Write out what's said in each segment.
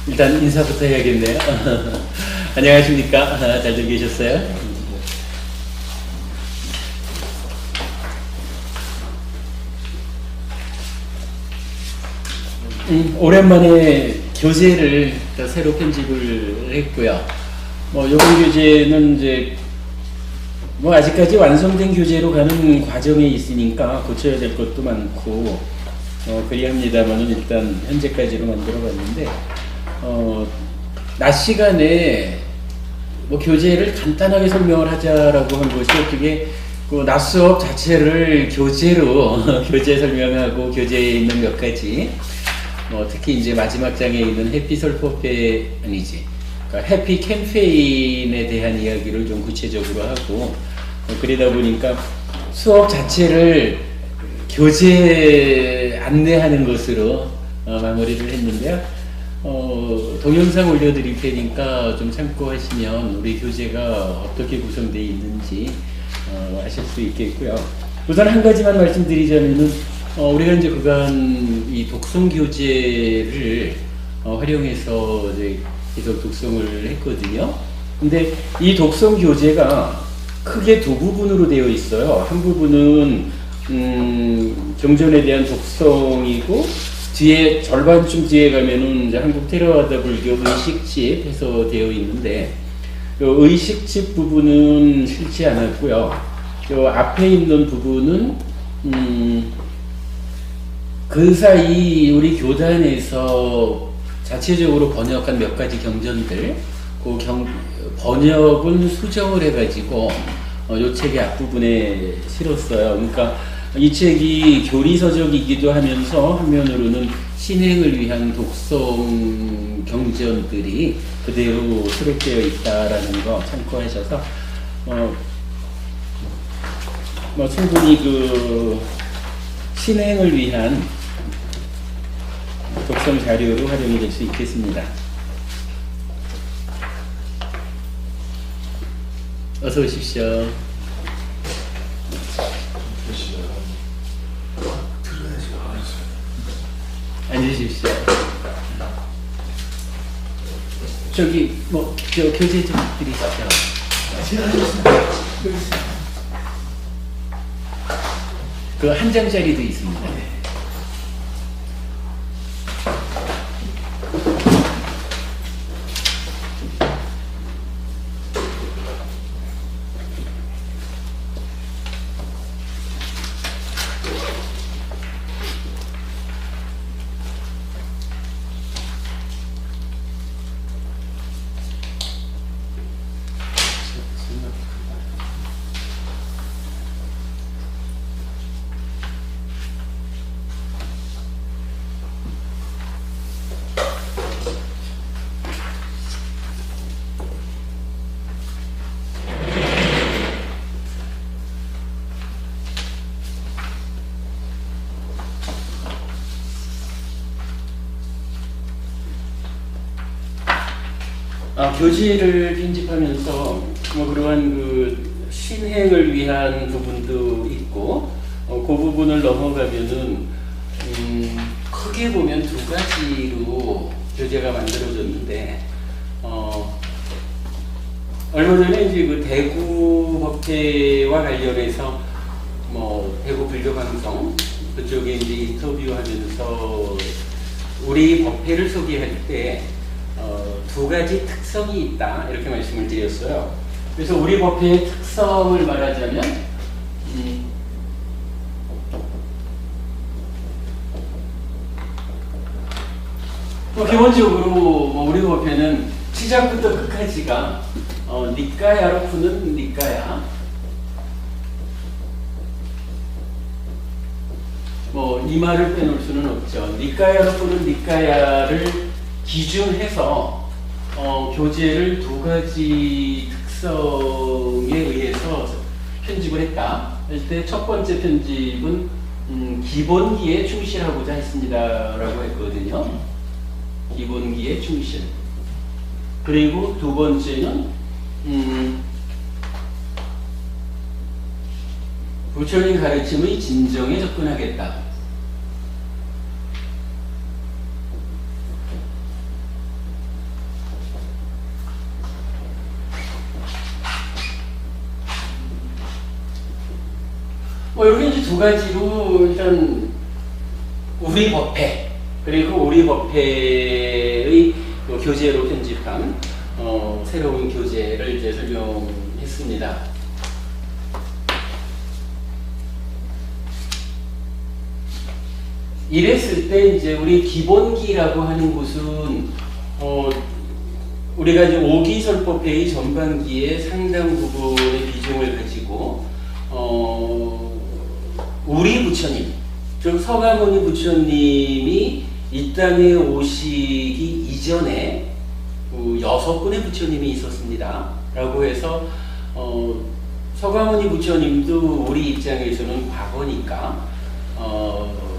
일단 인사부터 해야겠네요. 안녕하십니까? 잘들 계셨어요? 오랜만에 교재를 또 새로 편집을 했고요. 요번 교재는 이제 아직까지 완성된 교재로 가는 과정에 있으니까 고쳐야 될 것도 많고 그리합니다만은 일단 현재까지로 만들어 봤는데 낮 시간에 교재를 간단하게 설명을 하자라고 한 것이 어떻게 낮 수업 자체를 교재로 교재 설명하고 교재에 있는 몇 가지 특히 이제 마지막 장에 있는 해피 설포페 아니지 그러니까 해피 캠페인에 대한 이야기를 좀 구체적으로 하고 그러다 보니까 수업 자체를 교재 안내하는 것으로 마무리를 했는데요. 동영상 올려드릴 테니까 좀 참고하시면 우리 교재가 어떻게 구성되어 있는지 아실 수 있겠고요. 우선 한 가지만 말씀드리자면은 우리가 이제 그간 이 독성 교재를 활용해서 이제 계속 독성을 했거든요. 근데 이 독성 교재가 크게 두 부분으로 되어 있어요. 한 부분은 경전에 대한 독성이고 뒤에 절반쯤 뒤에 가면은 이제 한국 테라와다 불교 의식집 해서 되어 있는데 의식집 부분은 싫지 않았고요. 요 앞에 있는 부분은 그 사이 우리 교단에서 자체적으로 번역한 몇 가지 경전들 그 번역은 수정을 해가지고 요 책의 앞부분에 실었어요. 그러니까 이 책이 교리서적이기도 하면서 한면으로는 신행을 위한 독성 경전들이 그대로 수록되어 있다라는 거 참고하셔서 충분히 그 신행을 위한 독성 자료로 활용이 될 수 있겠습니다. 어서 오십시오. 앉으십시오. 저기 저 교재 좀 드리시죠. 그 한 장짜리도 있습니다. 교재를 편집하면서 그러한 그 신행을 위한 부분도 있고 그 부분을 넘어가면은 크게 보면 두 가지로 교재가 만들어졌는데 얼마 전에 이제 그 대구 법회와 관련해서 대구 불교방송 그쪽에 이제 인터뷰하면서 우리 법회를 소개할 때 두 가지 특성이 있다 이렇게 말씀을 드렸어요. 그래서 우리 법회의 특성을 말하자면 기본적으로 우리 법회는 시작부터 끝까지가 니까야로 푸는 니까야 이 말을 빼놓을 수는 없죠. 니까야로 푸는 니까야를 기준해서 교재를 두 가지 특성에 의해서 편집을 했다. 할 때 첫 번째 편집은 기본기에 충실하고자 했습니다라고 했거든요. 기본기에 충실. 그리고 두 번째는 부처님 가르침의 진정에 접근하겠다. 이렇게 이제 두 가지로 일단 우리 법회 그리고 우리 법회의 교재로 편집한 새로운 교재를 이제 설명했습니다. 이랬을 때 이제 우리 기본기라고 하는 곳은 우리가 이제 5기 설법회의 전반기에 상당 부분의 비중을 가지고 우리 부처님, 즉 서가모니 부처님이 이 땅에 오시기 이전에 6분의 부처님이 있었습니다. 라고 해서 서가모니 부처님도 우리 입장에서는 과거니까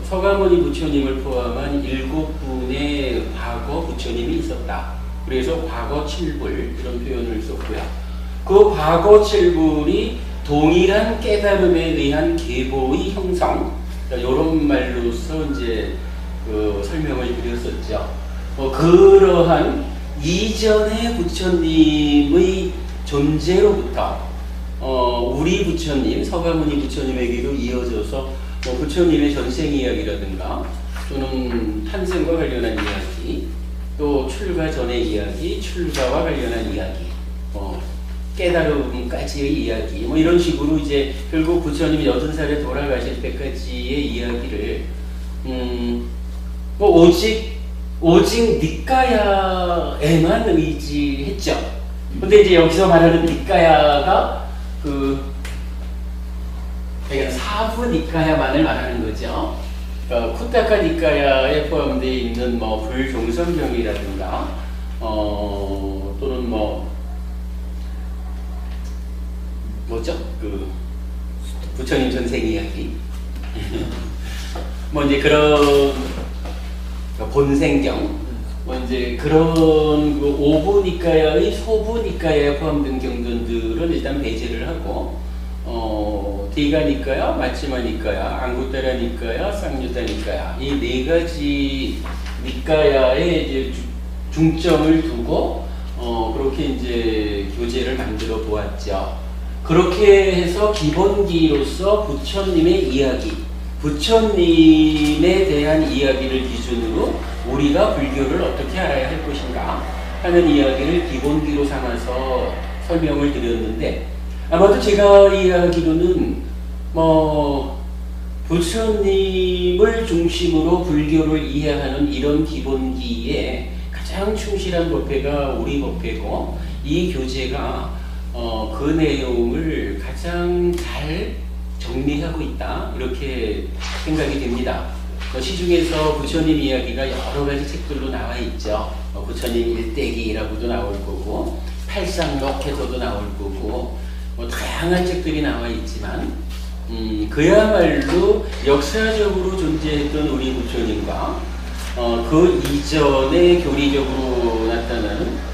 서가모니 부처님을 포함한 7분의 과거 부처님이 있었다. 그래서 과거 7불 이런 표현을 썼고요. 그 과거 7불이 동일한 깨달음에 의한 계보의 형성, 이런 말로서 이제 설명을 드렸었죠. 그러한 이전의 부처님의 존재로부터 우리 부처님, 서가모니 부처님에게도 이어져서 부처님의 전생 이야기라든가 또는 탄생과 관련한 이야기, 또 출가 전의 이야기, 출가와 관련한 이야기, 깨달음까지의 이야기, 이런 식으로 이제 결국 부처님이 80살에 돌아가실 때까지의 이야기를 오직 니까야에만 의지했죠. 근데 이제 여기서 말하는 니까야가 사부 니까야만을 말하는 거죠. 그러니까 쿠타카 니까야에 포함되어 있는 불종성경이라든가 또는 부처님 전생 이야기 이제 그런 본생경 이제 그런 오부 니까야의 소부 니까야에 포함된 경전들은 일단 배제를 하고 디가 니까야, 마치마 니까야, 앙구타라 니까야, 쌍유타 니까야 이 네 가지 니까야에 이제 중점을 두고 그렇게 이제 교재를 만들어 보았죠. 그렇게 해서 기본기로서 부처님의 이야기, 부처님에 대한 이야기를 기준으로 우리가 불교를 어떻게 알아야 할 것인가 하는 이야기를 기본기로 삼아서 설명을 드렸는데, 아마도 제가 이야기로는 부처님을 중심으로 불교를 이해하는 이런 기본기에 가장 충실한 법회가 우리 법회고, 이 교재가 그 내용을 가장 잘 정리하고 있다, 이렇게 생각이 됩니다. 시중에서 부처님 이야기가 여러 가지 책들로 나와 있죠. 부처님 일대기라고도 나올 거고, 팔상록해서도 나올 거고, 다양한 책들이 나와 있지만 그야말로 역사적으로 존재했던 우리 부처님과 그 이전에 교리적으로 나타나는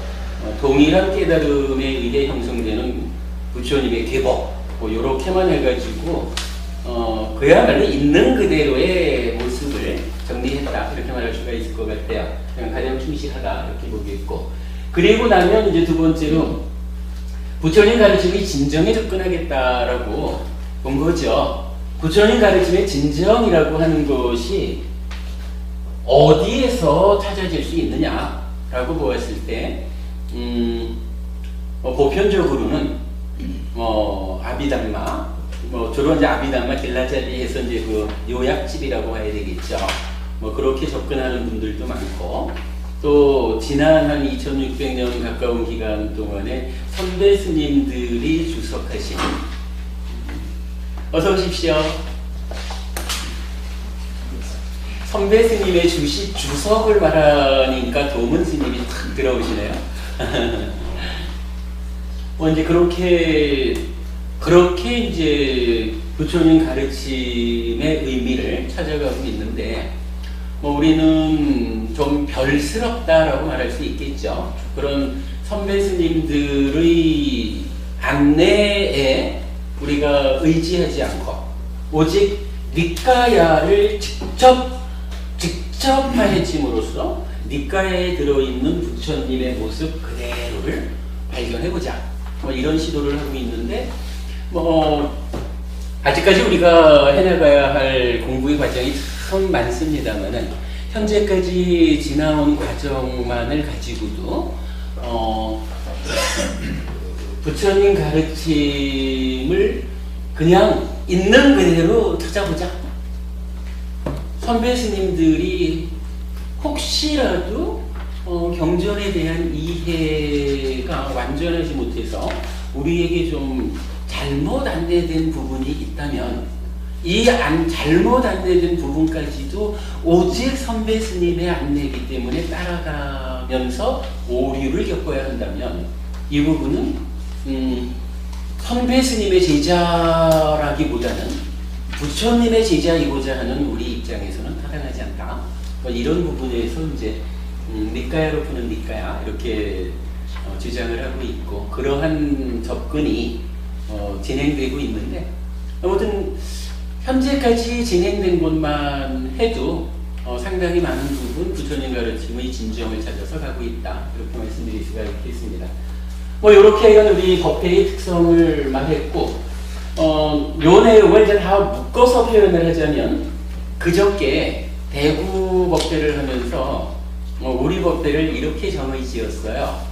동일한 깨달음에 의해 형성되는 부처님의 계보, 요렇게만 해가지고 그야말로 있는 그대로의 모습을 정리했다, 이렇게 말할 수가 있을 것 같아요. 그냥 가장 충실하다, 이렇게 보겠고, 그리고 나면 이제 두 번째로 부처님 가르침이 진정에 접근하겠다라고 본 거죠. 부처님 가르침의 진정이라고 하는 것이 어디에서 찾아질 수 있느냐라고 보았을 때, 보편적으로는 아비담마, 주로 이제 아비담마 길라자리에서 이제 그 요약집이라고 해야 되겠죠. 그렇게 접근하는 분들도 많고, 또 지난 한 2600년 가까운 기간 동안에 선배 스님들이 주석하신, 어서 오십시오. 선배 스님의 주석을 말하니까 도문 스님이 탁 들어오시네요. 이제 그렇게 이제 부처님 가르침의 의미를 찾아가고 있는데, 우리는 좀 별스럽다라고 말할 수 있겠죠. 그런 선배 스님들의 안내에 우리가 의지하지 않고 오직 니까야를 직접 파헤침으로써 니까야에 들어있는 부처님의 모습 그대로를 발견해보자, 이런 시도를 하고 있는데, 아직까지 우리가 해나가야 할 공부의 과정이 참 많습니다만은 현재까지 지나온 과정만을 가지고도 부처님 가르침을 그냥 있는 그대로 찾아보자. 선배 스님들이 혹시라도 경전에 대한 이해가 완전하지 못해서 우리에게 좀 잘못 안내된 부분이 있다면 이 잘못 안내된 부분까지도 오직 선배 스님의 안내이기 때문에 따라가면서 오류를 겪어야 한다면 이 부분은 선배 스님의 제자라기보다는 부처님의 제자이고자 하는 우리 입장에서는 타당하지 않다. 이런 부분에서 이제 니까야로 푸는 니까야 이렇게 주장을 하고 있고 그러한 접근이 진행되고 있는데 아무튼 현재까지 진행된 것만 해도 상당히 많은 부분 부처님 가르침의 진정을 찾아서 가고 있다. 이렇게 말씀드릴 수가 있겠습니다. 이렇게 우리 법회의 특성을 말했고 요 내용을 이제 다 묶어서 표현을 하자면 그저께 대구 법회를 하면서 우리 법회를 이렇게 정의 지었어요.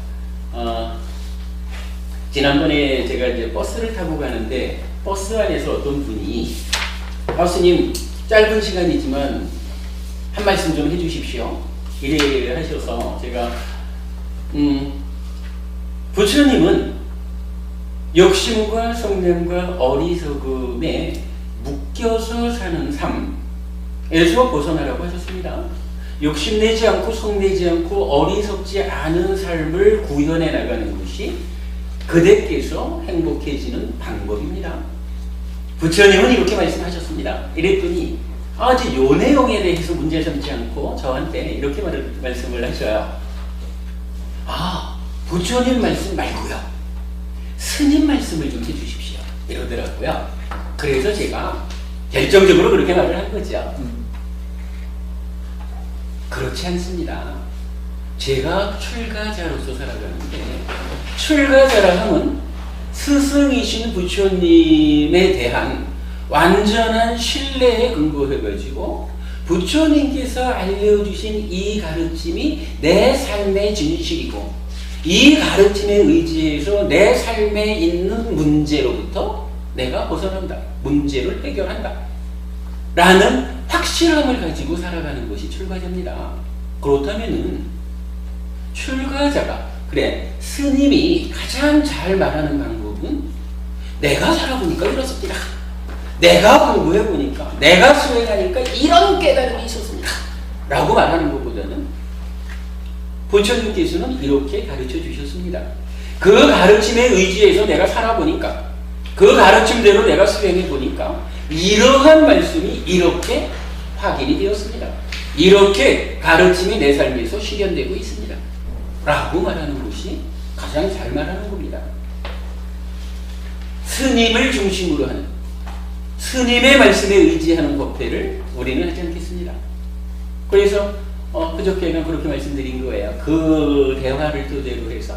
지난번에 제가 이제 버스를 타고 가는데 버스 안에서 어떤 분이 스님 짧은 시간이지만 한 말씀 좀 해주십시오. 이래 하셔서 제가 부처님은 욕심과 성냄과 어리석음에 묶여서 사는 삶에서 벗어나라고 하셨습니다. 욕심내지 않고 성내지 않고 어리석지 않은 삶을 구현해 나가는 것이 그대께서 행복해지는 방법입니다. 부처님은 이렇게 말씀하셨습니다. 이랬더니 이제 요 내용에 대해서 문제 삼지 않고 저한테 이렇게 말씀을 하셔요. 부처님 말씀 말고요. 스님 말씀을 좀 해주십시오. 이러더라고요. 그래서 제가 결정적으로 그렇게 말을 한 거죠. 그렇지 않습니다. 제가 출가자로서 살아가는데 출가자라 하면 스승이신 부처님에 대한 완전한 신뢰에 근거해가지고 부처님께서 알려주신 이 가르침이 내 삶의 진실이고 이 가르침에 의지해서 내 삶에 있는 문제로부터 내가 벗어난다. 문제를 해결한다. 라는 확실함을 가지고 살아가는 것이 출가자입니다. 그렇다면은 출가자가 스님이 가장 잘 말하는 방법은 내가 살아보니까 이렇습니다. 내가 공부해보니까 내가 수행하니까 이런 깨달음이 있었습니다. 라고 말하는 것보다는 부처님께서는 이렇게 가르쳐 주셨습니다. 그 가르침에 의지해서 내가 살아보니까 그 가르침대로 내가 수행해보니까 이러한 말씀이 이렇게 확인이 되었습니다. 이렇게 가르침이 내 삶에서 실현되고 있습니다. 라고 말하는 것이 가장 잘 말하는 겁니다. 스님을 중심으로 하는 스님의 말씀에 의지하는 법회를 우리는 하지 않겠습니다. 그래서 그저께는 그렇게 말씀드린 거예요. 그 대화를 토대로 해서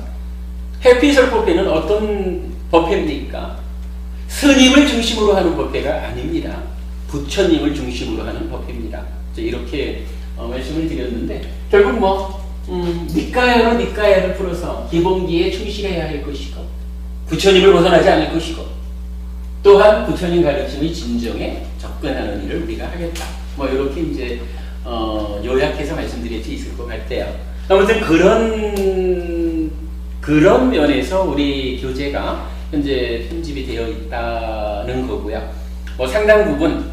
해피설 법회는 어떤 법회입니까? 스님을 중심으로 하는 법회가 아닙니다. 부처님을 중심으로 하는 법회입니다. 이렇게 말씀을 드렸는데 결국 니까야로 니까야를 풀어서 기본기에 충실해야 할 것이고 부처님을 벗어나지 않을 것이고 또한 부처님 가르침의 진정에 접근하는 일을 우리가 하겠다. 이렇게 이제 요약해서 말씀드릴 수 있을 것 같아요. 아무튼 그런 면에서 우리 교재가 현재 편집이 되어 있다는 거고요. 상당 부분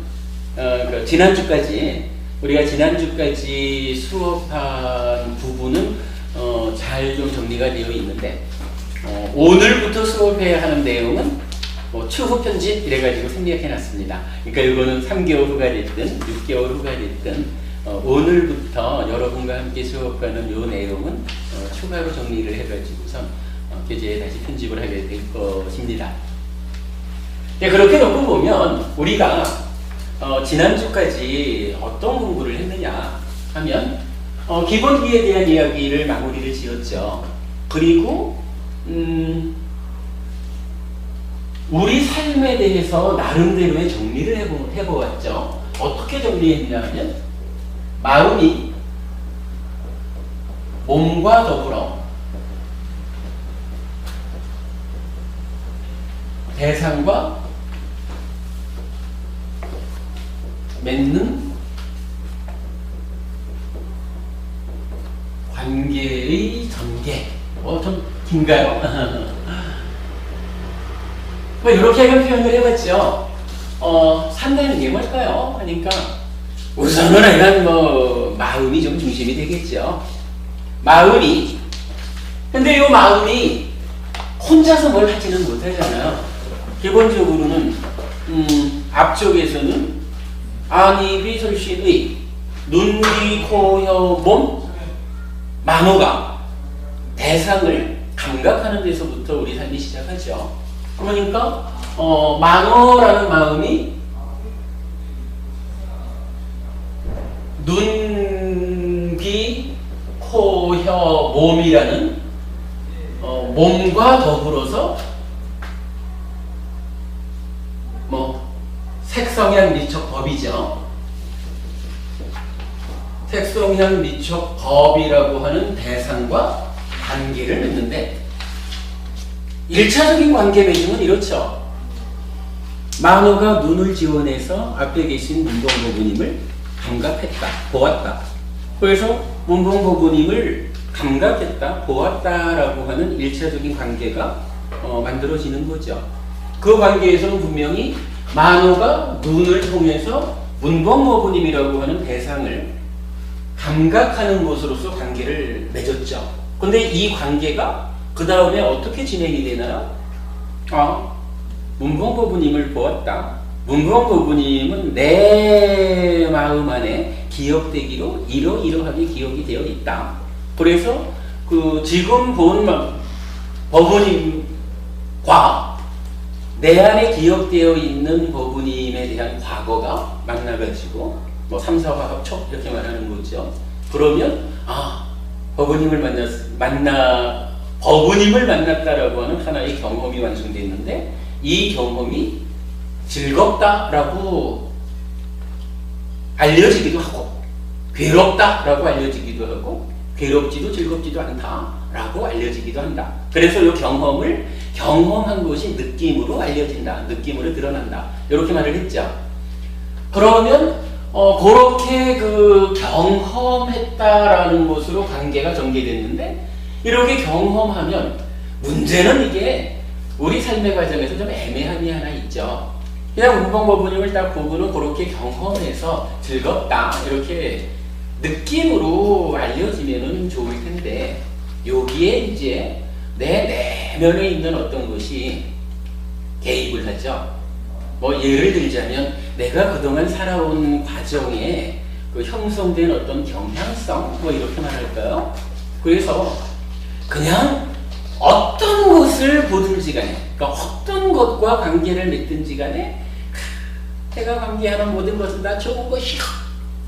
우리가 지난주까지 수업한 부분은 잘 좀 정리가 되어 있는데 오늘부터 수업해야 하는 내용은 추후 편집 이래가지고 생략해놨습니다. 그러니까 이거는 3개월 후가 됐든 6개월 후가 됐든 오늘부터 여러분과 함께 수업하는 이 내용은 추가로 정리를 해가지고서 교재에 다시 편집을 하게 될 것입니다. 그렇게 놓고 보면 우리가 지난주까지 어떤 공부를 했느냐 하면 기본기에 대한 이야기를 마무리를 지었죠. 그리고 우리 삶에 대해서 나름대로의 정리를 해보았죠. 어떻게 정리했냐 하면 마음이 몸과 더불어 대상과 맺는 관계의 전개. 좀 긴가요? 뭐 이렇게 표현을 해봤죠. 산다는 게 뭘까요? 하니까 우선은 일단 마음이 좀 중심이 되겠죠. 마음이. 근데 이 마음이 혼자서 뭘 하지는 못하잖아요. 기본적으로는 앞쪽에서는 아니, 비, 솔, 시, 의, 눈, 귀, 코, 혀, 몸, 만호가 대상을 감각하는 데서부터 우리 삶이 시작하죠. 그러니까 만호라는 마음이 눈, 귀, 코, 혀, 몸이라는 몸과 더불어서 색성향 미촉 법이죠. 색성향 미촉 법이라고 하는 대상과 관계를 맺는데 1차적인 관계 맺음은 이렇죠. 만호가 눈을 지원해서 앞에 계신 문봉고부님을 감각했다, 보았다. 그래서 문봉고부님을 감각했다, 보았다라고 하는 1차적인 관계가 만들어지는 거죠. 그 관계에서는 분명히 만호가 눈을 통해서 문봉고부님이라고 하는 대상을 감각하는 것으로서 관계를 맺었죠. 근데 이 관계가 그 다음에 어떻게 진행이 되나요? 문봉고부님을 보았다. 문봉고부님은 내 마음 안에 기억되기로 이러이러하게 기억이 되어 있다. 그래서 지금 본 법부님과 내 안에 기억되어 있는 법부님에 대한 과거가 만나가지고 3, 4화 합촉 이렇게 말하는 거죠. 그러면 법부님을 만났다라고 하는 하나의 경험이 완성됐는데 이 경험이 즐겁다라고 알려지기도 하고 괴롭다라고 알려지기도 하고 괴롭지도 즐겁지도 않다라고 알려지기도 한다. 그래서 이 경험을 경험한 것이 느낌으로 알려진다. 느낌으로 드러난다. 이렇게 말을 했죠. 그러면 그렇게 경험했다라는 것으로 관계가 전개됐는데 이렇게 경험하면 문제는 이게 우리 삶의 과정에서 좀 애매함이 하나 있죠. 그냥 문봉고부님을 딱 보고는 그렇게 경험해서 즐겁다 이렇게 느낌으로 알려지면은 좋을 텐데 여기에 이제 내 내면에 있는 어떤 것이 개입을 하죠. 예를 들자면 내가 그동안 살아온 과정에 형성된 어떤 경향성 이렇게 말할까요? 그래서 그냥 어떤 것을 보든지 간에 그러니까 어떤 것과 관계를 맺든지 간에 내가 관계하는 모든 것은 다 좋은 것이야.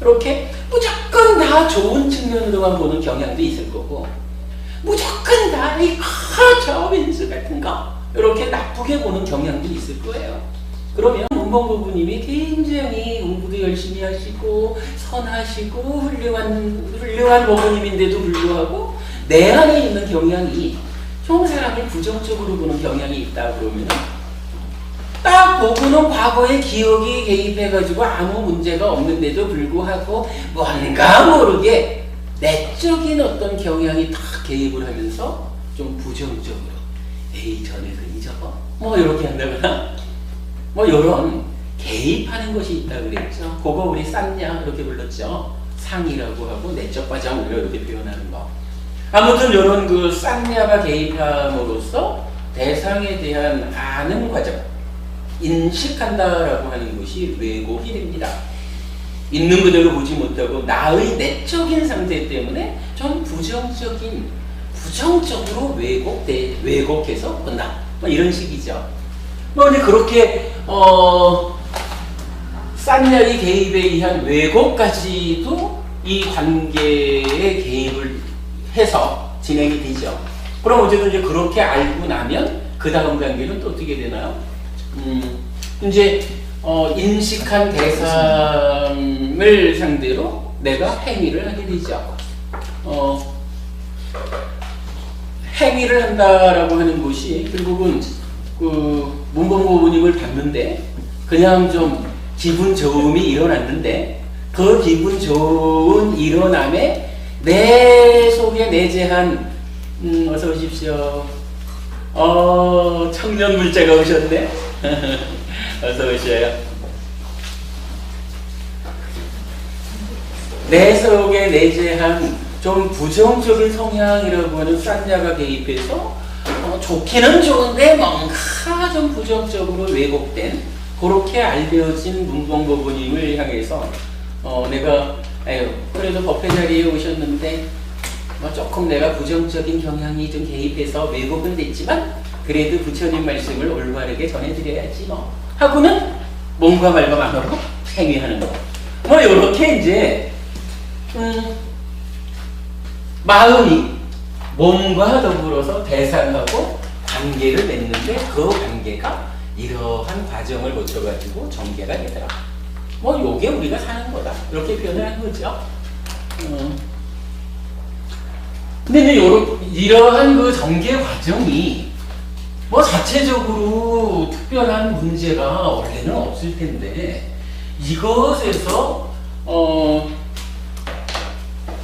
이렇게 무조건 다 좋은 측면으로만 보는 경향도 있을 거고 무조건 다 저 빈수 같은 거 이렇게 나쁘게 보는 경향도 있을 거예요. 그러면 문봉고부님이 굉장히 공부도 열심히 하시고 선하시고 훌륭한 고부님인데도 불구하고 내 안에 있는 경향이 좀 사람을 부정적으로 보는 경향이 있다 그러면 딱 보고는 과거의 기억이 개입해가지고 아무 문제가 없는데도 불구하고 뭔가 모르게 내적인 어떤 경향이 딱 개입을 하면서 좀 부정적으로 에이 전에 그니 저거 이렇게 한다거나 이런 개입하는 것이 있다 그랬죠. 그거 우리 쌍냐 이렇게 불렀죠. 상이라고 하고 내적 과정 이렇게 표현하는 거. 아무튼 이런 쌍냐가 개입함으로써 대상에 대한 아는 과정, 인식한다라고 하는 것이 왜곡이 됩니다. 있는 그대로 보지 못하고 나의 내적인 상태 때문에 좀 부정적으로 왜곡해서 본다. 이런 식이죠. 근데 그렇게 쌍냐의 개입에 의한 왜곡까지도 이 관계에 개입을 해서 진행이 되죠. 그럼 어쨌든 이제 그렇게 알고 나면 그 다음 단계는 또 어떻게 되나요? 이제 인식한 대상을 상대로 내가 행위를 하게 되죠. 행위를 한다라고 하는 것이 결국은 그 문법고문임을 봤는데 그냥 좀 기분 좋음이 일어났는데 그 기분 좋은 일어남에 내 속에 내재한 어서 오십시오. 청년 물자가 오셨네. 어서 오셔요. 내 속에 내재한 좀 부정적인 성향이라고 하는 쌍야가 개입해서 좋기는 좋은데 뭔가 좀 부정적으로 왜곡된 그렇게 알려진 문법고문임을 향해서 내가 그래도 법회 자리에 오셨는데 조금 내가 부정적인 경향이 좀 개입해서 왜곡은 됐지만 그래도 부처님 말씀을 올바르게 전해드려야지 뭐 하고는 몸과 말과 마음으로 행위하는 거. 뭐 이렇게 이제 마음이 몸과 더불어서 대상하고 관계를 맺는데 그 관계가 이러한 과정을 거쳐가지고 전개가 되더라. 뭐 요게 우리가 사는 거다. 이렇게 표현을 한 거죠. 근데 이제 이러한 그 전개 과정이 뭐 자체적으로 특별한 문제가 원래는 없을 텐데 이것에서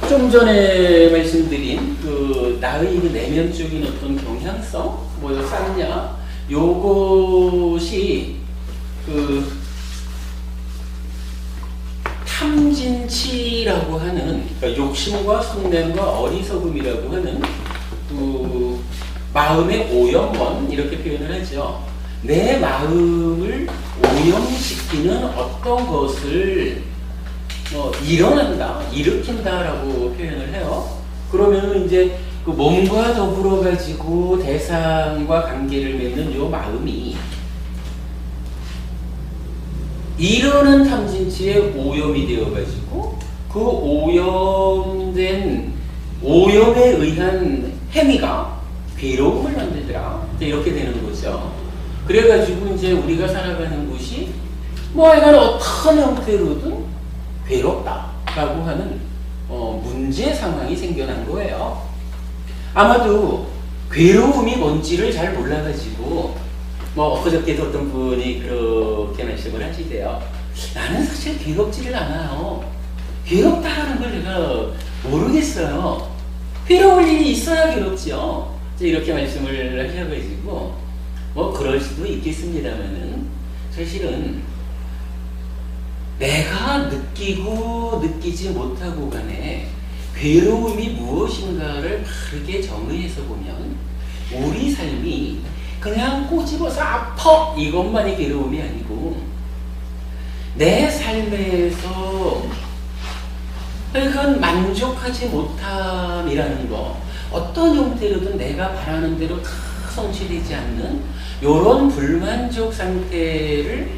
좀 전에 말씀드린 그 나의 그 내면적인 어떤 경향성, 뭐 쌍냐, 요것이 그 탐진치라고 하는 그러니까 욕심과 성냄과 어리석음이라고 하는 그 마음의 오염원 이렇게 표현을 하죠. 내 마음을 오염시키는 어떤 것을 일어난다, 일으킨다라고 표현을 해요. 그러면 이제 그 몸과 더불어 가지고 대상과 관계를 맺는 요 마음이 이러는 탐진치에 오염이 되어 가지고 그 오염에 의한 행위가 괴로움을 만들더라. 이렇게 되는 거죠. 그래가지고 이제 우리가 살아가는 곳이 뭐 하여간 어떤 형태로든 괴롭다라고 하는 문제 상황이 생겨난 거예요. 아마도 괴로움이 뭔지를 잘 몰라가지고 뭐 엊그저께도 어떤 분이 그렇게 말씀을 하시대요. 나는 사실 괴롭지를 않아요. 괴롭다라는 걸 내가 모르겠어요. 괴로울 일이 있어야 괴롭지요. 이렇게 말씀을 하셔가지고 뭐 그럴 수도 있겠습니다만은 사실은 내가 느끼고 느끼지 못하고 간에 괴로움이 무엇인가를 바르게 정의해서 보면 우리 삶이 그냥 꼬집어서 아파 이것만이 괴로움이 아니고 내 삶에서 그건 만족하지 못함이라는 거 어떤 형태로든 내가 바라는 대로 다 성취되지 않는 이런 불만족 상태를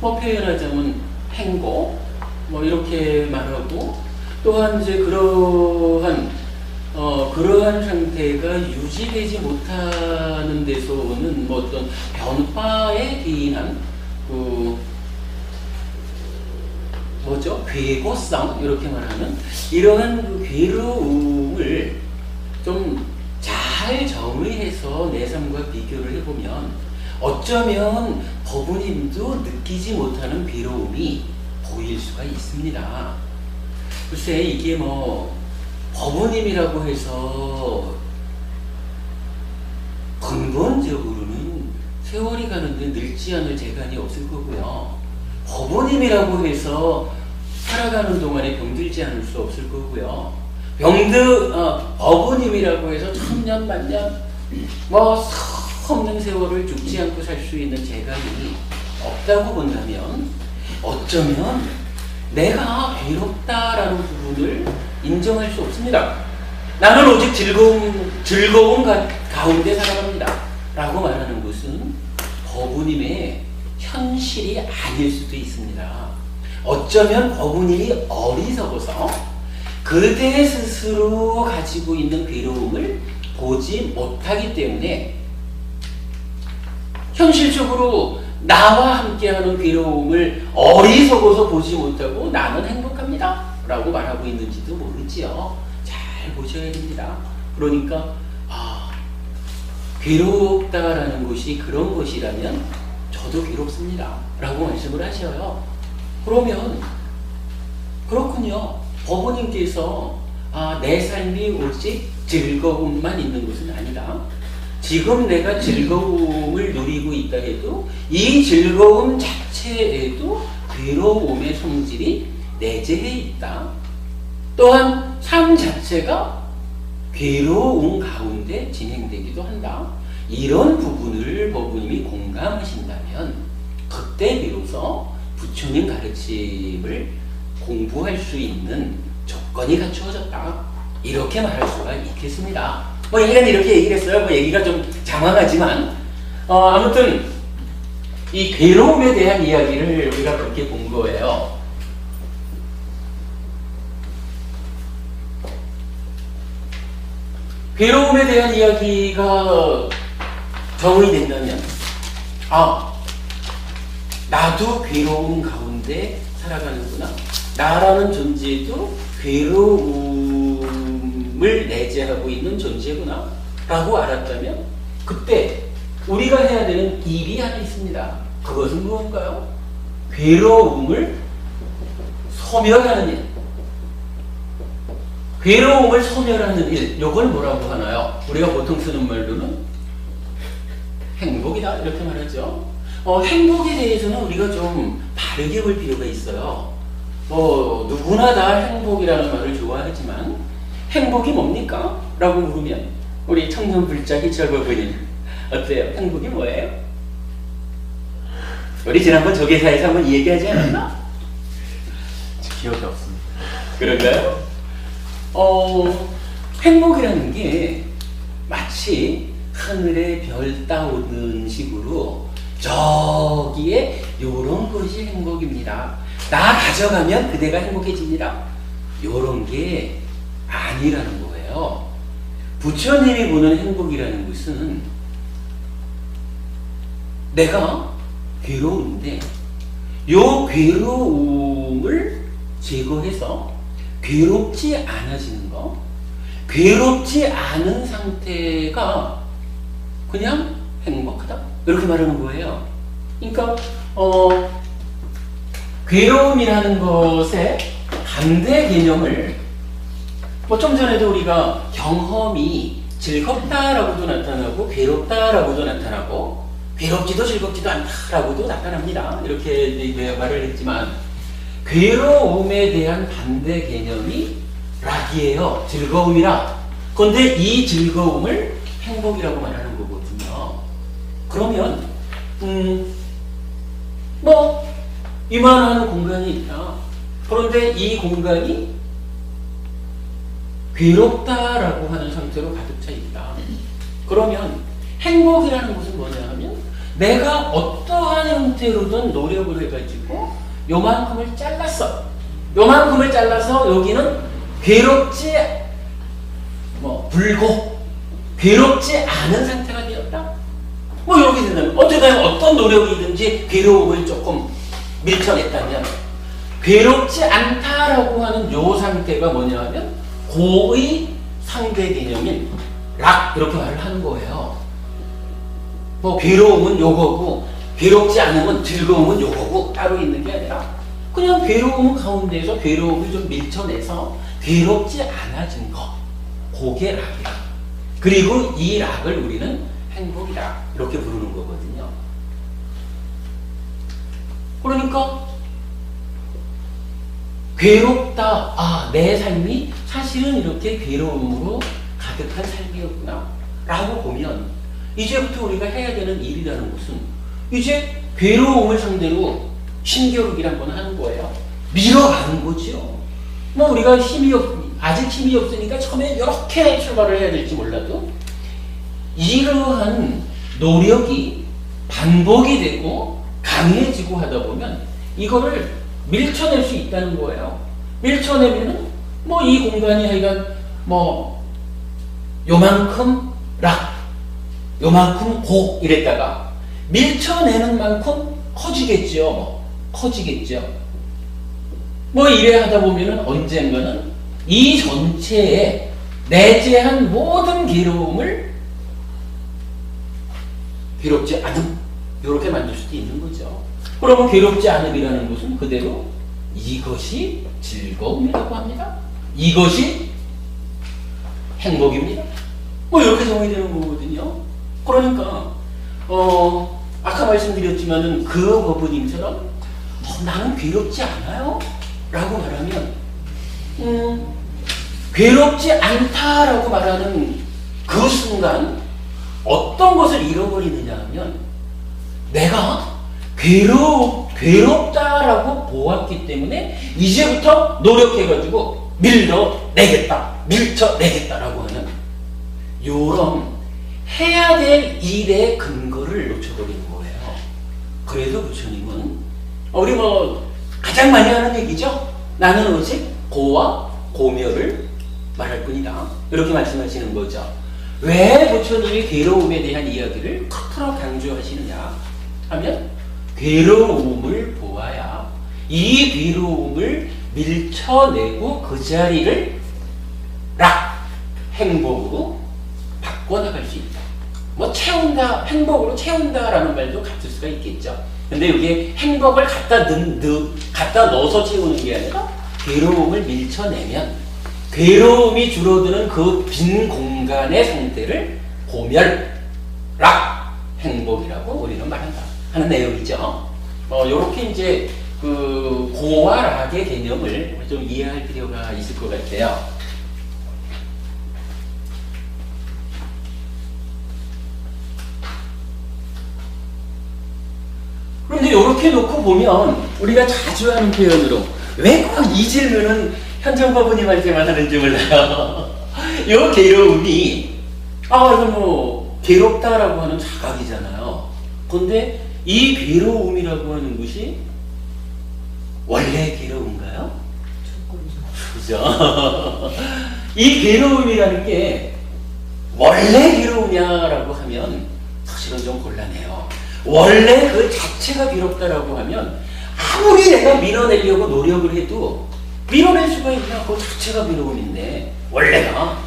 뭐 표현하자면 행복 뭐 이렇게 말하고 또한 이제 그러한 상태가 유지되지 못하는 데서 오는 뭐 어떤 변화에 기인한 그 뭐죠? 괴고성 이렇게 말하는 이러한 그 괴로움을 좀 잘 정의해서 내 삶과 비교를 해보면 어쩌면 법우님도 느끼지 못하는 괴로움이 보일 수가 있습니다. 글쎄 이게 뭐 법우님이라고 해서 근본적으로는 세월이 가는데 늙지 않을 재간이 없을 거고요. 법우님이라고 해서 살아가는 동안에 병들지 않을 수 없을 거고요. 법우님이라고 해서 천년 만년 뭐 없는 세월을 죽지 않고 살 수 있는 재간이 없다고 본다면 어쩌면 내가 괴롭다라는 부분을 인정할 수 없습니다. 나는 오직 즐거움 가운데 살아갑니다. 라고 말하는 것은 법우님의 현실이 아닐 수도 있습니다. 어쩌면 법우님이 어리석어서 그대 스스로 가지고 있는 괴로움을 보지 못하기 때문에 현실적으로 나와 함께하는 괴로움을 어리석어서 보지 못하고 나는 행복합니다 라고 말하고 있는지도 모르지요. 잘 보셔야 됩니다. 그러니까 괴롭다라는 것이 그런 것이라면 저도 괴롭습니다 라고 말씀을 하셔요. 그러면 그렇군요. 법원님께서 내 삶이 오직 즐거움만 있는 것은 아니다. 지금 내가 즐거움을 누리고 있다 해도 이 즐거움 자체에도 괴로움의 성질이 내재해 있다. 또한 삶 자체가 괴로움 가운데 진행되기도 한다. 이런 부분을 법부님이 공감하신다면 그때 비로소 부처님 가르침을 공부할 수 있는 조건이 갖추어졌다. 이렇게 말할 수가 있겠습니다. 얘기가 이렇게 얘기를 했어요. 얘기가 좀 장황하지만 아무튼 이 괴로움에 대한 이야기를 우리가 그렇게 본 거예요. 괴로움에 대한 이야기가 정의 된다면 나도 괴로움 가운데 살아가는구나. 나라는 존재도 괴로움을 내재하고 있는 존재구나 라고 알았다면 그때 우리가 해야 되는 일이 하나 있습니다. 그것은 무엇인가요? 괴로움을 소멸하는 일. 괴로움을 소멸하는 일. 이걸 뭐라고 하나요? 우리가 보통 쓰는 말로는 행복이다 이렇게 말하죠. 행복에 대해서는 우리가 좀 바르게 볼 필요가 있어요. 누구나 다 행복이라는 말을 좋아하지만 행복이 뭡니까? 라고 물으면 우리 청년불자 희철법부님 어때요? 행복이 뭐예요? 우리 지난번 조계사에서 한번 얘기하지 않았나? 기억이 없습니다. 그런가요? 행복이라는 게 마치 하늘에 별 따오는 식으로 저기에 요런 것이 행복입니다. 나 가져가면 그대가 행복해집니다. 요런 게 아니라는 거예요. 부처님이 보는 행복이라는 것은 내가 괴로운데 요 괴로움을 제거해서 괴롭지 않아지는 거, 괴롭지 않은 상태가 그냥 행복하다 이렇게 말하는 거예요. 그러니까 괴로움이라는 것의 반대 개념을 좀 전에도 우리가 경험이 즐겁다라고도 나타나고 괴롭다라고도 나타나고 괴롭지도 즐겁지도 않다라고도 나타납니다. 이렇게 말을 했지만 괴로움에 대한 반대 개념이 락이에요. 즐거움이라. 그런데 이 즐거움을 행복이라고 말하는 거거든요. 그러면 이만한 공간이 있다. 그런데 이 공간이 괴롭다라고 하는 상태로 가득 차 있다. 그러면 행복이라는 것은 뭐냐 하면 내가 어떠한 형태로든 노력을 해가지고 요만큼을 잘랐어. 요만큼을 잘라서 여기는 괴롭지 불고 괴롭지 않은 상태가 되었다. 이렇게 된다면 어떤 노력이든지 괴로움을 조금 밀쳐냈다면 괴롭지 않다라고 하는 요 상태가 뭐냐 하면 고의 상대 개념인 락 이렇게 말을 하는 거예요. 괴로움은 요거고 괴롭지 않으면 즐거움은 요거고 따로 있는 게 아니라 그냥 괴로움 가운데에서 괴로움을 좀 밀쳐내서 괴롭지 않아진 거, 그게 락이야. 그리고 이 락을 우리는 행복이다 이렇게 부르는 거거든요. 그러니까 괴롭다, 내 삶이 사실은 이렇게 괴로움으로 가득한 삶이었구나 라고 보면 이제부터 우리가 해야 되는 일이라는 것은 이제 괴로움을 상대로 신겨루기를 한번 하는 거예요. 밀어가는 거죠. 우리가 아직 힘이 없으니까 처음에 이렇게 출발을 해야 될지 몰라도 이러한 노력이 반복이 되고 강해지고 하다 보면 이거를 밀쳐낼 수 있다는 거예요. 밀쳐내면은 이 공간이 하여간 요만큼 락, 요만큼 고 이랬다가 밀쳐내는 만큼 커지겠죠. 커지겠죠. 뭐 이래 하다 보면은 언젠가는 이 전체에 내재한 모든 괴로움을 괴롭지 않음, 이렇게 만들 수도 있는 거죠. 그러면 괴롭지 않음이라는 것은 그대로 이것이 즐거움이라고 합니다. 이것이 행복입니다. 뭐 이렇게 정의되는 거거든요. 그러니까 아까 말씀드렸지만은 그 버부님처럼 나는 괴롭지 않아요 라고 말하면 괴롭지 않다라고 말하는 그 순간 어떤 것을 잃어버리느냐 하면 내가 괴롭다라고 보았기 때문에 이제부터 노력해가지고 밀쳐내겠다라고 하는 요런 해야 될 일의 근거를 놓쳐버리는 거예요. 그래서 부처님은 우리 뭐 가장 많이 하는 얘기죠. 나는 오직 고와 고멸을 말할 뿐이다. 이렇게 말씀하시는 거죠. 왜 부처님이 괴로움에 대한 이야기를 커트로 강조하시느냐 하면 괴로움을 보아야 이 괴로움을 밀쳐내고 그 자리를 행복으로 바꿔나갈 수 있다. 뭐 채운다, 행복으로 채운다라는 말도 같을 수가 있겠죠. 근데 이게 행복을 갖다 넣어서 채우는 게 아니라 괴로움을 밀쳐내면 괴로움이 줄어드는 그 빈 공간의 상태를 고멸, 행복이라고 우리는 말한다 하는 내용이죠. 요렇게 이제 그 고와 락의 개념을 좀 이해할 필요가 있을 것 같아요. 그런데 이렇게 놓고 보면 우리가 자주 하는 표현으로 왜 꼭 이 질문은 현정바부님한테만 하는지 몰라요. 이 괴로움이 이건 뭐 괴롭다라고 하는 자각이잖아요. 근데 이 괴로움이라고 하는 것이 원래 괴로운가요? 그죠? 이 괴로움이라는 게 원래 괴로우냐라고 하면 사실은 좀 곤란해요. 원래 그 자체가 괴롭다라고 하면 아무리 내가 밀어내려고 노력을 해도 밀어낼 수가 있냐? 그 자체가 괴로움인데 원래가.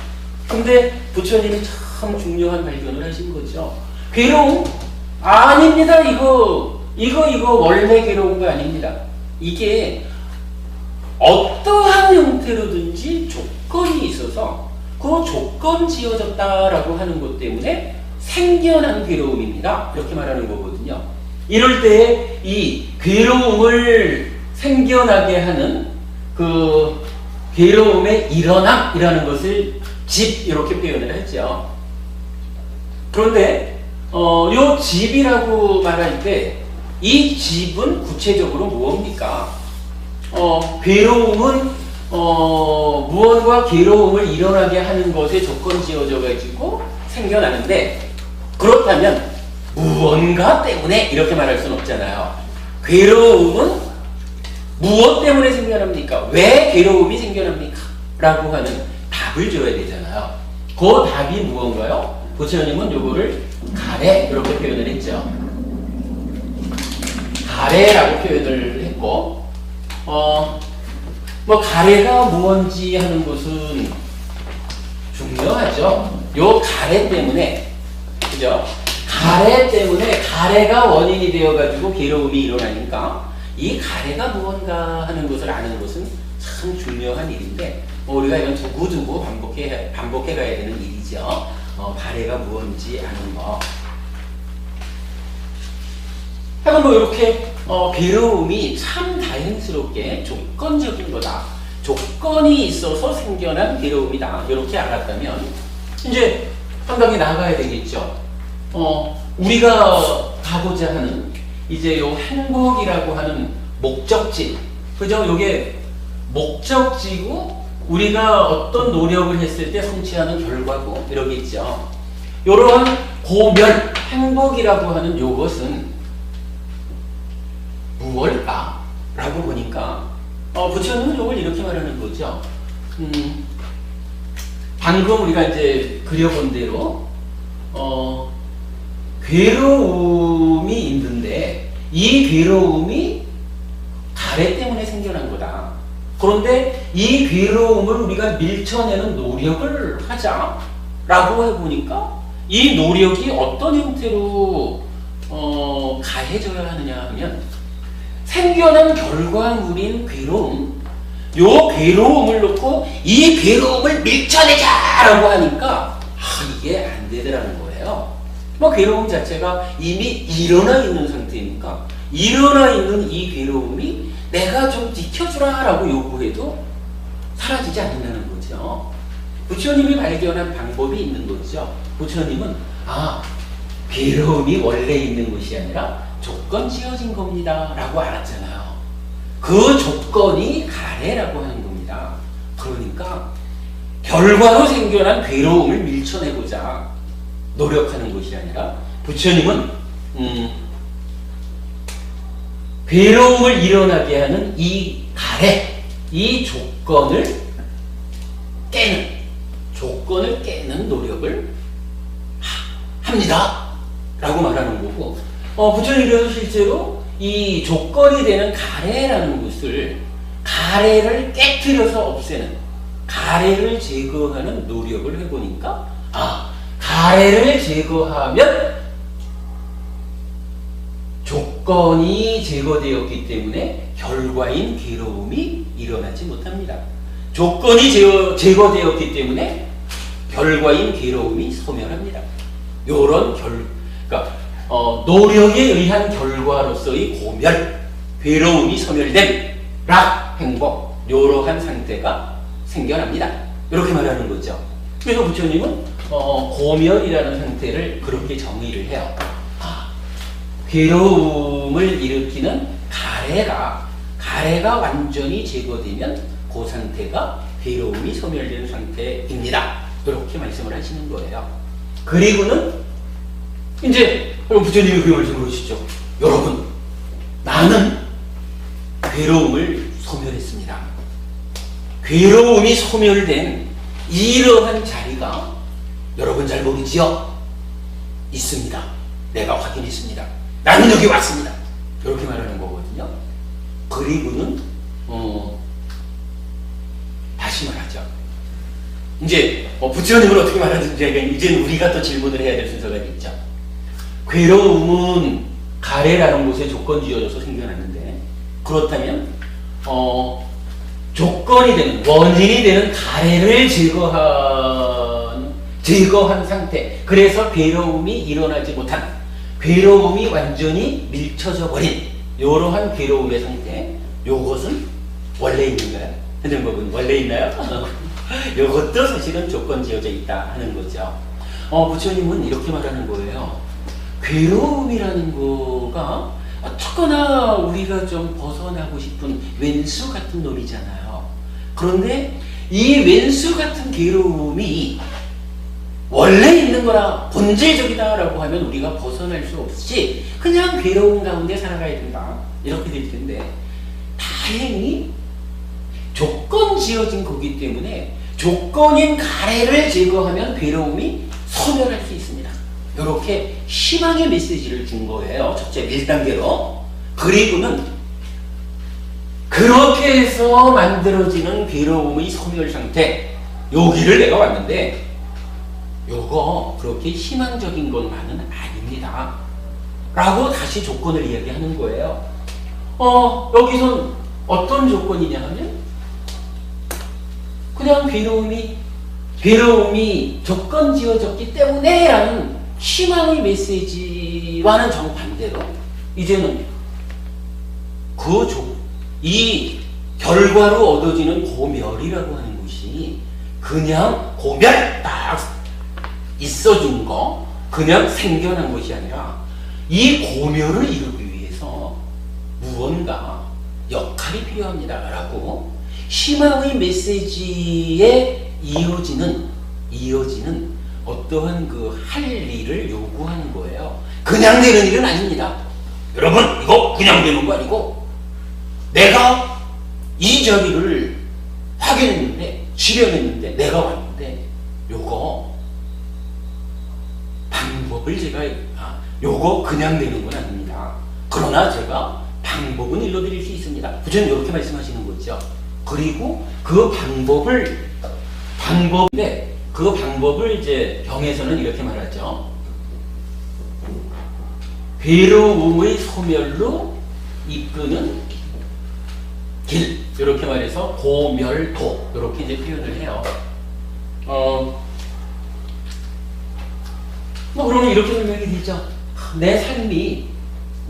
근데 부처님이 참 중요한 발견을 하신 거죠. 괴로움? 아닙니다. 이거 원래 괴로운 거 아닙니다. 이게 어떠한 형태로든지 조건이 있어서 그 조건 지어졌다라고 하는 것 때문에 생겨난 괴로움입니다. 이렇게 말하는 거거든요. 이럴 때 이 괴로움을 생겨나게 하는 그 괴로움의 일어남이라는 것을 집 이렇게 표현을 했죠. 그런데 요 집이라고 말할 때 이 집은 구체적으로 무엇입니까? 괴로움은 무언가 괴로움을 일어나게 하는 것에 조건 지어져 가지고 생겨나는데 그렇다면 무언가 때문에 이렇게 말할 수는 없잖아요. 괴로움은 무엇 때문에 생겨납니까? 왜 괴로움이 생겨납니까? 라고 하는 답을 줘야 되잖아요. 그 답이 무언가요? 부처님은 요거를 가래 이렇게 표현을 했죠. 가래라고 표현을 했고 뭐 가래가 무언지 하는 것은 중요하죠. 요 가래 때문에 그죠? 가래 때문에 가래가 원인이 되어가지고 괴로움이 일어나니까 이 가래가 무언가 하는 것을 아는 것은 참 중요한 일인데 우리가 이건 두고두고 반복해 가야 되는 일이죠. 가래가 무언지 아는 거. 하여간 뭐 이렇게 괴로움이 참 다행스럽게 조건적인 거다. 조건이 있어서 생겨난 괴로움이다. 이렇게 알았다면 이제 상당히 나아가야 되겠죠. 우리가 가고자 하는 이제 요 행복이라고 하는 목적지, 그죠? 요게 목적지고 우리가 어떤 노력을 했을 때 성취하는 결과고 이러겠죠. 요러한 고멸, 행복이라고 하는 요것은 무엇일까? 라고 보니까 부처님은 요걸 이렇게 말하는 거죠. 방금 우리가 이제 그려본 대로 괴로움이 있는데 이 괴로움이 가래 때문에 생겨난 거다. 그런데 이 괴로움을 우리가 밀쳐내는 노력을 하자라고 해보니까 이 노력이 어떤 형태로 가해져야 하느냐 하면 생겨난 결과물인 괴로움, 요 괴로움을 놓고 이 괴로움을 밀쳐내자라고 하니까 이게 안 되더라는 거예요. 뭐 괴로움 자체가 이미 일어나 있는 상태니까 일어나 있는 이 괴로움이 내가 좀 지켜주라라고 요구해도 사라지지 않는다는 거죠. 부처님이 발견한 방법이 있는 거죠. 부처님은 괴로움이 원래 있는 것이 아니라 조건 지어진 겁니다 라고 알았잖아요. 그 조건이 가래라고 하는 겁니다. 그러니까 결과로 생겨난 괴로움을 밀쳐내고자 노력하는 것이 아니라 부처님은 괴로움을 일어나게 하는 이 가래, 이 조건을 깨는 노력을 합니다 라고 말하는 거고, 부처님께서 실제로 이 조건이 되는 가래라는 것을 가래를 깨트려서 없애는, 가래를 제거하는 노력을 해보니까 가래를 제거하면 조건이 제거되었기 때문에 결과인 괴로움이 일어나지 못합니다. 조건이 제거되었기 때문에 결과인 괴로움이 소멸합니다. 요런 그러니까 노력에 의한 결과로서의 고멸, 괴로움이 소멸된 락, 행복, 요러한 상태가 생겨납니다. 이렇게 말하는 거죠. 그래서 부처님은 고멸이라는 상태를 그렇게 정의를 해요. 괴로움을 일으키는 가래가 완전히 제거되면 그 상태가 괴로움이 소멸된 상태입니다. 이렇게 말씀을 하시는 거예요. 그리고는 이제 부처님이 그 말씀을 하시죠. 여러분, 나는 괴로움을 소멸했습니다. 괴로움이 소멸된 이러한 자리가 여러분 잘 모르지요? 있습니다. 내가 확인했습니다. 나는 여기 왔습니다. 이렇게 말하는 거거든요. 그리고는 다시 말하죠. 이제 부처님은 어떻게 말하는지 이제는 우리가 또 질문을 해야 될 순서가 있죠. 괴로움은 가래라는 곳에 조건이 지어져서 생겨났는데, 그렇다면 조건이 되는, 원인이 되는 가래를 제거한 상태, 그래서 괴로움이 일어나지 못한, 괴로움이 완전히 밀쳐져 버린 이러한 괴로움의 상태, 요것은 원래 있는가요? 현정법은 원래 있나요? 이것도 사실은 조건 지어져 있다 하는 거죠. 부처님은 이렇게 말하는 거예요. 괴로움이라는 거가 어쨌거나 우리가 좀 벗어나고 싶은 왼수 같은 놈이잖아요. 그런데 이 왼수 같은 괴로움이 원래 있는 거라 본질적이다 라고 하면 우리가 벗어날 수 없이 그냥 괴로움 가운데 살아가야 된다, 이렇게 될 텐데, 다행히 조건 지어진 거기 때문에 조건인 가래를 제거하면 괴로움이 소멸할 수 있습니다. 이렇게 희망의 메시지를 준 거예요. 첫째 1단계로. 그리고는 그렇게 해서 만들어지는 괴로움의 소멸 상태, 여기를 내가 왔는데 요거 그렇게 희망적인 것만은 아닙니다 라고 다시 조건을 이야기하는 거예요. 여기선 어떤 조건이냐 하면 그냥 괴로움이 조건 지어졌기 때문에 라는 희망의 메시지와는 정반대로 이제는 이 결과로 얻어지는 고멸이라고 하는 것이 그냥 고멸 딱 있어준 거, 그냥 생겨난 것이 아니라 이 고멸을 이루기 위해서 무언가 역할이 필요합니다 라고 희망의 메시지에 이어지는 어떠한 그 할 일을 요구하는 거예요. 그냥 되는 일은 아닙니다. 여러분, 이거 그냥 되는 거 아니고 내가 이 자리를 확인했는데, 지령했는데, 내가 왔는데 요거 방법을 제가 요거 그냥 되는 건 아닙니다. 그럼 그러나 제가 방법은 일러드릴 수 있습니다. 부처님 이렇게 말씀하시는 거죠. 그리고 그 방법을 이제 경에서는 이렇게 말하죠. 괴로움의 소멸로 이끄는 길, 이렇게 말해서 고멸도, 이렇게 이제 표현을 해요. 그러면 이렇게 설명이 되죠. 내 삶이,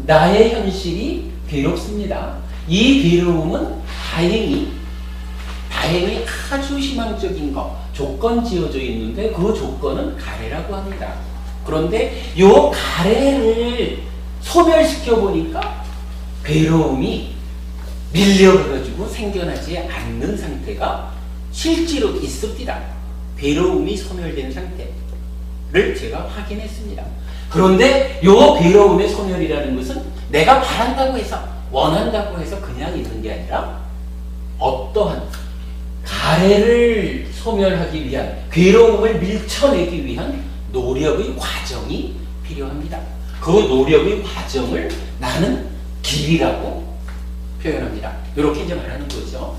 나의 현실이 괴롭습니다. 이 괴로움은 다행히 아주 희망적인 거, 조건 지어져 있는데 그 조건은 가래라고 합니다. 그런데 이 가래를 소멸시켜 보니까 괴로움이 밀려가지고 생겨나지 않는 상태가 실제로 있습니다. 괴로움이 소멸된 상태를 제가 확인했습니다. 그런데 이 괴로움의 소멸이라는 것은 내가 바란다고 해서, 원한다고 해서 그냥 있는 게 아니라 어떠한 가래를 소멸하기 위한, 괴로움을 밀쳐내기 위한 노력의 과정이 필요합니다. 그 노력의 과정을 나는 길이라고 표현합니다. 이렇게 이제 말하는 거죠.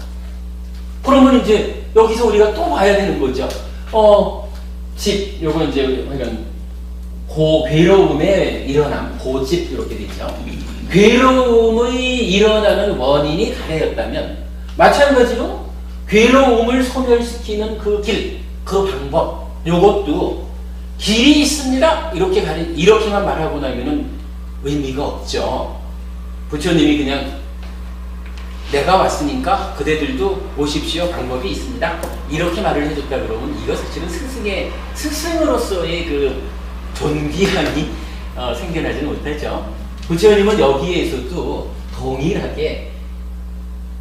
그러면 이제 여기서 우리가 또 봐야 되는 거죠. 집, 요거 이제 괴로움의 일어남, 고집 이렇게 되죠. 괴로움의 일어나는 원인이 가래였다면 마찬가지로 괴로움을 소멸시키는 그 길, 그 방법, 요것도 길이 있습니다. 이렇게만 말하고 나면은 의미가 없죠. 부처님이 그냥 내가 왔으니까 그대들도 오십시오. 방법이 있습니다. 이렇게 말을 해줬다 그러면 이거 사실은 스승으로서의 그 존귀함이 생겨나지는 못하죠. 부처님은 여기에서도 동일하게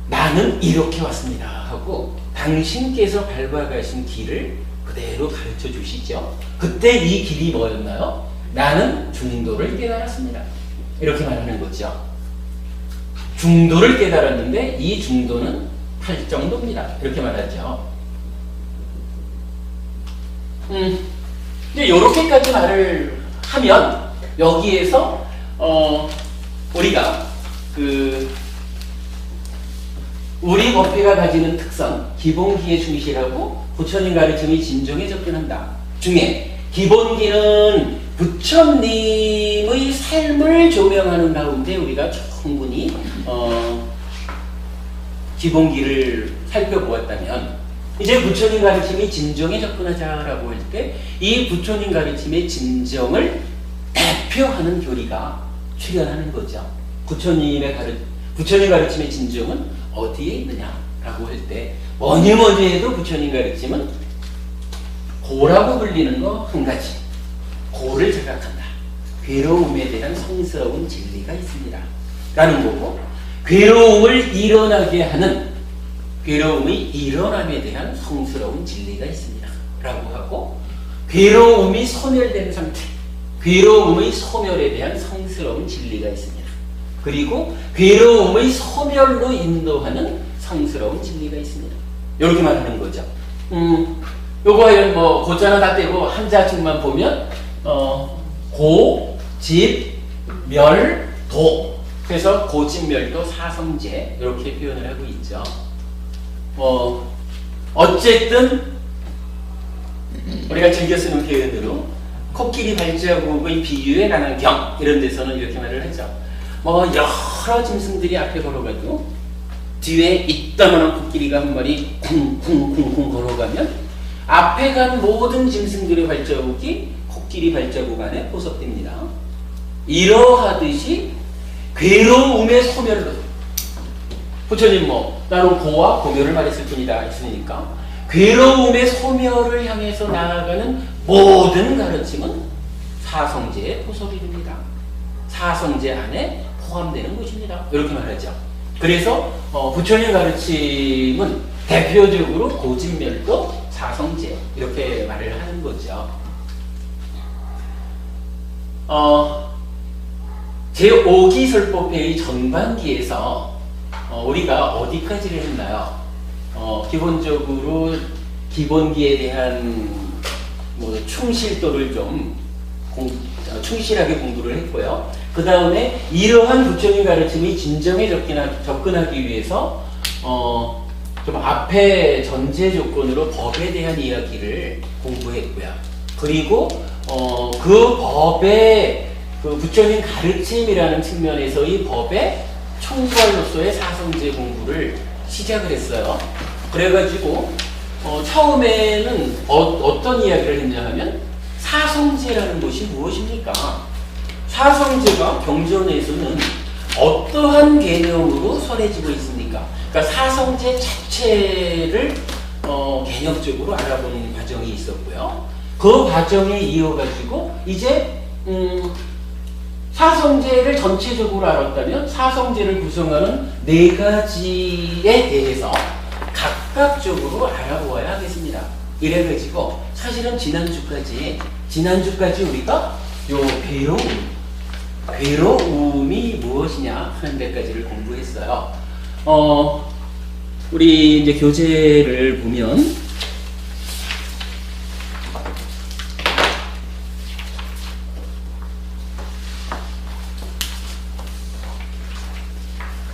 나는 이렇게 왔습니다 하고 당신께서 밟아가신 길을 그대로 가르쳐 주시죠. 그때 이 길이 뭐였나요? 나는 중도를 깨달았습니다. 이렇게 말하는 거죠. 중도를 깨달았는데 이 중도는 팔정도입니다. 이렇게 말하죠. 이제 이렇게까지 말을 하면 여기에서 우리가 우리 법회가 가지는 특성, 기본기에 충실하고 부처님 가르침이 진정에 접근한다 중에 기본기는 부처님의 삶을 조명하는 가운데 우리가 충분히 기본기를 살펴보았다면 이제 부처님 가르침이 진정에 접근하자라고 할 때 이 부처님 가르침의 진정을 대표하는 교리가 출현하는 거죠. 부처님 가르침의 진정은 어디에 있느냐라고 할 때 뭐니 해도 부처님 가르침은 고라고 불리는 거 한 가지. 고를 자각한다. 괴로움에 대한 성스러운 진리가 있습니다. 라는 거고, 괴로움을 일어나게 하는 괴로움의 일어남에 대한 성스러운 진리가 있습니다. 라고 하고, 괴로움이 소멸된 상태, 괴로움의 소멸에 대한 성스러운 진리가 있습니다. 그리고 괴로움의 소멸로 인도하는 성스러운 진리가 있습니다. 이렇게 말하는 거죠. 요거 고자는 다 떼고 한자측만 보면 고, 집, 멸, 도. 그래서 고집, 멸도, 사성제 이렇게 표현을 하고 있죠. 어쨌든 우리가 즐겨 쓰는 표현으로 코끼리 발자국의 비유에 관한 경 이런 데서는 이렇게 말을 하죠. 여러 짐승들이 앞에 걸어가도 뒤에 이따만한 코끼리가 한 마리 쿵쿵쿵쿵 걸어가면 앞에 간 모든 짐승들의 발자국이 코끼리 발자국 안에 포섭됩니다. 이러하듯이 괴로움의 소멸로 부처님 나는 고와 고멸을 말했을 뿐이다 했으니까 괴로움의 소멸을 향해서 나아가는 모든 가르침은 사성제의 포섭이 됩니다. 사성제 안에 포함되는 것입니다. 이렇게 말하죠. 그래서 부처님 가르침은 대표적으로 고집멸도 사성제 이렇게 말을 하는 거죠. 제5기 전반기에서 우리가 어디까지를 했나요? 기본적으로 기본기에 대한 충실도를 좀 충실하게 공부를 했고요. 그 다음에 이러한 부처님 가르침이 진정에 접근하기 위해서 좀 앞에 전제 조건으로 법에 대한 이야기를 공부했고요. 그리고 그 법의 그 부처님 가르침이라는 측면에서의 법의 총괄로서의 사성제 공부를 시작을 했어요. 그래가지고 처음에는 어떤 이야기를 했냐 하면 사성제라는 것이 무엇입니까? 사성제가 경전에서는 어떠한 개념으로 설해지고 있습니까? 그러니까 사성제 자체를 개념적으로 알아보는 과정이 있었고요. 그 과정에 이어가지고 이제 사성제를 전체적으로 알았다면 사성제를 구성하는 네 가지에 대해서 각각적으로 알아보아야 하겠습니다. 이래가지고 사실은 지난주까지 우리가 요 괴로움이 무엇이냐 하는 데까지를 공부했어요. 우리 이제 교재를 보면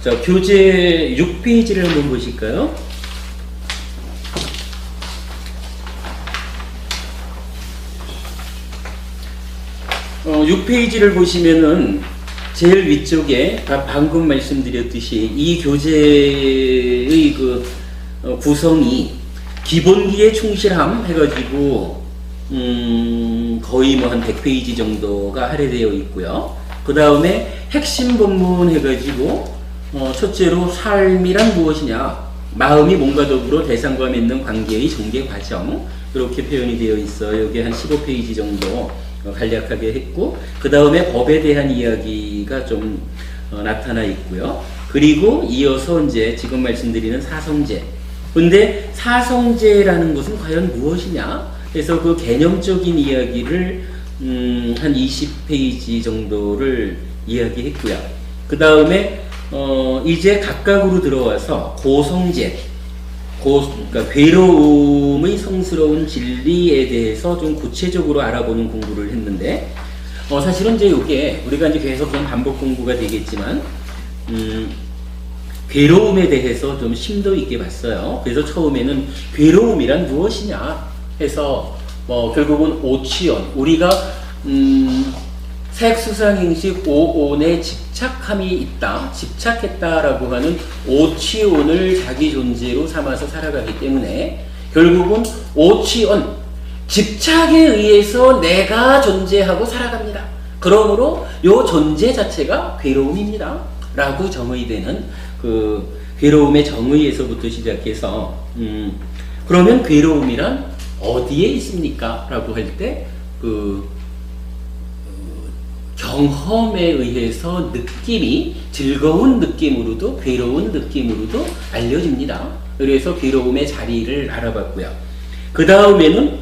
자, 교재 6페이지를 한번 보실까요? 어, 6페이지를 보시면은 제일 위쪽에 방금 말씀드렸듯이 이 교재의 그 구성이 기본기에 충실함 해가지고 거의 뭐 한 100페이지 정도가 할애되어 있고요. 그 다음에 핵심 본문 해가지고 첫째로 삶이란 무엇이냐, 마음이 몸과 더불어 대상과 맺는 관계의 전개 과정, 이렇게 표현이 되어 있어요. 여기 한 15페이지 정도 간략하게 했고, 그 다음에 법에 대한 이야기가 좀 나타나 있고요. 그리고 이어서 이제 지금 말씀드리는 사성제. 근데 사성제라는 것은 과연 무엇이냐? 그래서 그 개념적인 이야기를 한 20페이지 정도를 이야기했고요. 그 다음에 이제 각각으로 들어와서 고성제, 그러니까 괴로움의 성스러운 진리에 대해서 좀 구체적으로 알아보는 공부를 했는데, 사실은 이제 이게 우리가 이제 계속 좀 반복 공부가 되겠지만, 괴로움에 대해서 좀 심도 있게 봤어요. 그래서 처음에는 괴로움이란 무엇이냐 해서 결국은 오치연, 우리가 색수상행식 오온에 집착함이 있다, 집착했다라고 하는 오치온을 자기 존재로 삼아서 살아가기 때문에 결국은 오치온, 집착에 의해서 내가 존재하고 살아갑니다. 그러므로 요 존재 자체가 괴로움입니다 라고 정의되는 그 괴로움의 정의에서부터 시작해서 그러면 괴로움이란 어디에 있습니까? 라고 할 때 경험에 의해서 느낌이 즐거운 느낌으로도 괴로운 느낌으로도 알려집니다. 그래서 괴로움의 자리를 알아봤고요. 그 다음에는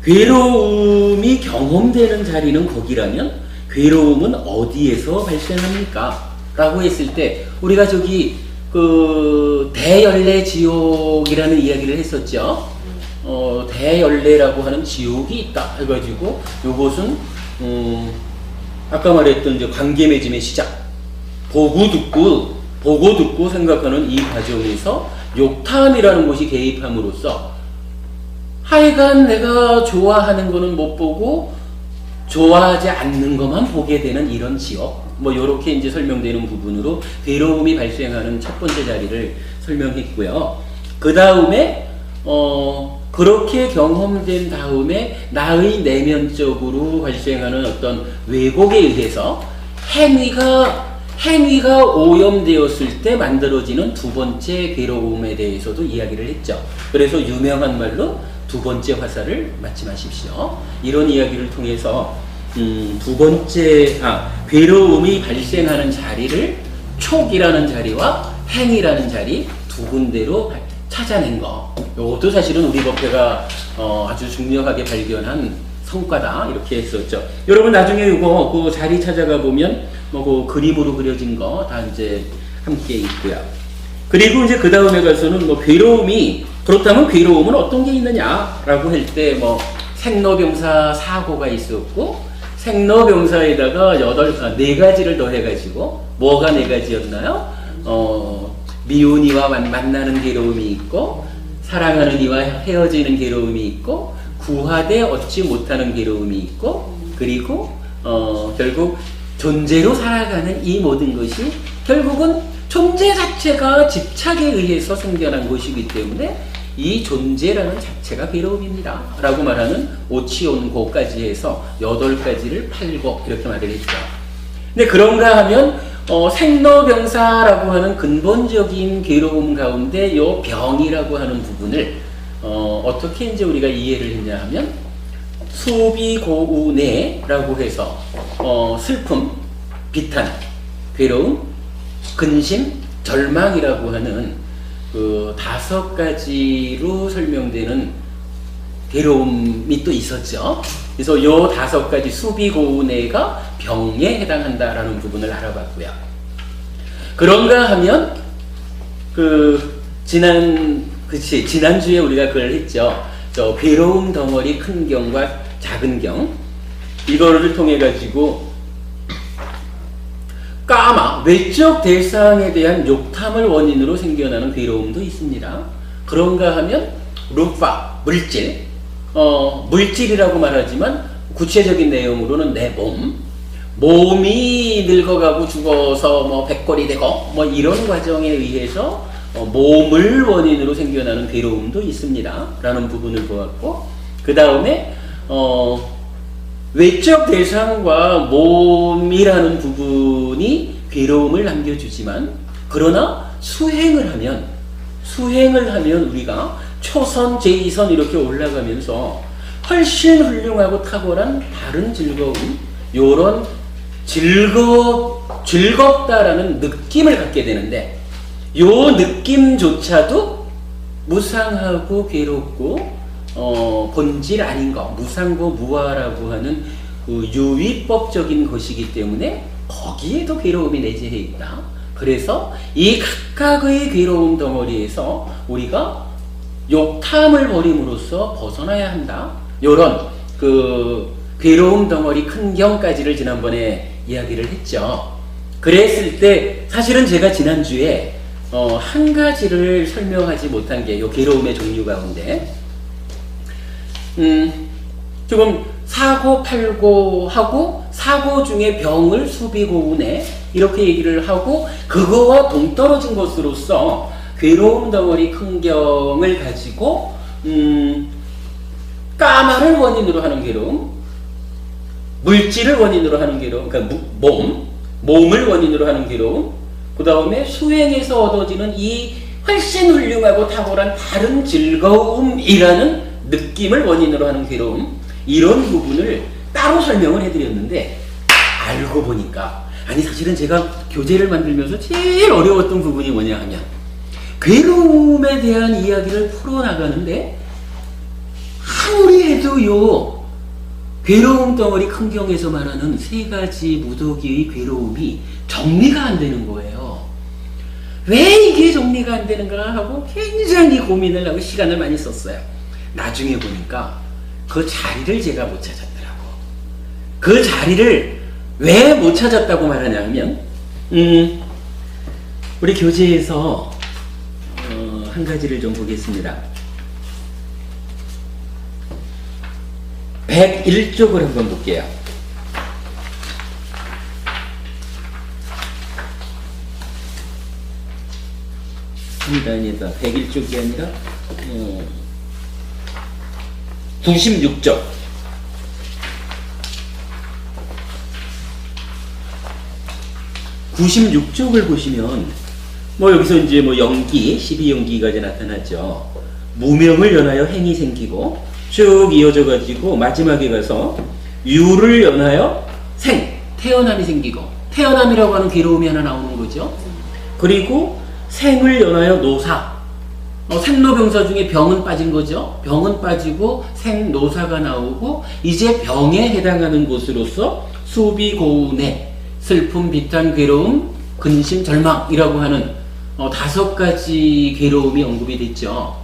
괴로움이 경험되는 자리는 거기라면 괴로움은 어디에서 발생합니까? 라고 했을 때 우리가 저기 그 대열례 지옥이라는 이야기를 했었죠. 대열례라고 하는 지옥이 있다 해가지고 요것은 아까 말했던 이제 관계 맺음의 시작, 보고 듣고 생각하는 이 과정에서 욕탐이라는 것이 개입함으로써 하여간 내가 좋아하는 거는 못 보고 좋아하지 않는 것만 보게 되는 이런 지옥, 뭐 요렇게 이제 설명되는 부분으로 괴로움이 발생하는 첫 번째 자리를 설명했고요. 그 다음에 그렇게 경험된 다음에 나의 내면적으로 발생하는 어떤 왜곡에 의해서 행위가 오염되었을 때 만들어지는 두 번째 괴로움에 대해서도 이야기를 했죠. 그래서 유명한 말로 두 번째 화살을 맞춤하십시오. 이런 이야기를 통해서 두 번째 괴로움이 발생하는 자리를 촉이라는 자리와 행이라는 자리 두 군데로 찾아낸 거. 이것도 사실은 우리 법회가 아주 중요하게 발견한 성과다 이렇게 했었죠. 여러분 나중에 이거 그 자리 찾아가 보면 그 그림으로 그려진 거 다 이제 함께 있고요. 그리고 이제 그 다음에 가서는 괴로움이 그렇다면 괴로움은 어떤 게 있느냐라고 할 때 생로병사 사고가 있었고 생로병사에다가 네 가지를 더해가지고 뭐가 네 가지였나요? 미운 이와 만나는 괴로움이 있고 사랑하는 이와 헤어지는 괴로움이 있고 구하되 얻지 못하는 괴로움이 있고 그리고 결국 존재로 살아가는 이 모든 것이 결국은 존재 자체가 집착에 의해서 생겨난 것이기 때문에 이 존재라는 자체가 괴로움입니다 라고 말하는 오치온고까지 해서 8가지를 팔고 이렇게 말을 했죠. 근데 그런가 하면 생로병사라고 하는 근본적인 괴로움 가운데 요 병이라고 하는 부분을 어떻게 이제 우리가 이해를 했냐 하면 수비고우내라고 해서 슬픔, 비탄, 괴로움, 근심, 절망이라고 하는 그 5가지로 설명되는 괴로움이 또 있었죠. 그래서 요 5가지 수비고우내가 병에 해당한다라는 부분을 알아봤고요. 그런가 하면 지난주에 우리가 그걸 했죠. 저 괴로움 덩어리 큰 경과 작은 경 이거를 통해 가지고 까마 외적 대상에 대한 욕탐을 원인으로 생겨나는 괴로움도 있습니다. 그런가 하면 루파 물질 물질이라고 말하지만 구체적인 내용으로는 내 몸이 늙어가고 죽어서 뭐 백골이 되고 뭐 이런 과정에 의해서 몸을 원인으로 생겨나는 괴로움도 있습니다 라는 부분을 보았고 그 다음에 외적 대상과 몸이라는 부분이 괴로움을 남겨주지만 그러나 수행을 하면 우리가 초선, 제2선 이렇게 올라가면서 훨씬 훌륭하고 탁월한 다른 즐거움 요런 즐겁다라는 느낌을 갖게 되는데 요 느낌조차도 무상하고 괴롭고 본질 아닌 거 무상고 무아라고 하는 그 유위법적인 것이기 때문에 거기에도 괴로움이 내재해 있다. 그래서 이 각각의 괴로움 덩어리에서 우리가 욕탐을 버림으로써 벗어나야 한다. 요런 그 괴로움 덩어리 큰 경까지를 지난번에 이야기를 했죠. 그랬을 때 사실은 제가 지난주에 한 가지를 설명하지 못한 게 요 괴로움의 종류 가운데 조금 사고 팔고 하고 사고 중에 병을 수비고우내 이렇게 얘기를 하고 그거와 동떨어진 것으로서 괴로움 덩어리 큰 경을 가지고 까마를 원인으로 하는 괴로움 물질을 원인으로 하는 괴로움 그러니까 몸을 원인으로 하는 괴로움 그 다음에 수행에서 얻어지는 이 훨씬 훌륭하고 탁월한 다른 즐거움이라는 느낌을 원인으로 하는 괴로움 이런 부분을 따로 설명을 해드렸는데 알고 보니까 아니 사실은 제가 교재를 만들면서 제일 어려웠던 부분이 뭐냐 하면 괴로움에 대한 이야기를 풀어나가는데 아무리 해도 요 괴로움 덩어리 큰 경에서 말하는 3가지 무더기의 괴로움이 정리가 안 되는 거예요. 왜 이게 정리가 안 되는가 하고 굉장히 고민을 하고 시간을 많이 썼어요. 나중에 보니까 그 자리를 제가 못 찾았더라고. 그 자리를 왜 못 찾았다고 말하냐면 우리 교재에서 한 가지를 좀 보겠습니다. 101쪽을 한번 볼게요. 아니다. 101쪽이 아니라 96쪽. 96쪽을 보시면 뭐 여기서 이제 뭐 연기, 12연기가 이제 나타났죠. 무명을 연하여 행이 생기고 쭉 이어져 가지고 마지막에 가서 유를 연하여 태어남이 생기고 태어남이라고 하는 괴로움이 하나 나오는 거죠. 그리고 생을 연하여 노사 생로병사 중에 병은 빠진 거죠. 병은 빠지고 생노사가 나오고 이제 병에 해당하는 것으로서 수비고운의 슬픔, 비탄, 괴로움, 근심, 절망이라고 하는 5가지 괴로움이 언급이 됐죠.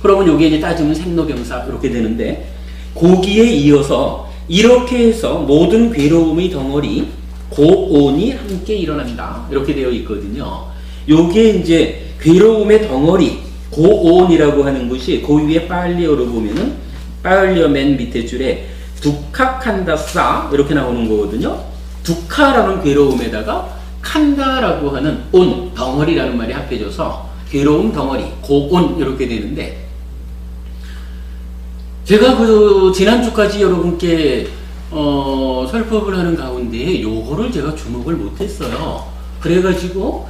그러면 여기에 이제 따지면 생로병사 이렇게 되는데 거기에 이어서 이렇게 해서 모든 괴로움의 덩어리 고온이 함께 일어난다. 이렇게 되어 있거든요. 요게 이제 괴로움의 덩어리 고온이라고 하는 것이 그 위에 빨리어로 보면은 빨리어 맨 밑에 줄에 두카칸다싸 이렇게 나오는 거거든요. 두카라는 괴로움에다가 칸다라고 하는 온 덩어리라는 말이 합해져서 괴로움 덩어리 고온 이렇게 되는데, 제가 그 지난주까지 여러분께 설법을 하는 가운데 요거를 제가 주목을 못했어요. 그래가지고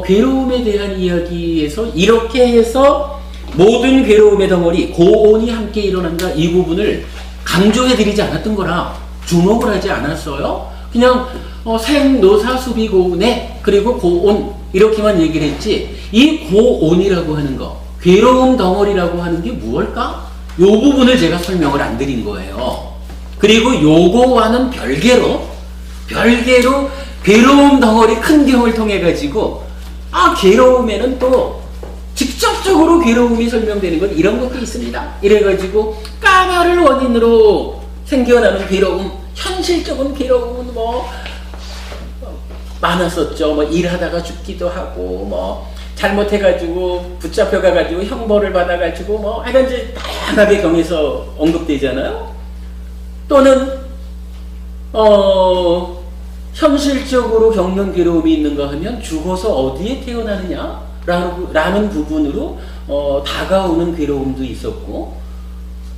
괴로움에 대한 이야기에서 이렇게 해서 모든 괴로움의 덩어리 고온이 함께 일어난다, 이 부분을 강조해드리지 않았던 거라 주목을 하지 않았어요. 그냥 생노사 수비 고온에 그리고 고온 이렇게만 얘기를 했지, 이 고온이라고 하는 거, 괴로움 덩어리라고 하는 게 무엇일까? 요 부분을 제가 설명을 안 드린 거예요. 그리고 요거와는 별개로 괴로움 덩어리 큰 경을 통해 가지고 괴로움에는 또 직접적으로 괴로움이 설명되는 건 이런 것도 있습니다. 이래가지고 까마를 원인으로 생겨나는 괴로움, 현실적인 괴로움은 많았었죠. 일하다가 죽기도 하고 잘못해가지고 붙잡혀가가지고 형벌을 받아가지고 이런 이제 다양하게 경에서 언급되잖아요. 또는 현실적으로 겪는 괴로움이 있는가 하면 죽어서 어디에 태어나느냐 라는 부분으로 다가오는 괴로움도 있었고,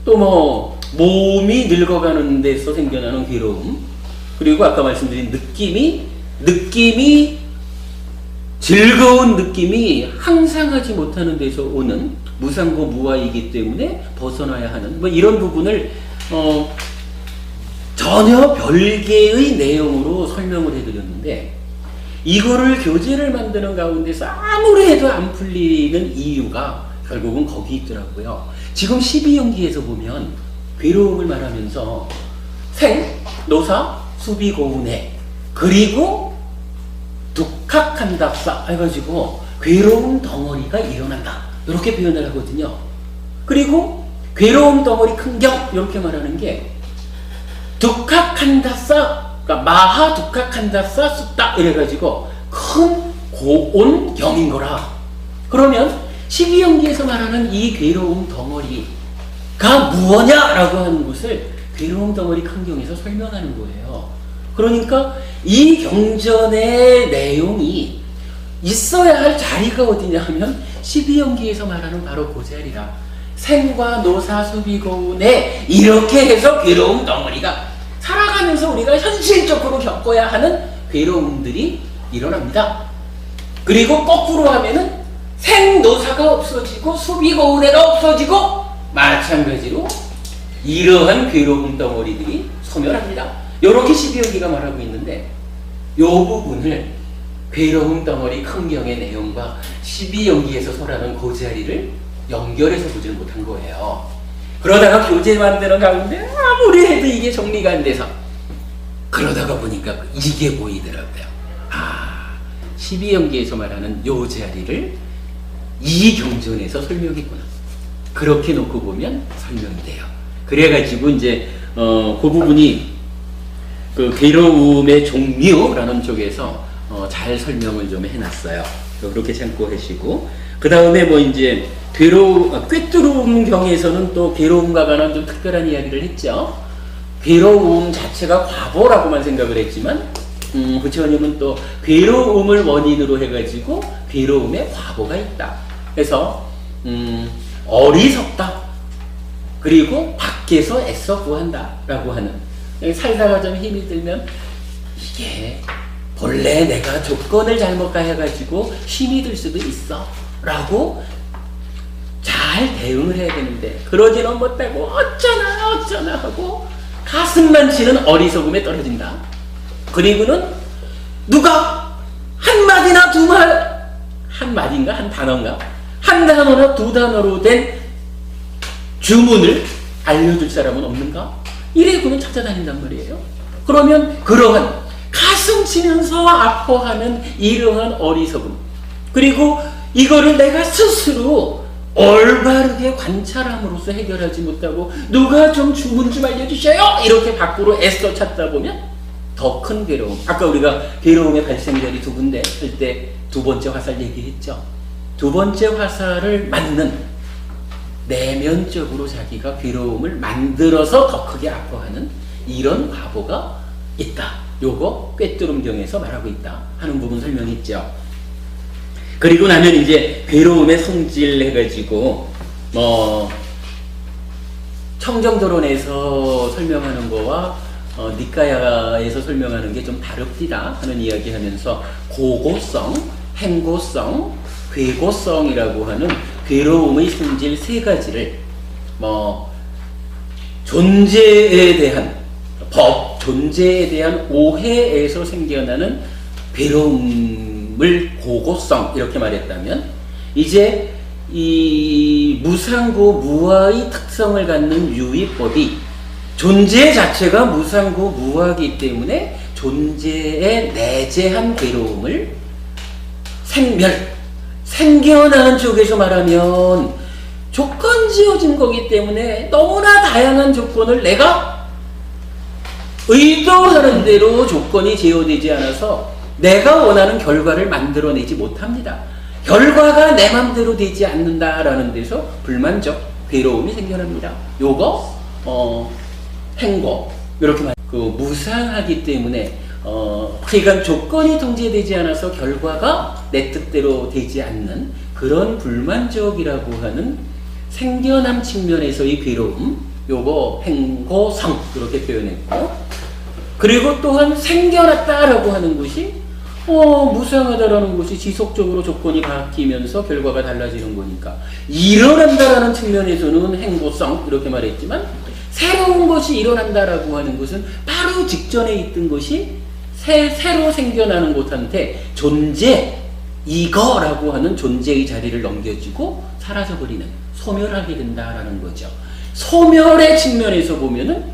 또 몸이 늙어가는 데서 생겨나는 괴로움, 그리고 아까 말씀드린 느낌이 즐거운 느낌이 항상 하지 못하는 데서 오는 무상고 무아이기 때문에 벗어나야 하는 이런 부분을 전혀 별개의 내용으로 설명을 해드렸는데, 이거를 교재를 만드는 가운데서 아무리 해도 안 풀리는 이유가 결국은 거기 있더라고요. 지금 12연기에서 보면 괴로움을 말하면서 생, 노사, 수비, 고운해, 그리고 두카칸다싸 해가지고 괴로움 덩어리가 일어난다 이렇게 표현을 하거든요. 그리고 괴로움 덩어리 큰경 이렇게 말하는 게 두카칸다싸, 그러니까 마하 두카칸다싸 숫다 이래가지고 큰 고온경인 거라. 그러면 12연기에서 말하는 이 괴로움 덩어리가 무엇냐라고 하는 것을 괴로움 덩어리 큰경에서 설명하는 거예요. 그러니까 이 경전의 내용이 있어야 할 자리가 어디냐 하면 12연기에서 말하는 바로 그 자리라. 생과 노사 수비 고운에 이렇게 해서 괴로움 덩어리가 살아가면서 우리가 현실적으로 겪어야 하는 괴로움들이 일어납니다. 그리고 거꾸로 하면은 생노사가 없어지고 수비고운해가 없어지고 마찬가지로 이러한 괴로움 덩어리들이 소멸합니다. 이렇게 12연기가 말하고 있는데, 이 부분을 괴로움 덩어리 큰경의 내용과 12연기에서 설하는 그 자리를 연결해서 보지를 못한 거예요. 그러다가 교재 만드는 가운데 아무리 해도 이게 정리가 안 돼서 그러다가 보니까 이게 보이더라고요. 12연기에서 말하는 요 자리를 이 경전에서 설명했구나. 그렇게 놓고 보면 설명이 돼요. 그래가지고 이제 그 부분이 그 괴로움의 종류라는 쪽에서 잘 설명을 좀 해놨어요. 그렇게 참고하시고, 그 다음에 이제 꿰뚫음 경에서는 또 괴로움과 관한 좀 특별한 이야기를 했죠. 괴로움 자체가 과보라고만 생각을 했지만 부처님은 또 괴로움을 원인으로 해가지고 괴로움에 과보가 있다. 그래서 어리석다. 그리고 밖에서 애써 구한다 라고 하는, 살다가 좀 힘이 들면 이게 본래 내가 조건을 잘못 가해가지고 힘이 들 수도 있어 라고 잘 대응을 해야 되는데 그러지는 못하고 어쩌나 하고 가슴만 치는 어리석음에 떨어진다. 그리고는 누가 한마디나 두말, 한마디인가 한 단어인가 한 단어나 두 단어로 된 주문을 알려줄 사람은 없는가? 이래고는 찾아다닌단 말이에요. 그러면 그러한 가슴 치면서 아파하는 이러한 어리석음, 그리고 이거를 내가 스스로 올바르게 관찰함으로써 해결하지 못하고 누가 좀 주문 좀 알려주셔요 이렇게 밖으로 애써 찾다 보면 더 큰 괴로움. 아까 우리가 괴로움의 발생자리 두 군데 할 때 두 번째 화살 얘기했죠. 두 번째 화살을 맞는, 내면적으로 자기가 괴로움을 만들어서 더 크게 아파하는 이런 과보가 있다. 요거 꿰뚫음경에서 말하고 있다 하는 부분 설명했죠. 그리고 나면 이제 괴로움의 성질 해가지고 청정도론에서 설명하는 거와 니까야에서 설명하는 게 좀 다릅디다 하는 이야기 하면서 고고성, 행고성, 괴고성이라고 하는 괴로움의 성질 세 가지를 존재에 대한 법, 존재에 대한 오해에서 생겨나는 괴로움을 고고성 이렇게 말했다면, 이제 이 무상고 무아의 특성을 갖는 유의법이 존재 자체가 무상고 무아이기 때문에 존재의 내재한 괴로움을 생겨나는 쪽에서 말하면 조건 지어진 거기 때문에 너무나 다양한 조건을 내가 의도하는 대로 조건이 제어되지 않아서 내가 원하는 결과를 만들어내지 못합니다. 결과가 내 맘대로 되지 않는다라는 데서 불만족, 괴로움이 생겨납니다. 요거 행고 이렇게 무상하기 때문에 그러니까 조건이 통제되지 않아서 결과가 내 뜻대로 되지 않는 그런 불만족이라고 하는 생겨남 측면에서의 괴로움, 요거 행고성 이렇게 표현했고, 그리고 또한 생겨났다라고 하는 것이 무상하다라는 것이 지속적으로 조건이 바뀌면서 결과가 달라지는 거니까 일어난다라는 측면에서는 행고성 이렇게 말했지만, 새로운 것이 일어난다라고 하는 것은 바로 직전에 있던 것이 새로 생겨나는 것한테 존재, 이거라고 하는 존재의 자리를 넘겨주고 사라져버리는, 소멸하게 된다라는 거죠. 소멸의 측면에서 보면은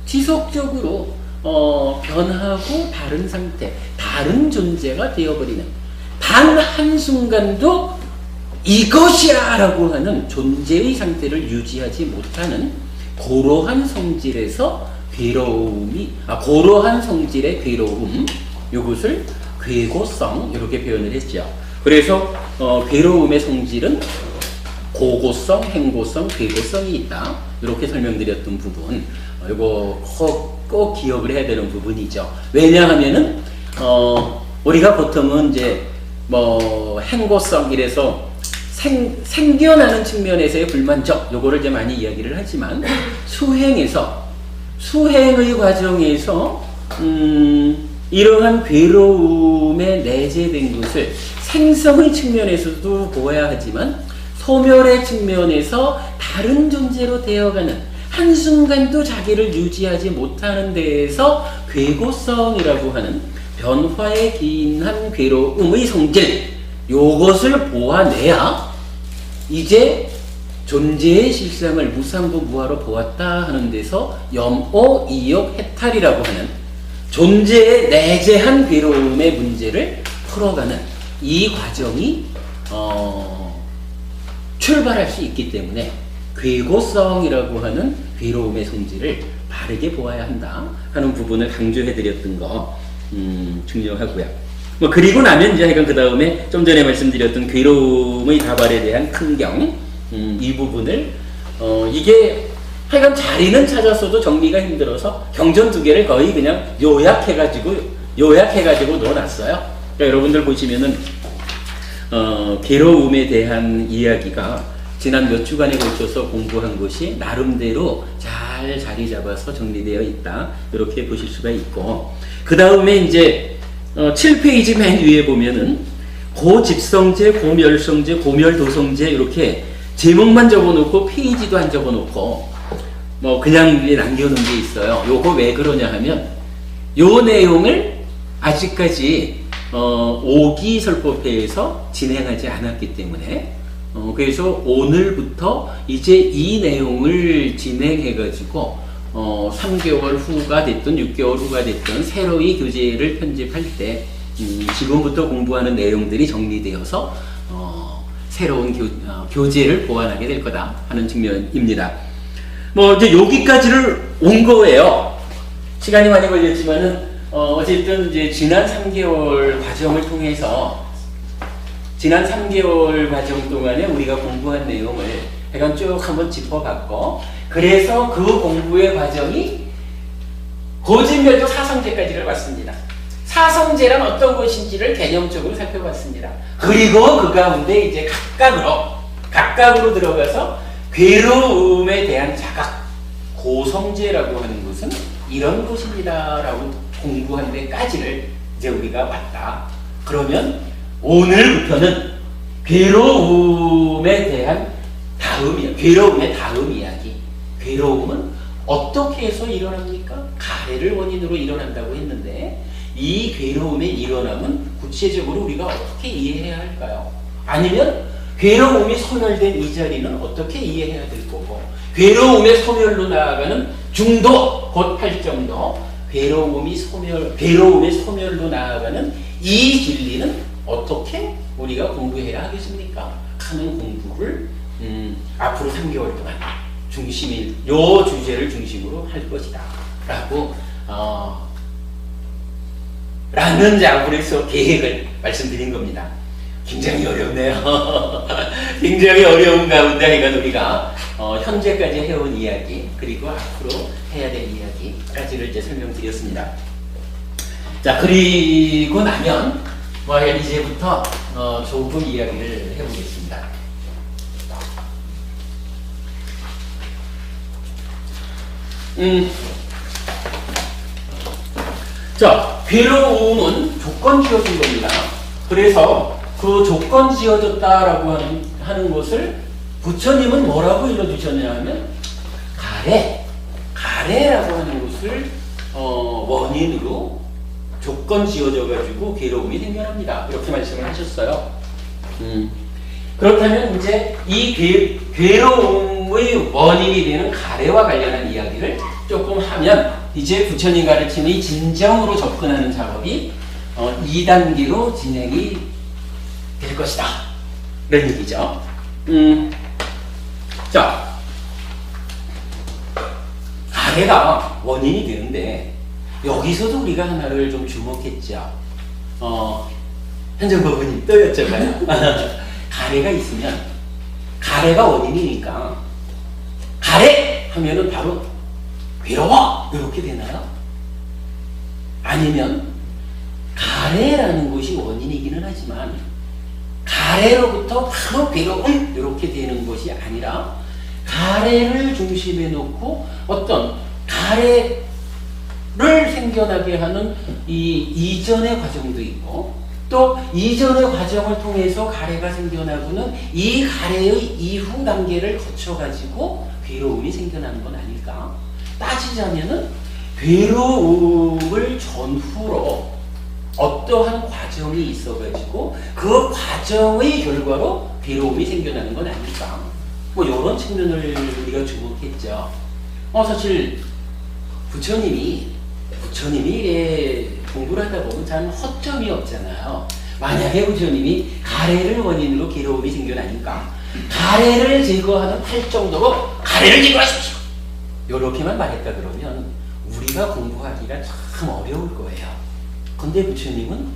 지속적으로 변하고 다른 상태, 다른 존재가 되어버리는, 단 한순간도 이것이야 라고 하는 존재의 상태를 유지하지 못하는 고로한 성질에서 고로한 성질의 괴로움, 이것을 괴고성 이렇게 표현을 했죠. 그래서 괴로움의 성질은 고고성, 행고성, 괴고성이 있다 이렇게 설명드렸던 부분, 이거 꼭 기억을 해야 되는 부분이죠. 왜냐하면은 우리가 보통은 이제 행고성 이래서 생겨나는 측면에서의 불만족 요거를 이제 많이 이야기를 하지만, 수행의 과정에서 이러한 괴로움에 내재된 것을 생성의 측면에서도 보아야 하지만 소멸의 측면에서 다른 존재로 되어가는, 한순간도 자기를 유지하지 못하는 데에서 괴고성이라고 하는 변화에 기인한 괴로움의 성질, 요것을 보아내야 이제 존재의 실상을 무상고 무아로 보았다 하는 데서 염오, 이욕, 해탈이라고 하는 존재의 내재한 괴로움의 문제를 풀어가는 이 과정이 출발할 수 있기 때문에 괴고성이라고 하는 괴로움의 성질을 바르게 보아야 한다 하는 부분을 강조해드렸던 거 중요하고요. 그리고 나면 이제 하여간 그 다음에 좀 전에 말씀드렸던 괴로움의 다발에 대한 큰경, 이 부분을 이게 하여간 자리는 찾았어도 정리가 힘들어서 경전 두 개를 거의 그냥 요약해가지고 넣어놨어요. 그러니까 여러분들 보시면은 괴로움에 대한 이야기가 지난 몇 주간에 걸쳐서 공부한 것이 나름대로 잘 자리 잡아서 정리되어 있다 이렇게 보실 수가 있고, 그 다음에 이제 7페이지 맨 위에 보면은 고집성제, 고멸성제, 고멸도성제 이렇게 제목만 적어놓고 페이지도 안 적어놓고 그냥 위에 남겨놓은 게 있어요. 요거 왜 그러냐 하면 요 내용을 아직까지 5기 설법회에서 진행하지 않았기 때문에 그래서 오늘부터 이제 이 내용을 진행해가지고 3개월 후가 됐든 6개월 후가 됐든 새로이 교재를 편집할 때 지금부터 공부하는 내용들이 정리되어서 새로운 교재를 보완하게 될 거다 하는 측면입니다. 뭐 이제 여기까지를 온 거예요. 시간이 많이 걸렸지만은 어쨌든 이제 지난 3개월 과정을 통해서 지난 3개월 과정 동안에 우리가 공부한 내용을 약간 쭉 한번 짚어봤고, 그래서 그 공부의 과정이 고진별적 사성제까지를 봤습니다. 사성제란 어떤 것인지를 개념적으로 살펴봤습니다. 그리고 그 가운데 이제 각각으로 들어가서 괴로움에 대한 자각, 고성제라고 하는 것은 이런 것입니다라고 공부한 데까지를 이제 우리가 왔다. 그러면 오늘부터는 괴로움에 대한 괴로움의 다음 이야기. 괴로움은 어떻게 해서 일어납니까? 가래를 원인으로 일어난다고 했는데, 이 괴로움의 일어남은 구체적으로 우리가 어떻게 이해해야 할까요? 아니면 괴로움이 소멸된 이 자리는 어떻게 이해해야 될 거고, 괴로움의 소멸로 나아가는 중도, 곧 팔정도, 괴로움의 소멸로 나아가는 이 진리는 어떻게 우리가 공부해야 하겠습니까? 하는 공부를 앞으로 3개월 동안 요 주제를 중심으로 할 것이다 라고 라는 작업에서 계획을 말씀드린 겁니다. 굉장히 어렵네요. 굉장히 어려운 가운데 하여간 우리가 현재까지 해온 이야기, 그리고 앞으로 해야 될 이야기까지를 이제 설명드렸습니다. 자, 그리고 나면 이제부터 조금 이야기를 해보겠습니다. 자, 괴로움은 조건 지어진 겁니다. 그래서 그 조건 지어졌다라고 하는 것을 부처님은 뭐라고 일러주셨냐 하면 가래라고 하는 것을 원인으로 조건 지어져 가지고 괴로움이 생겨납니다. 이렇게 말씀을 하셨어요. 그렇다면 이제 이 괴로움의 원인이 되는 가래와 관련한 이야기를 조금 하면, 이제 부처님 가르침이 진정으로 접근하는 작업이 2단계로 진행이 될 것이다 이런 얘기죠. 자, 가래가 원인이 되는데 여기서도 우리가 하나를 좀 주목했죠. 현정법원님 또 여쭤봐요. 가래가 있으면, 가래가 원인이니까 가래 하면은 바로 괴로워 이렇게 되나요? 아니면 가래라는 것이 원인이기는 하지만 가래로부터 바로 괴로움 이렇게 되는 것이 아니라, 가래를 중심에 놓고 어떤 가래를 생겨나게 하는 이 이전의 과정도 있고, 또 이전의 과정을 통해서 가래가 생겨나고는 이 가래의 이후 단계를 거쳐가지고 괴로움이 생겨나는 건 아닐까? 따지자면은 괴로움을 전후로 어떠한 과정이 있어가지고 그 과정의 결과로 괴로움이 생겨나는 건 아닐까? 뭐 이런 측면을 우리가 주목했죠. 사실 부처님이 공부를 하다 보면 참 허점이 없잖아요. 만약에 부처님이 가래를 원인으로 괴로움이 생겨나니까 가래를 제거하는 팔정도로 가래를 제거하십시오, 이렇게만 말했다 그러면 우리가 공부하기가 참 어려울 거예요. 근데 부처님은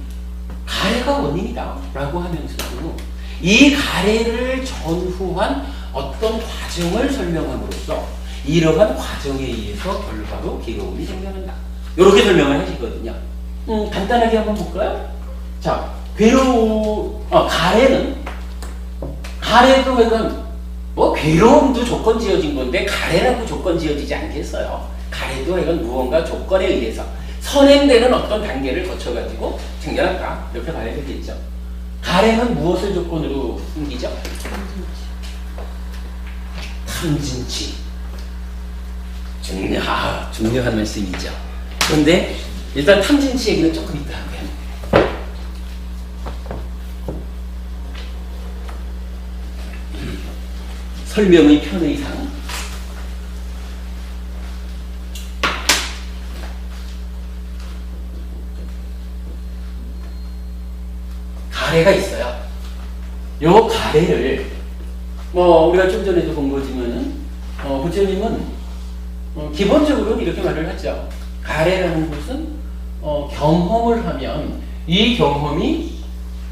가래가 원인이다 라고 하면서도 이 가래를 전후한 어떤 과정을 설명함으로써 이러한 과정에 의해서 결과로 괴로움이 생겨난다, 이렇게 설명을 하시거든요. 간단하게 한번 볼까요? 자, 가래도 약간 괴로움도 조건 지어진 건데 가래라고 조건 지어지지 않겠어요. 가래도 약간 무언가 조건에 의해서 선행되는 어떤 단계를 거쳐가지고 생겨났다, 이렇게 봐야 되겠죠. 가래는 무엇을 조건으로 생기죠? 탐진치. 중요한 말씀이죠. 그런데 일단 탐진치 얘기는 조금 이따 하고요. 설명의 편의상 가래가 있어요. 요 가래를 뭐 우리가 좀 전에도 본 거지만은 부처님은 기본적으로는 이렇게 말을 하죠. 가래라는 것은 경험을 하면 이 경험이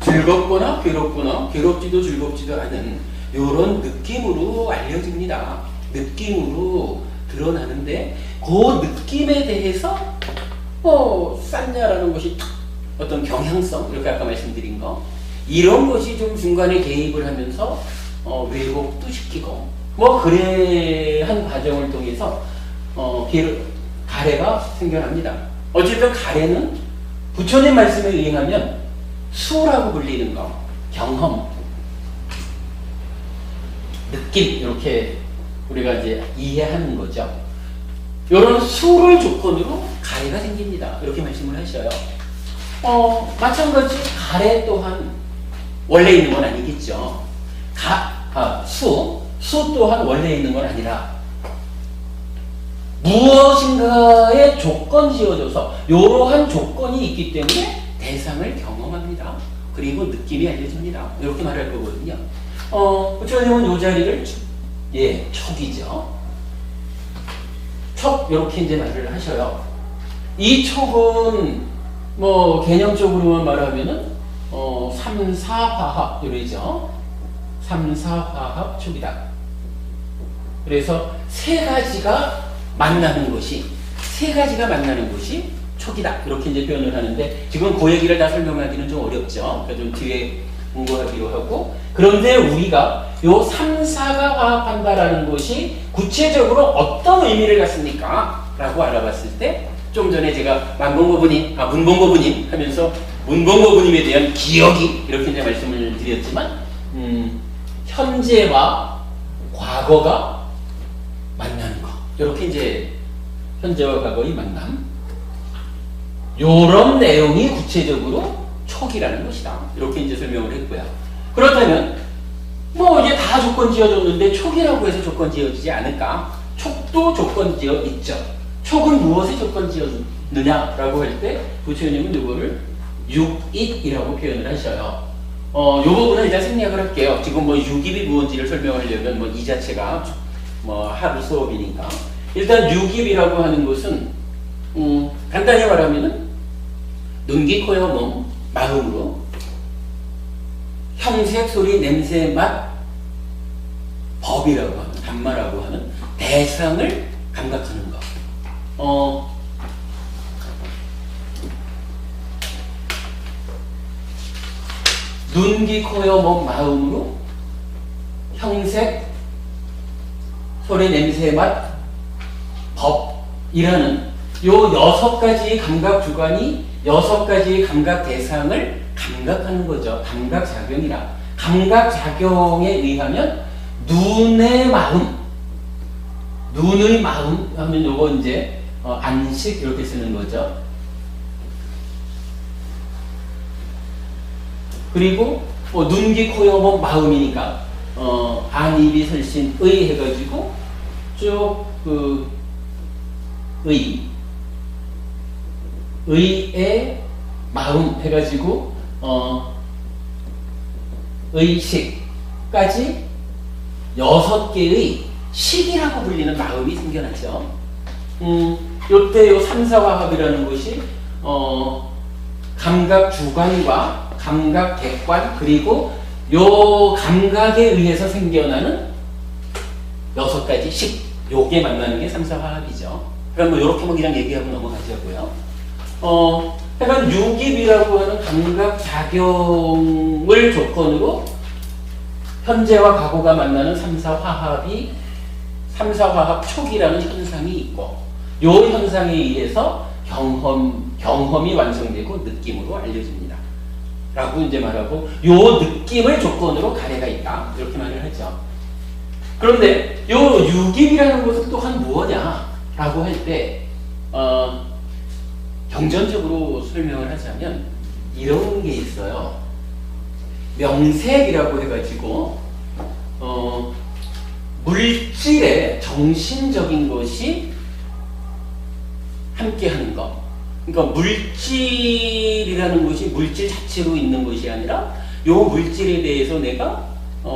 즐겁거나 괴롭거나 괴롭지도 즐겁지도 않은 이런 느낌으로 알려집니다. 느낌으로 드러나는데 그 느낌에 대해서 쌌냐라는 것이 어떤 경향성, 이렇게 아까 말씀드린 거 이런 것이 좀 중간에 개입을 하면서 왜곡도 시키고 뭐 그래한 과정을 통해서 가래가 생겨납니다. 어쨌든 가래는 부처님 말씀에 의하면 수라고 불리는 거, 경험, 느낌 이렇게 우리가 이제 이해하는 거죠. 이런 수를 조건으로 가래가 생깁니다. 이렇게 말씀을 하셔요. 마찬가지 가래 또한 원래 있는 건 아니겠죠. 수 또한 원래 있는 건 아니라 무엇인가의 조건이 지어져서 이러한 조건이 있기 때문에 대상을 경험합니다. 그리고 느낌이 알려집니다. 이렇게 말할 거거든요. 부처님은 이 자리를 촉이죠. 촉 이렇게 이제 말을 하셔요. 이 촉은 뭐 개념적으로만 말하면은 삼사화합 이러죠. 삼사화합 촉이다. 그래서 세 가지가 만나는 것이 촉이다. 이렇게 이제 표현을 하는데 지금 그 얘기를 다 설명하기는 좀 어렵죠. 그러니까 좀 뒤에 공부하기로 하고 그런데 우리가 요 삼사가 화합한다라는 것이 구체적으로 어떤 의미를 갖습니까? 라고 알아봤을 때 좀 전에 제가 문봉고부님 하면서 문봉고부님에 대한 기억이 이렇게 이제 말씀을 드렸지만 현재와 과거가 만나는 거 이렇게 이제 현재와 과거의 만남 요런 내용이 구체적으로 촉이라는 것이다. 이렇게 이제 설명을 했고요. 그렇다면 뭐 이제 다 조건 지어졌는데 촉이라고 해서 조건 지어지지 않을까? 촉도 조건 지어 있죠. 촉은 무엇에 조건 지어느냐라고 할 때 부처님은 이거를 육입이라고 표현을 하셔요. 요 부분은 일단 생략을 할게요. 지금 뭐 육입이 무엇인지를 설명하려면 뭐 이 자체가 뭐 하루 수업이니까 일단 육입이라고 하는 것은 간단히 말하면은 눈, 귀, 코, 여, 몸, 마음으로 형색, 소리, 냄새, 맛, 법이라고 하는 담마라고 하는 대상을 감각하는 것. 눈, 귀, 코, 여, 몸, 마음으로 형색, 소리, 냄새, 맛, 법이라는 요 6가지 감각 주관이 6가지 감각 대상을 감각하는 거죠. 감각작용이라. 감각작용에 의하면 눈의 마음 하면 요거 이제 안식 이렇게 쓰는 거죠. 그리고 눈, 귀, 코, 여, 몸, 마음이니까 안, 입이, 설신, 의 해가지고 쭉 의의 마음 해가지고 의식까지 6개의 식이라고 불리는 마음이 생겨나죠. 요때 요 삼사화합이라는 것이 감각 주관과 감각 객관 그리고 요 감각에 의해서 생겨나는 6가지 식 요게 만나는 게 삼사화합이죠. 그럼 뭐 요렇게만 그냥 얘기하고 넘어가자고요. 약간 육입이라고 하는 감각작용을 조건으로 현재와 과거가 만나는 삼사화합 촉이라는 현상이 있고 요 현상에 의해서 경험이 완성되고 느낌으로 알려집니다. 라고 이제 말하고 요 느낌을 조건으로 가래가 있다. 이렇게 말을 하죠. 그런데 요 육입이라는 것은 또한 무엇냐? 라고 할 때 경전적으로 설명을 하자면 이런 게 있어요. 명색이라고 해가지고 물질의 정신적인 것이 함께하는 것. 그러니까 물질이라는 것이 물질 자체로 있는 것이 아니라 요 물질에 대해서 내가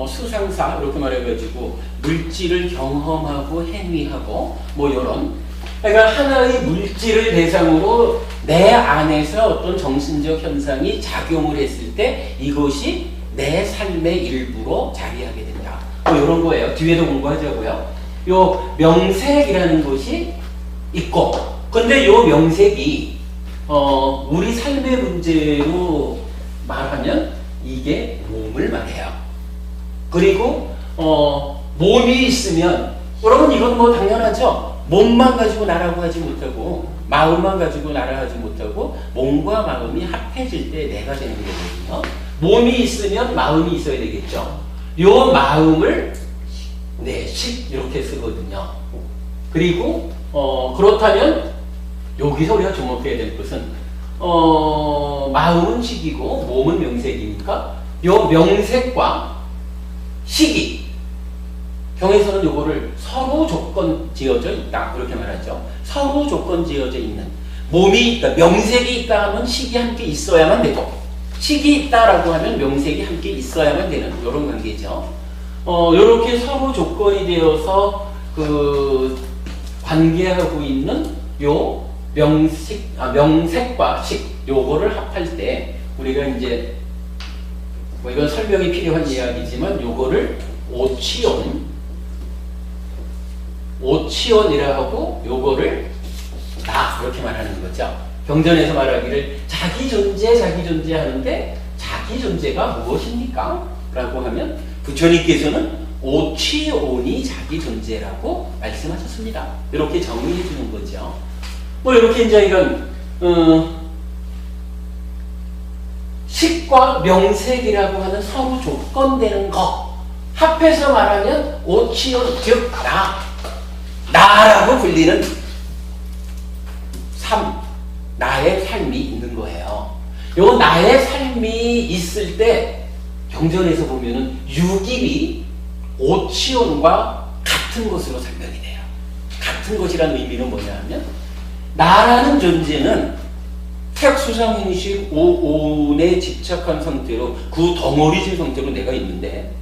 수상사 이렇게 말해가지고 물질을 경험하고 행위하고 뭐 이런, 그러니까 하나의 물질을 대상으로 내 안에서 어떤 정신적 현상이 작용을 했을 때 이것이 내 삶의 일부로 자리하게 된다. 뭐 이런 거예요. 뒤에도 공부하자고요. 요 명색이라는 것이 있고, 근데 요 명색이 우리 삶의 문제로 말하면 이게 몸을 말해요. 그리고 몸이 있으면, 여러분 이건 뭐 당연하죠. 몸만 가지고 나라고 하지 못하고 마음만 가지고 나라 하지 못하고 몸과 마음이 합해질 때 내가 되는 거거든요. 몸이 있으면 마음이 있어야 되겠죠. 요 마음을 식 이렇게 쓰거든요. 그리고 그렇다면 여기서 우리가 주목해야 될 것은 마음은 식이고 몸은 명색이니까 요 명색과 식이 경에서는 요거를 서로 조건 지어져 있다 이렇게 말하죠. 서로 조건 지어져 있는 몸이 있다, 명색이 있다 하면 식이 함께 있어야만 되고, 식이 있다라고 하면 명색이 함께 있어야만 되는 이런 관계죠. 요렇게 서로 조건이 되어서 그 관계하고 있는 요 명색과 식 요거를 합할 때 우리가 이제 뭐 이건 설명이 필요한 이야기지만 요거를 오치원이라 하고 요거를 나 이렇게 말하는 거죠. 경전에서 말하기를 자기 존재 하는데 자기 존재가 무엇입니까? 라고 하면 부처님께서는 오치온이 자기 존재라고 말씀하셨습니다. 이렇게 정의해 주는 거죠. 뭐 이렇게 이제 이런 식과 명색이라고 하는 서로 조건되는 것 합해서 말하면 오치온, 즉 나라고 불리는 나의 삶이 있는 거예요. 요 나의 삶이 있을 때 경전에서 보면은 유깁이 오치온과 같은 것으로 설명이 돼요. 같은 것이라는 의미는 뭐냐 하면 나라는 존재는 색수상행식 오온에 집착한 상태로 그 덩어리질 상태로 내가 있는데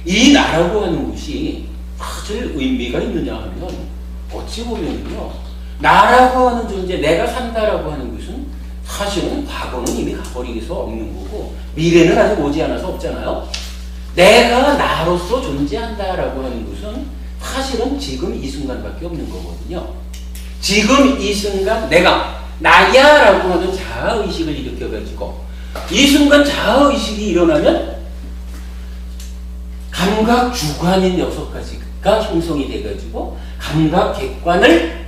이 나라고 하는 것이 사실 의미가 있느냐 하면 어찌 보면요, 나라고 하는 존재, 내가 산다라고 하는 것은 사실은 과거는 이미 가버리기서 없는 거고 미래는 아직 오지 않아서 없잖아요. 내가 나로서 존재한다라고 하는 것은 사실은 지금 이 순간밖에 없는 거거든요. 지금 이 순간 내가 나야라고 하는 자아의식을 일으켜가지고 이 순간 자아의식이 일어나면 감각 주관인 6가지가 형성이 돼가지고 감각 객관을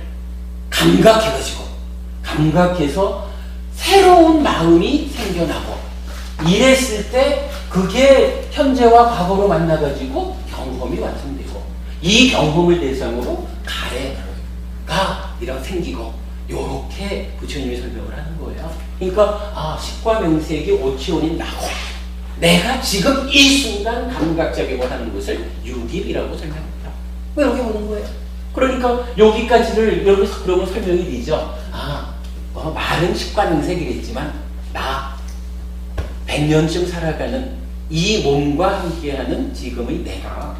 감각해가지고 감각해서 새로운 마음이 생겨나고 이랬을 때 그게 현재와 과거로 만나가지고 경험이 완성되고 이 경험을 대상으로 가래가 이렇게 생기고 요렇게 부처님이 설명을 하는 거예요. 그러니까 식과 명색이 오치온인 나고 내가 지금 이 순간 감각작용을 하는 것을 유깁이라고 설명합니다. 뭐 이렇게 보는 거예요. 그러니까 여기까지를 여기서 그러면 설명이 되죠. 말은 식과 명색이랬지만 나 100년쯤 살아가는 이 몸과 함께하는 지금의 내가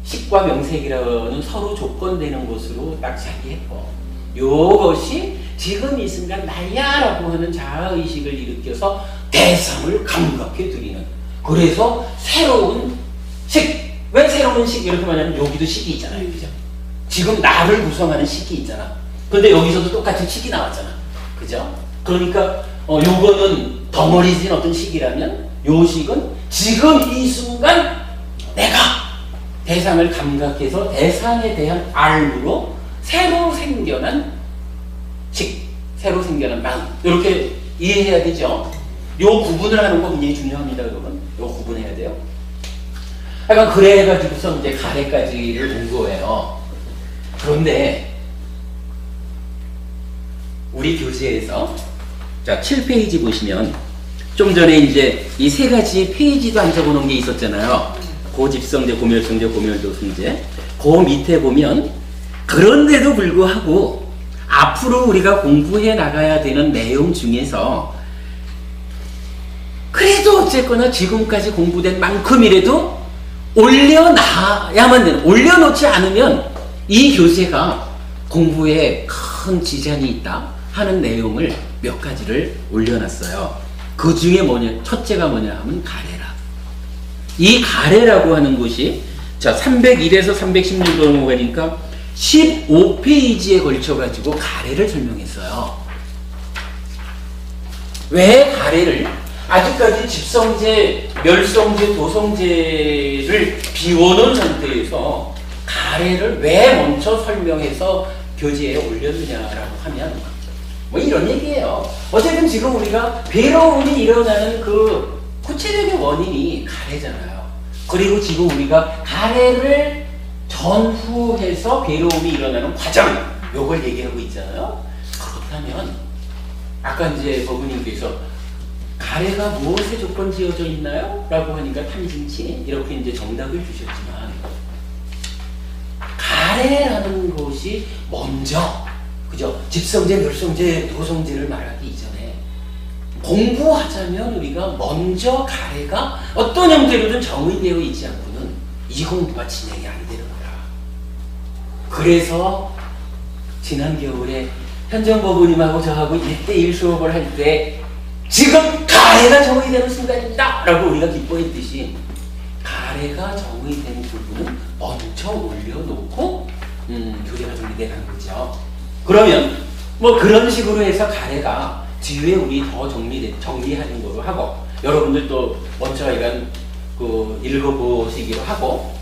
식과 명색이라는 서로 조건되는 것으로 딱 자리했고 요것이 지금 이 순간 나야라고 하는 자아의식을 일으켜서 대상을 감각해 드리는, 그래서 새로운 식, 왜 새로운 식 이렇게 말하면 여기도 식이 있잖아요, 그죠? 지금 나를 구성하는 식이 있잖아. 근데 여기서도 똑같은 식이 나왔잖아, 그죠? 그러니까 요거는 덩어리진 어떤 식이라면 요 식은 지금 이 순간 내가 대상을 감각해서 대상에 대한 알므로 새로 생겨난 식, 새로 생겨난 마음, 이렇게 이해해야 되죠. 요 구분을 하는 거 굉장히 중요합니다, 여러분. 요 구분해야 돼요. 약간 그래가지고서 이제 가래까지를 온 거예요. 그런데 우리 교재에서 자 7페이지 보시면 좀 전에 이제 이 3가지 페이지도 안 적어놓은 게 있었잖아요. 고집성제, 고멸성제, 고멸도성제. 그 밑에 보면 그런데도 불구하고 앞으로 우리가 공부해 나가야 되는 내용 중에서 그래도 어쨌거나 지금까지 공부된 만큼이라도 올려놔야만 되는, 올려놓지 않으면 이 교재가 공부에 큰 지장이 있다 하는 내용을 몇 가지를 올려놨어요. 그 중에 첫째가 뭐냐 하면 가래라. 이 가래라고 하는 것이, 자, 301에서 316도 넘어가니까 15페이지에 걸쳐가지고 가래를 설명했어요. 왜 가래를, 아직까지 집성제, 멸성제, 도성제를 비워놓은 상태에서 가래를 왜 먼저 설명해서 교재에 올렸느냐라고 하면 뭐 이런 얘기예요. 어쨌든 지금 우리가 괴로움이 일어나는 그 구체적인 원인이 가래잖아요. 그리고 지금 우리가 가래를 전후해서 괴로움이 일어나는 과정, 요걸 얘기하고 있잖아요. 그렇다면 아까 이제 법부님께서 가래가 무엇에 조건 지어져 있나요? 라고 하니까 탐진치, 이렇게 이제 정답을 주셨지만, 가래라는 것이 먼저, 그죠? 집성제, 멸성제, 도성제를 말하기 이전에 공부하자면 우리가 먼저 가래가 어떤 형태로든 정의되어 있지 않고는 이 공부가 진행이 안 되는 거야. 그래서 지난 겨울에 현정법부님하고 저하고 1대1 수업을 할 때 지금 가래가 정의되는 순간입니다 라고 우리가 기뻐했듯이, 가래가 정의된 부분은 먼저 올려놓고 교재가 정리되는 거죠. 그러면 뭐 그런 식으로 해서 가래가 뒤에 우리 더 정리하는 거로 하고, 여러분들 또 먼저 약간 그 읽어보시기로 하고,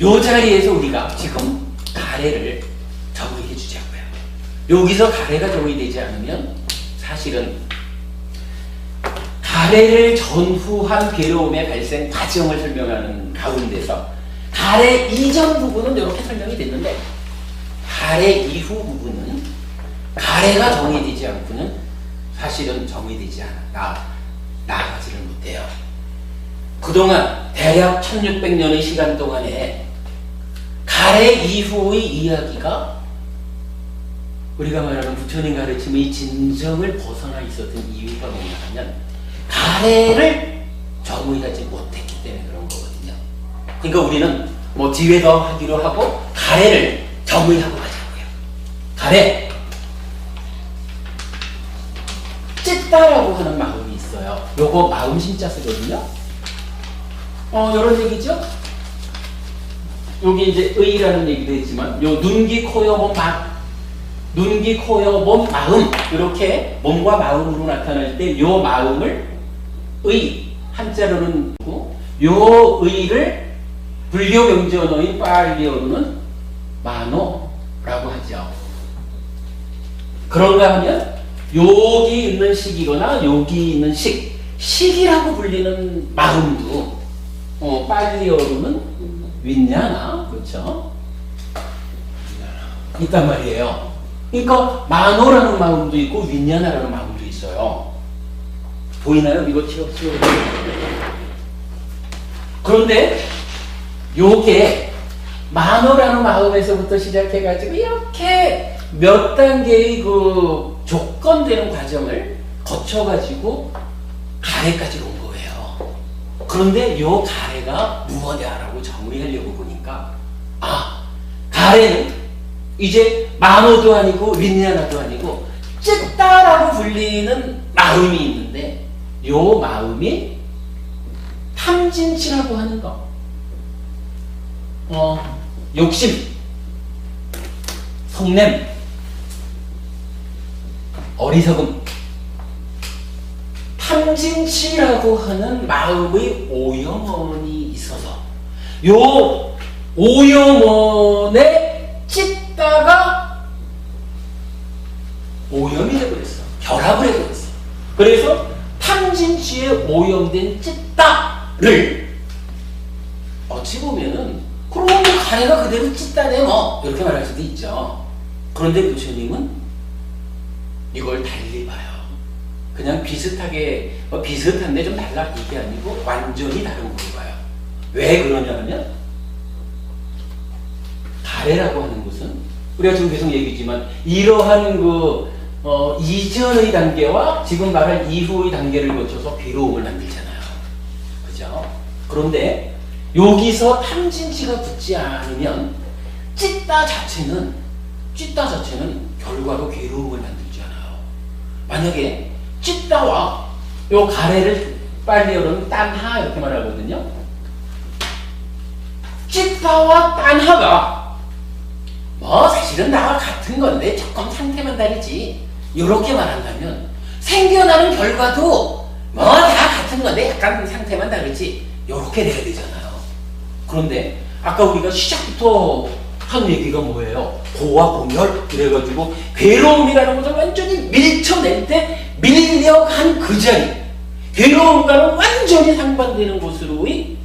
요 자리에서 우리가 지금 가래를 정의해 주자고요. 여기서 가래가 정의되지 않으면 사실은 가래를 전후한 괴로움의 발생 과정을 설명하는 가운데서 가래 이전 부분은 이렇게 설명이 됐는데, 가래 이후 부분은 가래가 정의되지 않고는 사실은 정의되지 나아가지를 못해요. 그동안 대략 1600년의 시간 동안에 가래 이후의 이야기가 우리가 말하는 부처님 가르침의 진정을 벗어나 있었던 이유가 뭐냐 하면 가래를 정의하지 못했기 때문에 그런 거거든요. 그러니까 우리는 뭐 뒤에 더 하기로 하고 가래를 정의하고 가자고요. 가래, 찢다라고 하는 마음이 있어요. 요거 마음 신자 쓰거든요. 요런 얘기죠. 여기 이제 의라는 얘기도 했지만, 요 눈기, 코여, 몸, 눈기, 코여, 몸, 마음, 이렇게 몸과 마음으로 나타날 때 요 마음을 의, 한자로는 요 의를 불교 경전어인 빨리어로는 만호라고 하죠. 그런가 하면 여기 있는 식이거나 여기 있는 식이라고 불리는 마음도 빨리어로는 윈냐나, 그렇죠? 있단 말이에요. 그러니까 만호라는 마음도 있고 윈냐나라는 마음도 있어요. 보이나요? 이거 치워. 그런데 요게 만호라는 마음에서부터 시작해가지고 이렇게 몇 단계의 그 조건되는 과정을 거쳐가지고 가래까지 온 거예요. 그런데 요 가래가 무엇이냐라고 정의하려고 보니까, 가래는 이제 만호도 아니고 윈냐나도 아니고 찢다라고 불리는 마음이 있는데, 요 마음이 탐진치라고 하는 거, 욕심, 성냄, 어리석음, 탐진치라고 하는 마음의 오염원이 있어서 요 오염원에 찢다가 오염이 되버렸어. 결합을 해버렸어. 그래서 탐진치에 오염된 찢다를 어찌 보면은 그럼 가래가 그대로 찢다네 뭐 이렇게 말할 수도 있죠. 그런데 부처님은 이걸 달리 봐요. 그냥 비슷하게 비슷한데 좀 달라 이게 아니고 완전히 다른 걸로 봐요. 왜 그러냐 하면 가래라고 하는 것은 우리가 지금 계속 얘기했지만 이러한 그 이전의 단계와 지금 말할 이후의 단계를 거쳐서 괴로움을 만들잖아요. 그죠? 그런데 여기서 탐진치가 붙지 않으면 찢다 자체는 결과로 괴로움을 만들지 않아요. 만약에 찢다와 요 가래를 빨리 여러분 딴하 이렇게 말하거든요. 찢다와 딴하가 뭐 사실은 나와 같은 건데 조금 상태만 다르지 이렇게 말한다면 생겨나는 결과도 뭐 다 같은 건데 약간 상태만 다르지 이렇게 돼야 되잖아요. 그런데 아까 우리가 시작부터 한 얘기가 뭐예요? 고와 공멸 그래가지고 괴로움이라는 것을 완전히 밀쳐낼 때 밀려간 그 자리 괴로움과는 완전히 상반되는 곳으로의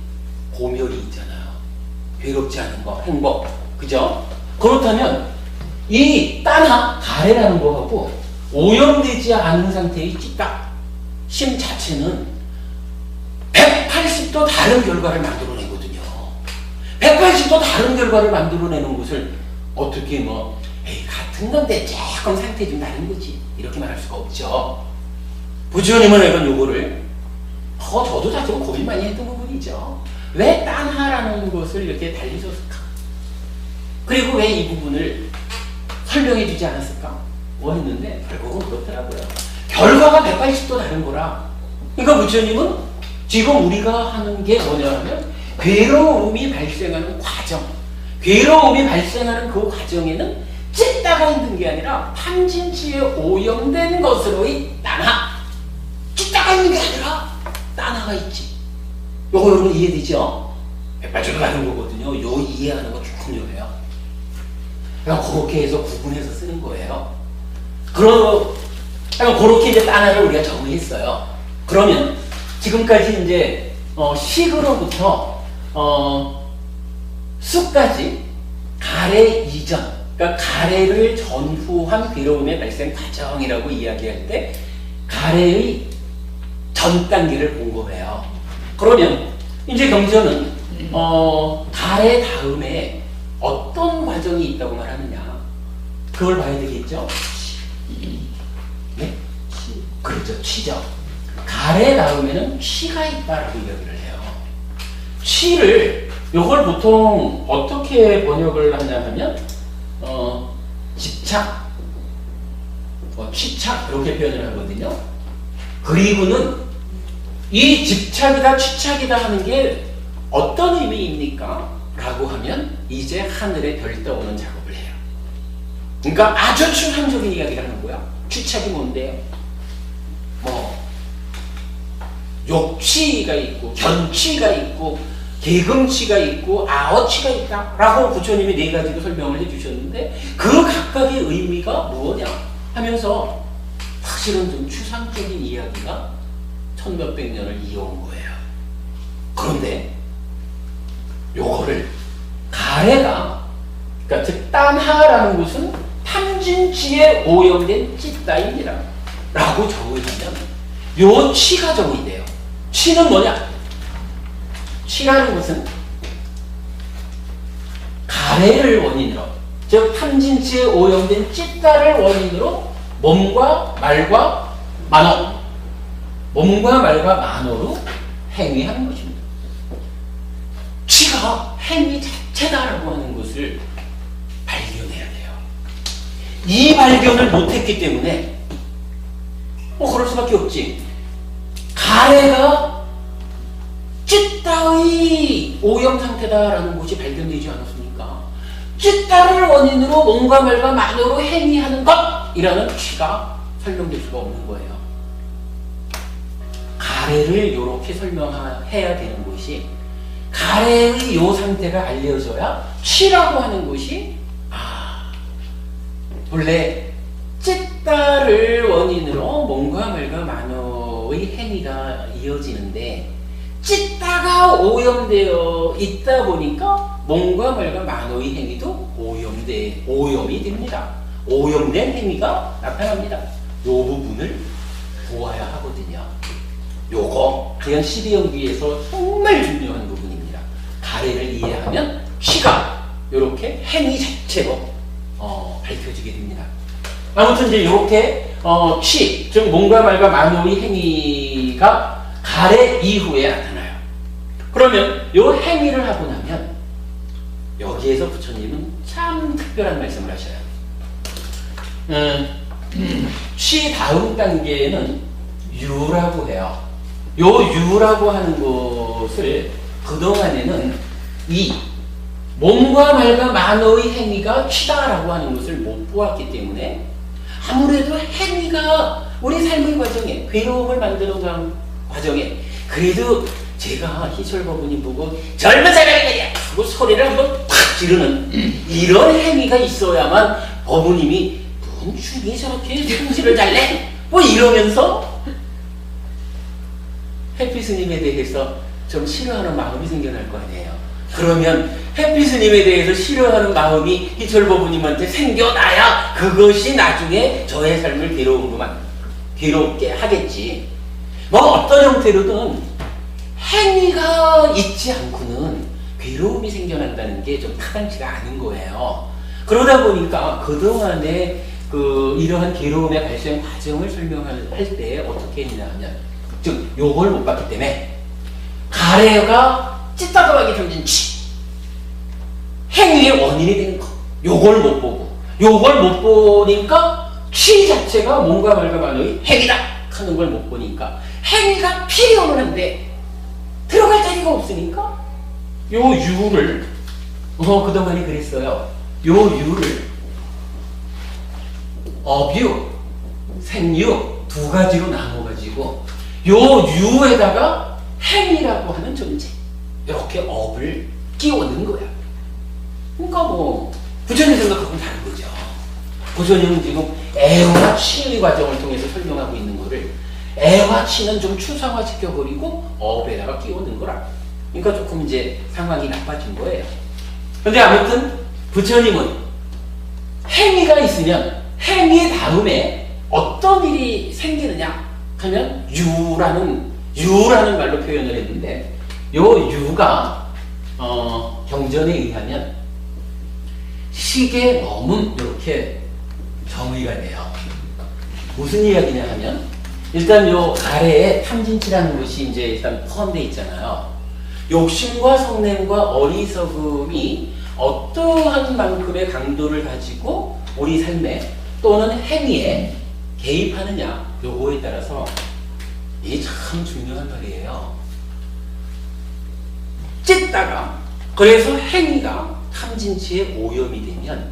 고멸이 있잖아요. 괴롭지 않은 거, 행복. 그죠? 그렇다면 이 딴하, 가래라는 거하고 오염되지 않은 상태의 찌딱, 심 자체는 180도 다른 결과를 만들어내거든요. 180도 다른 결과를 만들어내는 것을 어떻게 뭐 에이 같은 건데 조금 상태 좀 다른 거지 이렇게 말할 수가 없죠. 부처님은 이건 요거를 저도 사실 고민 많이 했던 부분이죠. 왜 딴하라는 것을 이렇게 달리셨을까? 그리고 왜 이 부분을 설명해 주지 않았을까? 뭐 했는데 결국은 그렇더라고요. 결과가 180도 다른 거라. 그러니까 부처님은 지금 우리가 하는 게 뭐냐면 괴로움이 발생하는 과정, 괴로움이 발생하는 그 과정에는 찢다가 있는 게 아니라 탐진치에 오염된 것으로의 딴하, 찢다가 있는 게 아니라 딴하가 있지. 요거 여러분 이해되죠? 180도 다른 거거든요. 요 이해하는 거 중요해요. 그러니까 그렇게 해서 구분해서 쓰는 거예요. 그러니까 그렇게 이제 딴하를 우리가 정의했어요. 그러면 지금까지 이제 식으로부터 수까지 가래 이전, 그러니까 가래를 전후한 괴로움의 발생 과정이라고 이야기할 때 가래의 전 단계를 본 거예요. 그러면 이제 경전은 가래 다음에 어떤 과정이 있다고 말하느냐 그걸 봐야 되겠죠. 네? 그렇죠. 치죠. 가래 다음에는 치가 있다라고 이야기를 해요. 치를 요걸 보통 어떻게 번역을 하냐 하면 집착, 취착 이렇게 표현을 하거든요. 그리고는 이 집착이다 취착이다 하는 게 어떤 의미입니까? 라고 하면 이제 하늘에 별 떠오는 작업을 해요. 그러니까 아주 추상적인 이야기를 하는 거야. 취착이 뭔데요? 뭐 욕취가 있고 견취가 있고 계금취가 있고 아어취가 있다 라고 부처님이 네 가지로 설명을 해주셨는데 그 각각의 의미가 뭐냐 하면서 사실은 좀 추상적인 이야기가 천몇백 년을 이어온 거예요. 그런데 요거를 가래가 그러니까 즉 딴하라는 것은 탐진치에 오염된 찢다입니다 라고 적으시면 요 치가 정이 돼요. 치는 뭐냐? 치라는 것은 가래를 원인으로 즉 탐진치에 오염된 찢다를 원인으로 몸과 말과 만어 몸과 말과 만어로 행위하는 것입니다. 치가 행위 자체다라고 하는 것을 발견해야 돼요. 이 발견을 못했기 때문에 그럴 수밖에 없지. 가래가 찢다의 오염 상태다라는 것이 발견되지 않았습니까? 찢다를 원인으로 몸과 말과 만어로 행위하는 것이라는 치가 설명될 수가 없는 거예요. 가래를 이렇게 설명해야 되는 것이 가래의 요 상태가 알려져야 치라고 하는 것이 본래 찢다를 원인으로 몸과 말과 만어의 행위가 이어지는데 찢다가 오염되어 있다 보니까 몸과 말과 만어의 행위도 오염이 됩니다. 오염된 행위가 나타납니다. 요 부분을 보아야 하거든요. 요거 그냥 12연기에서 정말 중요한 부분입니다. 가래를 이해하면 치가 이렇게 행위 자체로 밝혀지게 됩니다. 아무튼 이제 이렇게 치, 즉 몸과 말과 만어의 행위가 가래 이후에 나타나요. 그러면 요 행위를 하고 나면 여기에서 부처님은 참 특별한 말씀을 하셔요. 취 다음 단계에는 유라고 해요. 요 유라고 하는 것을 그동안에는 이 몸과 말과 만어의 행위가 취다라고 하는 것을 못 보았기 때문에 아무래도 행위가 우리 삶의 과정에 괴로움을 만드는 과정에 그래도 제가 희철 법문님 보고 젊은 사람이야 하고 소리를 한번 팍 지르는 이런 행위가 있어야만 법문님이 뭔 죽이 저렇게 성질을 잘 내? 뭐 이러면서 해피 스님에 대해서 좀 싫어하는 마음이 생겨날 거 아니에요. 그러면 해피 스님에 대해서 싫어하는 마음이 희철 법문님한테 생겨나야 그것이 나중에 저의 삶을 괴롭게 하겠지. 뭐 어떤 형태로든 행위가 있지 않고는 괴로움이 생겨난다는 게 좀 타당치가 않은 거예요. 그러다 보니까 그동안에 이러한 괴로움의 발생 과정을 설명할 때 어떻게 했냐 하면, 즉 요걸 못 봤기 때문에 가래가 찢다더하게 생긴 취 행위의 원인이 되는 거 요걸 못 보고, 요걸 못 보니까 취 자체가 몸과 말과 만의 행위다 하는 걸 못 보니까 행위가 필요는 한데 들어갈 자리가 없으니까 요 유를 그동안에 그랬어요. 요 유를 업유, 생유 두 가지로 나눠가지고 요 유에다가 행위라고 하는 존재 이렇게 업을 끼워넣은 거야. 그러니까 뭐 부처님 생각하고는 다른 거죠. 부처님은 지금 애와 치의 과정을 통해서 설명하고 있는 거를 애와 치는 좀 추상화시켜버리고 업에다가 끼워넣은 거라. 그러니까 조금 이제 상황이 나빠진 거예요. 근데 아무튼 부처님은 행위가 있으면 행위 다음에 어떤 일이 생기느냐 하면 유라는 말로 표현을 했는데, 요 유가 경전에 의하면 식의 머문 이렇게 정의가 돼요. 무슨 이야기냐 하면, 일단 요 아래에 탐진치라는 것이 이제 일단 포함되어 있잖아요. 욕심과 성냄과 어리석음이 어떠한 만큼의 강도를 가지고 우리 삶에 또는 행위에 개입하느냐, 요거에 따라서 이게 참 중요한 말이에요. 찢다가 그래서 행위가 탐진치에 오염이 되면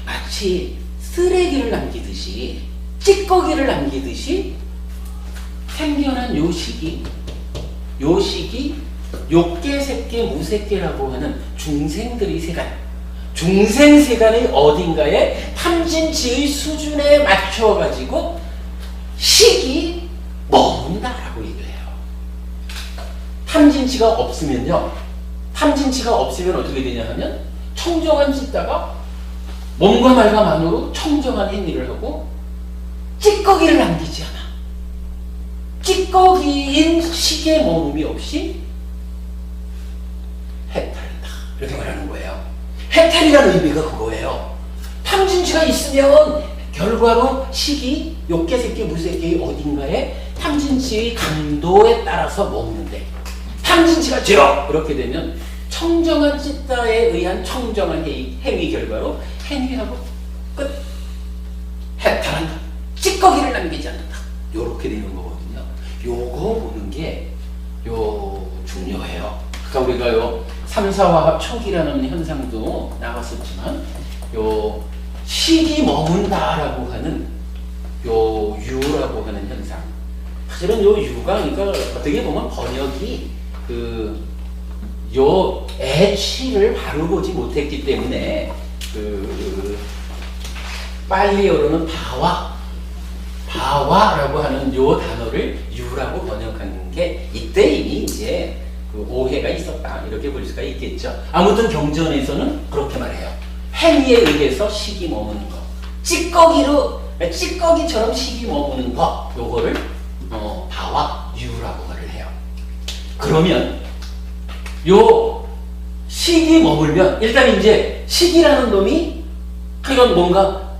마치 쓰레기를 남기듯이, 찌꺼기를 남기듯이 생겨난 요 식이 욕계, 색계, 무색계라고 하는 중생들의 세간, 중생세간의 어딘가에 탐진치의 수준에 맞춰가지고 식이 머문다라고 얘기해요. 탐진치가 없으면 어떻게 되냐 하면 청정한 찢다가 몸과 말과 만으로 청정한 행위를 하고 찌꺼기를 남기지 않아. 찌꺼기인 식의 머금이 없이 해탈한다 이렇게 말하는 거예요. 해탈이라는 의미가 그거예요. 탐진치가 있으면 결과로 식이 욕계, 색계, 무색계의 어딘가에 탐진치의 강도에 따라서 먹는데, 탐진치가 제로! 이렇게 되면 청정한 찢다에 의한 청정한 행위 결과로 행위하고 끝! 해탈한다. 찌꺼기를 남기지 않는다. 요렇게 되는 거거든요. 요거 보는 게 중요해요. 그러니까 우리가 요 삼사화합 초기라는 현상도 나왔었지만, 요 식이 머문다라고 하는 요 유라고 하는 현상, 사실은 요 유가 그러니까 어떻게 보면 번역이 요 애취를 바로 보지 못했기 때문에 빨리어로는 바와라고 하는 요 단어를 유라고 번역한 게 이때 이미 이제 오해가 있었다 이렇게 볼 수가 있겠죠. 아무튼 경전에서는 그렇게 말해요. 행위에 의해서 식이 머무는 거, 찌꺼기처럼 식이 머무는 거, 요거를 바와 유라고 말을 해요. 그러면 요 식이 머물면 일단 이제 식이라는 놈이 이건 뭔가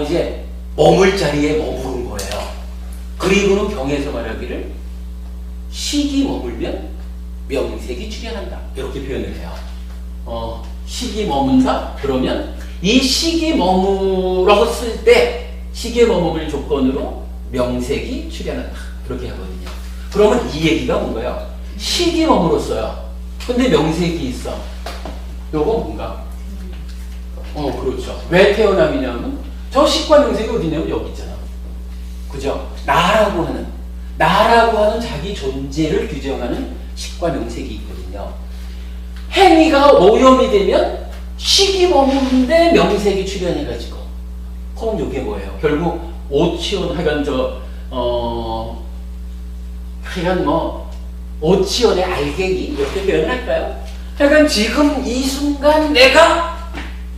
이제 머물 자리에 머무른 거예요. 그리고는 경에서 말하기를 식이 머물면 명색이 출현한다. 이렇게 표현을 해요. 식이 머문다? 그러면 이 식이 머물었을 때 식의 머금을 조건으로 명색이 출현한다. 그렇게 하거든요. 그러면 이 얘기가 뭔가요? 식이 머물었어요. 근데 명색이 있어. 요거 뭔가? 그렇죠. 왜 태어남이냐면 저 식과 명색이 어디냐면 여기 있잖아. 그죠? 나라고 하는 자기 존재를 규정하는 식과 명색이 있거든요. 행위가 오염이 되면 식이 머무는데 명색이 출현해가지고 그럼 이게 뭐예요? 결국 오치원 하여간 하여간 오치원의 알갱이 이렇게 표현할까요? 하여간 지금 이 순간 내가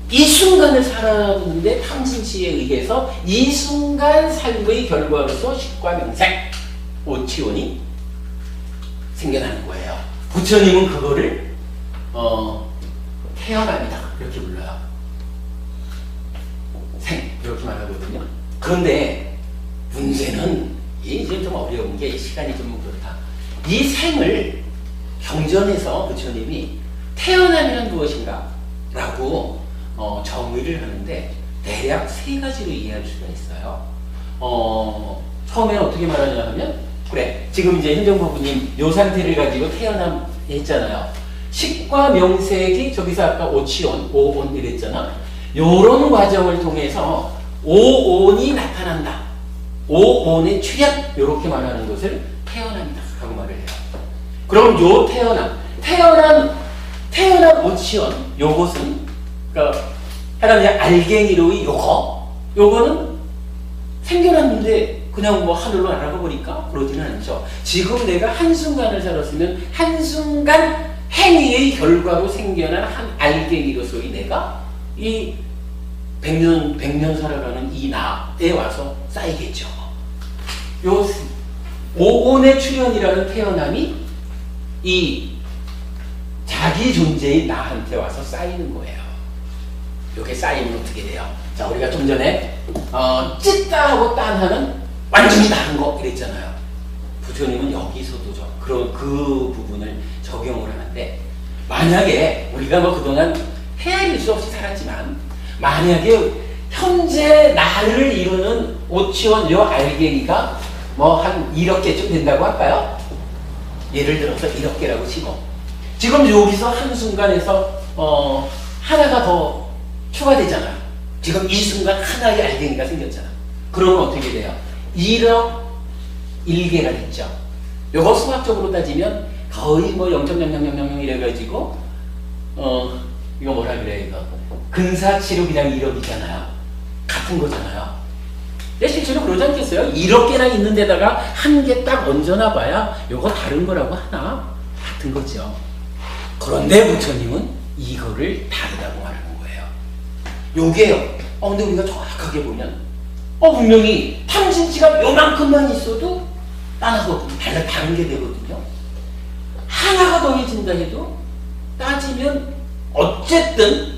이 순간을 살았는데 탐진치에 의해서 이 순간 삶의 결과로서 식과 명색 오치원이 생겨나는 거예요. 부처님은 그거를 태어남이다 이렇게 불러요. 생 이렇게 말하거든요. 그런데 문제는 이제 좀 어려운 게 시간이 좀 그렇다. 이 생을 경전에서 부처님이 태어남이란 무엇인가 라고 정의를 하는데 대략 세 가지로 이해할 수가 있어요. 처음에 어떻게 말하냐 하면 그래 지금 이제 현정법부님 요 상태를 가지고 태어남 했잖아요. 식과 명색이 저기서 아까 오치온, 오온 이랬잖아. 요런 과정을 통해서 오온이 나타난다. 오온의 출현 요렇게 말하는 것을 태어남이다 라고 말을 해요. 그럼 요 태어난 오치온 요것은 그러니까 하나님의 알갱이로의 요거는 생겨났는데 그냥 뭐 하늘로 날아가 버릴까? 그러지는 않죠. 지금 내가 한순간을 살았으면 한순간 행위의 결과로 생겨난 한 알갱이로서의 내가 이 100년 살아가는 이 나에 와서 쌓이겠죠. 요 오온의 출현이라는 태어남이 이 자기 존재의 나한테 와서 쌓이는 거예요. 이렇게 쌓이면 어떻게 돼요? 자, 우리가 좀 전에 찢다 하고 딴하는 완전히 다른 거 이랬잖아요. 부처님은 여기서도 그런 그 부분을 적용을 하는데 만약에 우리가 그동안 헤아릴 수 없이 살았지만 만약에 현재 나를 이루는 오치원 요 알갱이가 한 1억 개쯤 된다고 할까요? 예를 들어서 1억 개라고 치고 지금 여기서 한순간에서 하나가 더 추가되잖아요. 지금 이 순간 하나의 알갱이가 생겼잖아. 그러면 어떻게 돼요? 1억 1개가 됐죠. 요거 수학적으로 따지면 거의 0.0000 이래가지고 이거 뭐라 그래 이거 근사치력이랑 1억이잖아요. 같은 거잖아요. 근데 실제로 그러지 않겠어요? 1억 개나 있는 데다가 한 개 딱 얹어놔봐야 요거 다른 거라고 하나? 같은 거죠. 그런데 부처님은 이거를 다르다고 말하는 거예요. 요게요. 근데 우리가 정확하게 보면 분명히 탐진치가 요만큼만 있어도 하나가 다른 게 되거든요. 하나가 더해진다 해도 따지면 어쨌든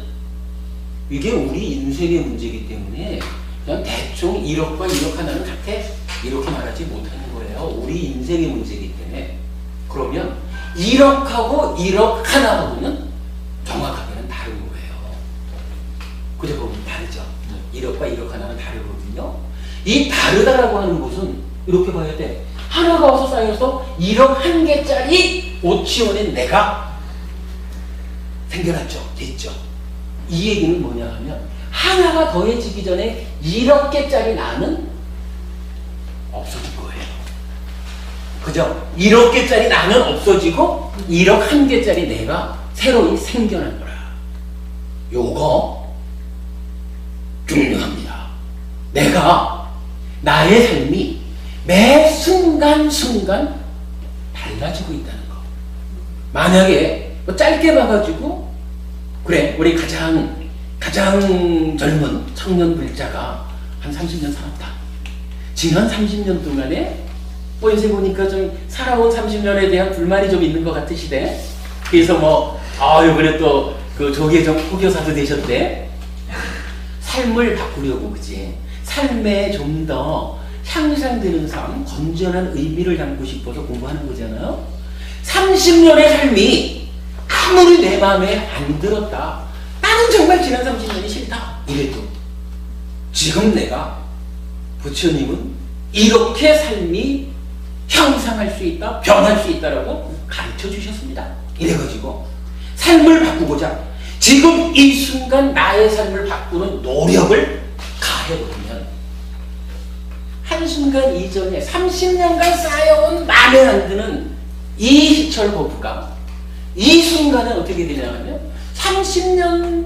이게 우리 인생의 문제이기 때문에 그냥 대충 1억과 1억 하나는 같아 이렇게 말하지 못하는 거예요. 우리 인생의 문제이기 때문에. 그러면 1억하고 1억 하나하고는 정확하게는 다른 거예요. 그죠? 보면 다르죠. 1억과 1억 하나는 다르거든요. 이 다르다라고 하는 것은 이렇게 봐야 돼. 하나가 와서 쌓여서 1억 한 개짜리 오치원의 내가 생겨났죠. 됐죠. 이 얘기는 뭐냐 하면 하나가 더해지기 전에 1억 개짜리 나는 없어질 거예요. 그죠? 1억 개짜리 나는 없어지고 1억 한 개짜리 내가 새로이 생겨난 거라. 요거 중요합니다. 내가 나의 삶이 매 순간순간 달라지고 있다는 거. 만약에 짧게 봐가지고 그래 우리 가장 젊은 청년 불자가 한 30년 살았다. 지난 30년 동안에 요새 보니까 좀 살아온 30년에 대한 불만이 좀 있는 것 같으시대. 그래서 이번에 또 그 조계종 후교사도 되셨대. 삶을 바꾸려고 그지. 삶에 좀 더 향상되는 삶, 건전한 의미를 담고 싶어서 공부하는 거잖아요. 30년의 삶이 아무리 내 마음에 안 들었다. 나는 정말 지난 30년이 싫다. 이래도 지금 내가 부처님은 이렇게 삶이 향상할 수 있다, 변할 수 있다라고 가르쳐 주셨습니다. 이래가지고 삶을 바꾸고자 지금 이 순간 나의 삶을 바꾸는 노력을 가해보면 한순간 이전에 30년간 쌓여온 마음에 안 드는 이 희철 거부가 이 순간에 어떻게 되냐면 30년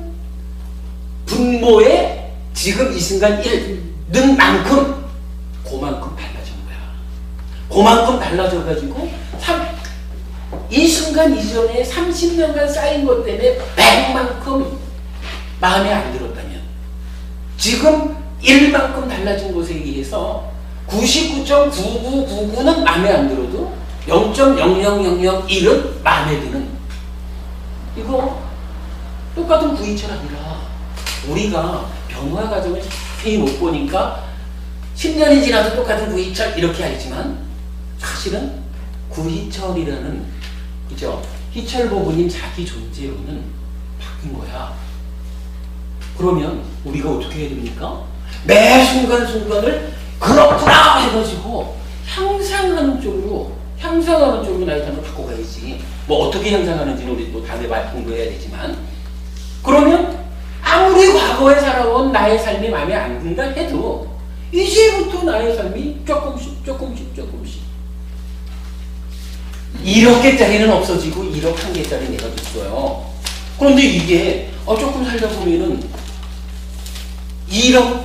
분모에 지금 이 순간 있는 만큼 그만큼 달라진 거야. 그만큼 달라져가지고 이 순간 이전에 30년간 쌓인 것 때문에 100만큼 마음에 안 들었다면 지금 1만큼 달라진 것에 의해서 99.9999는 마음에 안 들어도 0.00001은 마음에 드는 이거 똑같은 구이철 아니라 우리가 변화 과정을 자세히 못 보니까 10년이 지나도 똑같은 구이철 이렇게 알지만 사실은 구이철이라는 그죠? 희철 부부님 자기 존재로는 바뀐 거야. 그러면 우리가 어떻게 해야 됩니까? 매 순간순간을 그렇구나 해가지고 향상하는 쪽으로 나의 삶을 바꿔가야지. 뭐 어떻게 향상하는지는 우리 또 다음에 공부해야 되지만 그러면 아무리 과거에 살아온 나의 삶이 마음에 안 든다 해도 이제부터 나의 삶이 조금씩 1억개짜리는 없어지고 1억 1개짜리 내가 줬어요. 그런데 이게 조금 살다 보면은 1억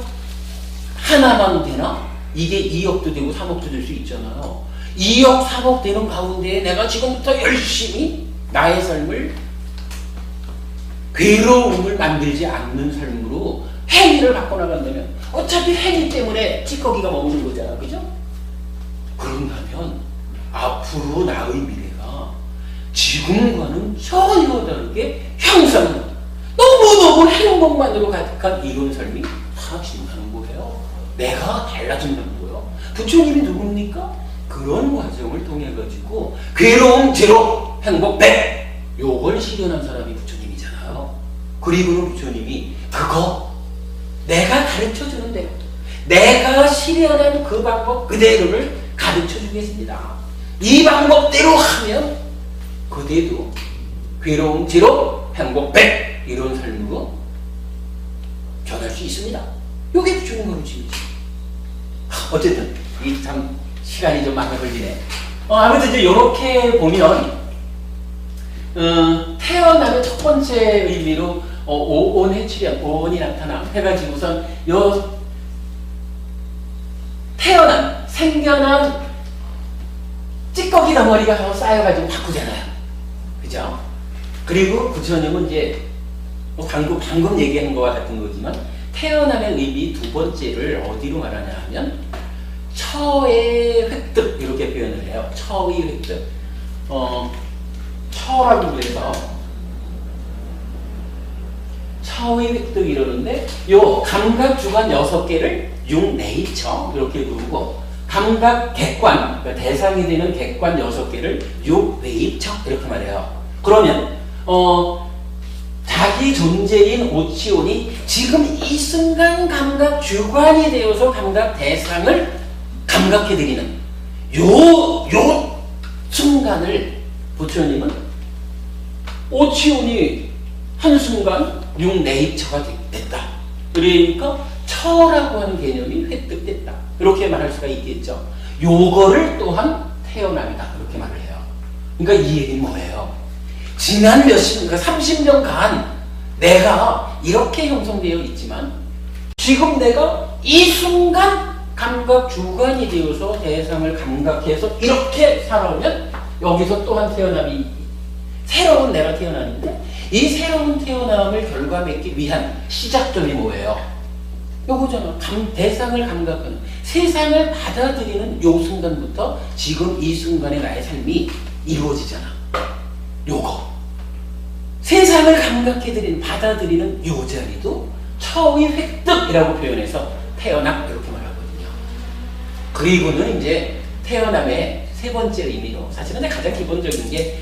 하나만 되나? 이게 2억도 되고 3억도 될 수 있잖아요. 2억 3억 되는 가운데 내가 지금부터 열심히 나의 삶을 괴로움을 만들지 않는 삶으로 행위를 바꿔나간다면 어차피 행위 때문에 찌꺼기가 머무는 거잖아. 그죠? 그런다면 앞으로 나의 미래가 지금과는 전혀 다르게 향상하는 너무너무 행복만으로 가득한 이런 삶이 사라진다는 거예요. 내가 달라진다는 거예요. 부처님이 누굽니까? 그런 과정을 통해 가지고 괴로움 제로 행복 100 요걸 실현한 사람이 부처님이잖아요. 그리고는 부처님이 그거 내가 가르쳐주는 대로 내가 실현한 그 방법 그대로를 가르쳐 주겠습니다. 이 방법대로 하면 그대도 괴로움 제로 행복 100 이런 삶으로 변할 수 있습니다. 이게 부처님 가르침이지. 어쨌든 이 참 시간이 좀 많이 걸리네. 아무튼 이제 이렇게 보면 태어남의 첫 번째 의미로 오온해출현 오온이 나타남 해가지고선 요 태어난 생겨난 찌꺼기 덩어리가 쌓여가지고 바꾸잖아요. 그죠? 그리고 부처님은 이제 방금 얘기한 거와 같은 거지만 태어남의 의미 두 번째를 어디로 말하냐 하면 처의 획득 이렇게 표현을 해요. 처의 획득. 처라고 해서 처의 획득 이러는데 요 감각 주관 6개를 6네이처 이렇게 부르고 감각 객관 그러니까 대상이 되는 객관 6개를 6웨이처 이렇게 말해요. 그러면 자기 존재인 오치온이 지금 이 순간 감각 주관이 되어서 감각 대상을 감각해드리는 요 순간을 부처님은 오치온이 한순간 6네이처가 됐다. 그러니까 처라고 하는 개념이 획득됐다. 이렇게 말할 수가 있겠죠. 요거를 또한 태어남이다. 이렇게 말을 해요. 그러니까 이 얘기는 뭐예요? 지난 그러니까 30년간 내가 이렇게 형성되어 있지만 지금 내가 이 순간 감각 주관이 되어서 대상을 감각해서 이렇게 살아오면 여기서 또한 태어남이 새로운 내가 태어나는데 이 새로운 태어남을 결과 맺기 위한 시작점이 뭐예요? 요거잖아. 대상을 감각하는 세상을 받아들이는 요 순간부터 지금 이 순간의 나의 삶이 이루어지잖아. 요거 세상을 감각해드리는 받아들이는 요 자리도 처의 획득이라고 표현해서 태어남 이렇게 말하거든요. 그리고는 이제 태어남의 세 번째 의미로 사실은 가장 기본적인 게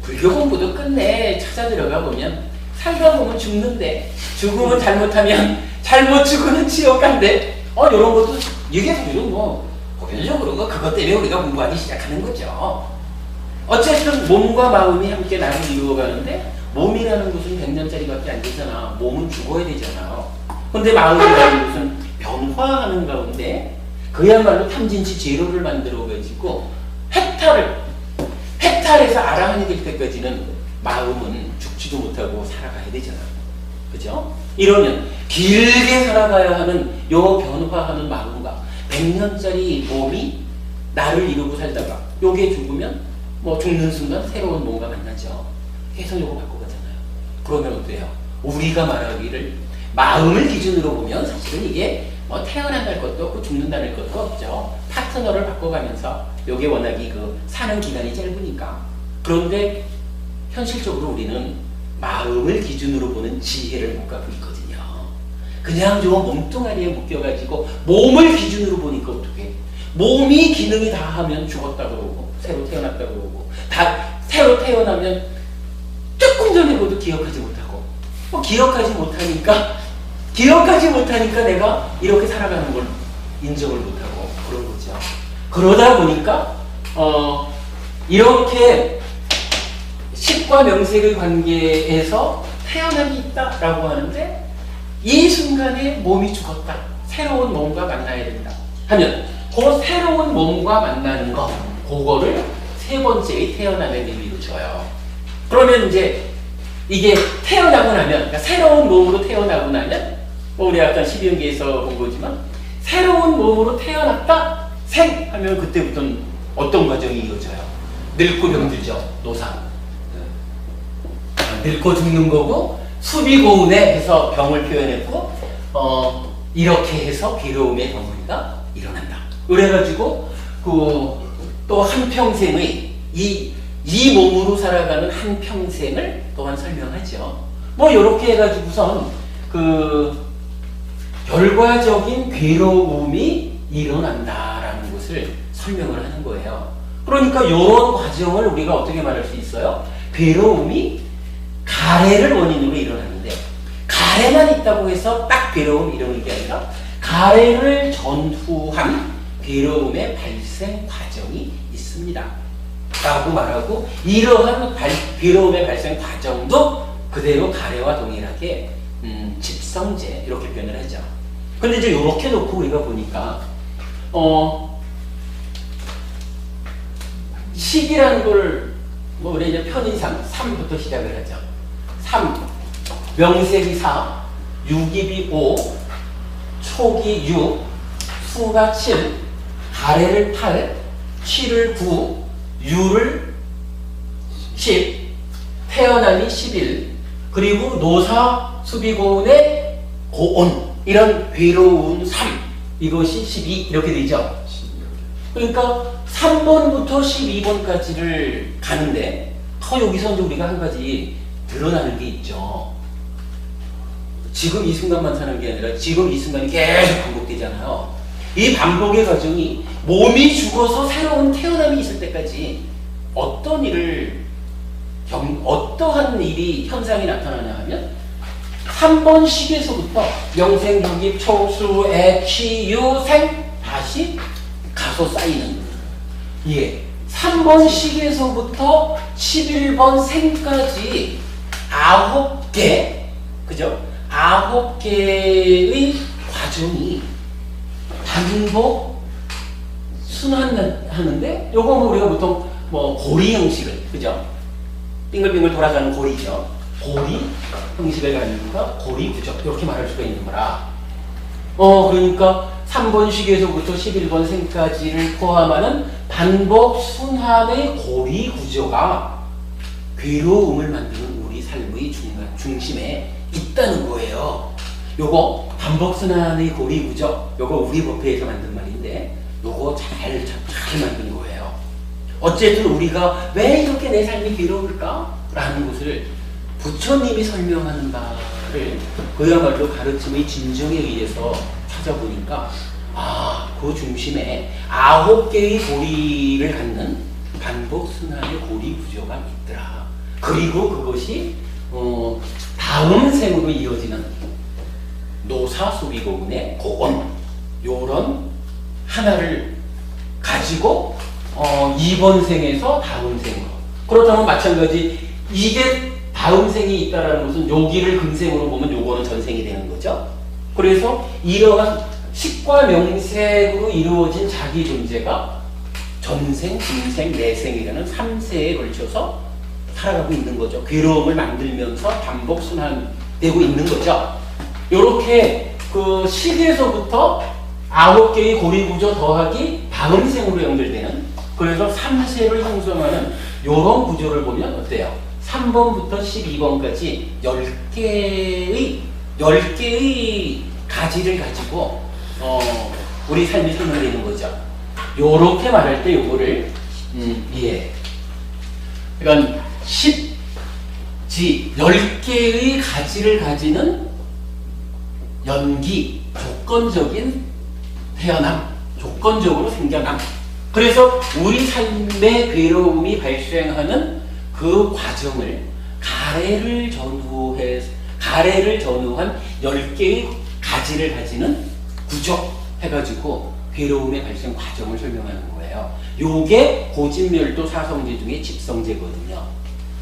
불교 공부도 끝내 찾아 들어가 보면 살다 보면 죽는데 죽으면 잘못하면 잘못 죽으면 지옥 간대. 이런 것도 이게 사실은 뭐 보편적으로 그것 때문에 우리가 공부하기 시작하는 거죠. 어쨌든 몸과 마음이 함께 나를 이루어가는데 몸이라는 것은 100년짜리밖에 안 되잖아. 몸은 죽어야 되잖아. 근데 마음이라는 것은 변화하는 가운데 그야말로 탐진치 제로를 만들어가지고 해탈해서 아라한이 될 때까지는 마음은 죽지도 못하고 살아가야 되잖아. 그죠? 이러면 길게 살아가야 하는 요 변화하는 마음과 100년짜리 몸이 나를 이루고 살다가 요게 죽으면 뭐 죽는 순간 새로운 뭔가 만나죠. 계속 요거 바꿔가잖아요. 그러면 어때요? 우리가 말하기를 마음을 기준으로 보면 사실은 이게 뭐 태어난다는 것도 없고 죽는다는 것도 없죠. 파트너를 바꿔가면서 요게 워낙이 그 사는 기간이 짧으니까. 그런데 현실적으로 우리는 마음을 기준으로 보는 지혜를 못 갖고 있거든요. 그냥 저 몸뚱아리에 묶여가지고 몸을 기준으로 보니까 어떻게? 몸이 기능이 다 하면 죽었다 그러고 새로 태어났다 그러고 다 새로 태어나면 조금 전에 보도 기억하지 못하고 기억하지 못하니까 내가 이렇게 살아가는 걸 인정을 못하고 그런 거죠. 그러다 보니까 이렇게 식과 명색의 관계에서 태어남이 있다라고 하는데 이 순간에 몸이 죽었다. 새로운 몸과 만나야 된다. 하면 그 새로운 몸과 만나는 거 그거를 세 번째의 태어남의 의미로 줘요. 그러면 이제 이게 태어나고 나면 그러니까 새로운 몸으로 태어나고 나면 우리 아까 12연기에서 본 거지만 새로운 몸으로 태어났다 생 하면 그때부터는 어떤 과정이 이어져요? 늙고 병들죠. 노상. 늙고 죽는 거고 수비고운에 해서 병을 표현했고 이렇게 해서 괴로움의 덩어리가 일어난다. 그래가지고 또 한평생의 이 몸으로 살아가는 한평생을 또한 설명하죠. 뭐 요렇게 해가지고선 결과적인 괴로움이 일어난다라는 것을 설명을 하는 거예요. 그러니까 요런 과정을 우리가 어떻게 말할 수 있어요? 괴로움이 가래를 원인으로 일어나는데 가래만 있다고 해서 딱 괴로움이 일어나는 게 아니라 가래를 전후한 괴로움의 발생 과정이 있습니다. 라고 말하고 이러한 괴로움의 발생 과정도 그대로 가래와 동일하게 집성제 이렇게 표현을 하죠. 근데 이제 이렇게 놓고 우리가 보니까 식이라는 걸 뭐 우리 이제 편의상 3부터 시작을 하죠. 3 명색이 4 유기비 5 촉이 6 수가 7 가래를 8 취를 9 유를 10 태어남이 11 그리고 노사 수비고운의 고온 이런 괴로운 3 이것이 12 이렇게 되죠. 그러니까 3번부터 12번까지를 가는데 여기서 이제 우리가 한 가지 드러나는 게 있죠. 지금 이 순간만 사는 게 아니라 지금 이 순간이 계속 반복되잖아요. 이 반복의 과정이 몸이 죽어서 새로운 태어남이 있을 때까지 어떠한 일이 현상이 나타나냐 하면 3번 식에서부터 명생, 유기, 초수, 애, 취, 유, 생 다시 가서 쌓이는 3번 식에서부터 11번 생까지 9개 그죠? 9개의 과정이 반복 순환하는데 요거 우리가 보통 뭐 고리 형식을 그죠? 빙글빙글 돌아가는 고리죠. 고리 형식을 가지고 고리 구조 이렇게 말할 수가 있는 거라. 그러니까 3번 식에서부터 11번 생까지를 포함하는 반복 순환의 고리 구조가 괴로움을 만드는 우리 삶의 중심에 있다는 거예요. 요거 반복 순환의 고리 구조 요거 우리 법회에서 만든 말인데 요거 잘 만든 거예요. 어쨌든 우리가 왜 이렇게 내 삶이 괴로울까? 라는 것을 부처님이 설명하는 바를 그야말로 가르침의 진정에 의해서 찾아보니까 그 중심에 9개의 고리를 갖는 반복 순환의 고리 구조가 있더라. 그리고 그것이 다음 생으로 이어지는 노사수비고군의 고원 요런 하나를 가지고 이번 생에서 다음 생으로, 그렇다면 마찬가지 이게 다음 생이 있다라는 것은 여기를 금생으로 보면 요거는 전생이 되는 거죠. 그래서 이러한 식과 명색으로 이루어진 자기 존재가 전생, 금생, 내생이라는 3세에 걸쳐서 살아가고 있는 거죠. 괴로움을 만들면서 반복 순환되고 있는 거죠. 요렇게 그 시기에서부터 9개의 고리 구조 더하기 다음 생으로 연결되는, 그래서 3세를 형성하는 요런 구조를 보면 어때요? 3번부터 12번까지 10개의 가지를 가지고 우리 삶이 설명되는 거죠. 요렇게 말할 때 요거를 그러니까 10개의 가지를 가지는 연기, 조건적인 태어남, 조건적으로 생겨남. 그래서 우리 삶의 괴로움이 발생하는 그 과정을 가래를 전후한 10개의 가지를 가지는 구조 해가지고 괴로움의 발생 과정을 설명하는 거예요. 요게 고진멸도 사성제 중에 집성제거든요.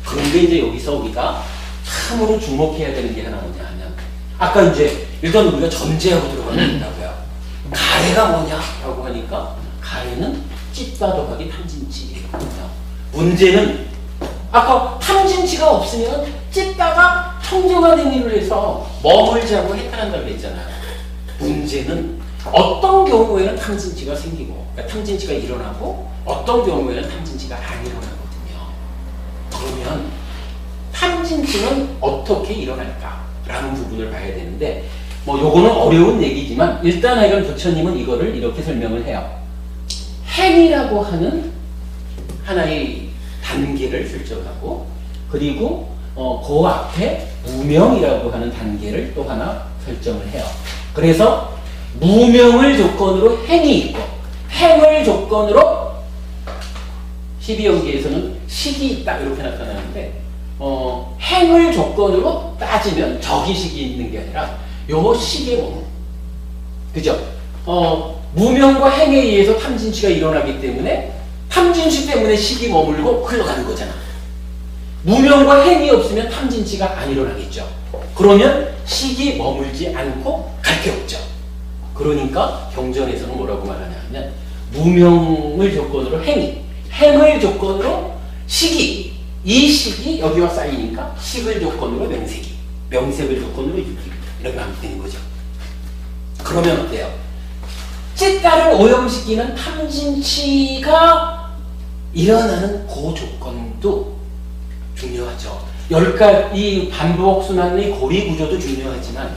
그런데 이제 여기서 우리가 참으로 주목해야 되는 게 하나 뭐냐 하면, 아까 이제 일단 우리가 전제하고 들어가는 거다고요. 가래가 뭐냐라고 하니까 가래는 찢다 더하기 탐진치거든요. 문제는 아까 탐진치가 없으면 찢다가 청정화된 일을 해서 머물자고 해탈한다고 했잖아요. 문제는 어떤 경우에는 탐진치가 생기고, 그러니까 탐진치가 일어나고, 어떤 경우에는 탐진치가 안 일어나거든요. 그러면 탐진치는 어떻게 일어날까라는 부분을 봐야 되는데, 뭐 요거는 어려운 얘기지만 일단 하여간 부처님은 이거를 이렇게 설명을 해요. 행이라고 하는 하나의 단계를 설정하고, 그리고 그 앞에 무명이라고 하는 단계를 또 하나 설정을 해요. 그래서 무명을 조건으로 행이 있고, 행을 조건으로 12연계에서는 식이 있다 이렇게 나타나는데, 행을 조건으로 따지면 적이식이 있는 게 아니라 요 식의 몸, 그죠? 무명과 행에 의해서 탐진치가 일어나기 때문에 탐진치 때문에 식이 머물고 흘러가는 거잖아. 무명과 행이 없으면 탐진치가 안 일어나겠죠. 그러면 식이 머물지 않고 갈 게 없죠. 그러니까 경전에서는 뭐라고 말하냐 하면, 무명을 조건으로 행이, 행을 조건으로 식이, 이 식이 여기와 쌓이니까 식을 조건으로 명색이, 명색을 조건으로 육이, 이렇게 하면 되는 거죠. 그러면 어때요? 찢다를 오염시키는 탐진치가 일어나는 그 조건도 중요하죠. 이 반복 순환의 고리 구조도 중요하지만,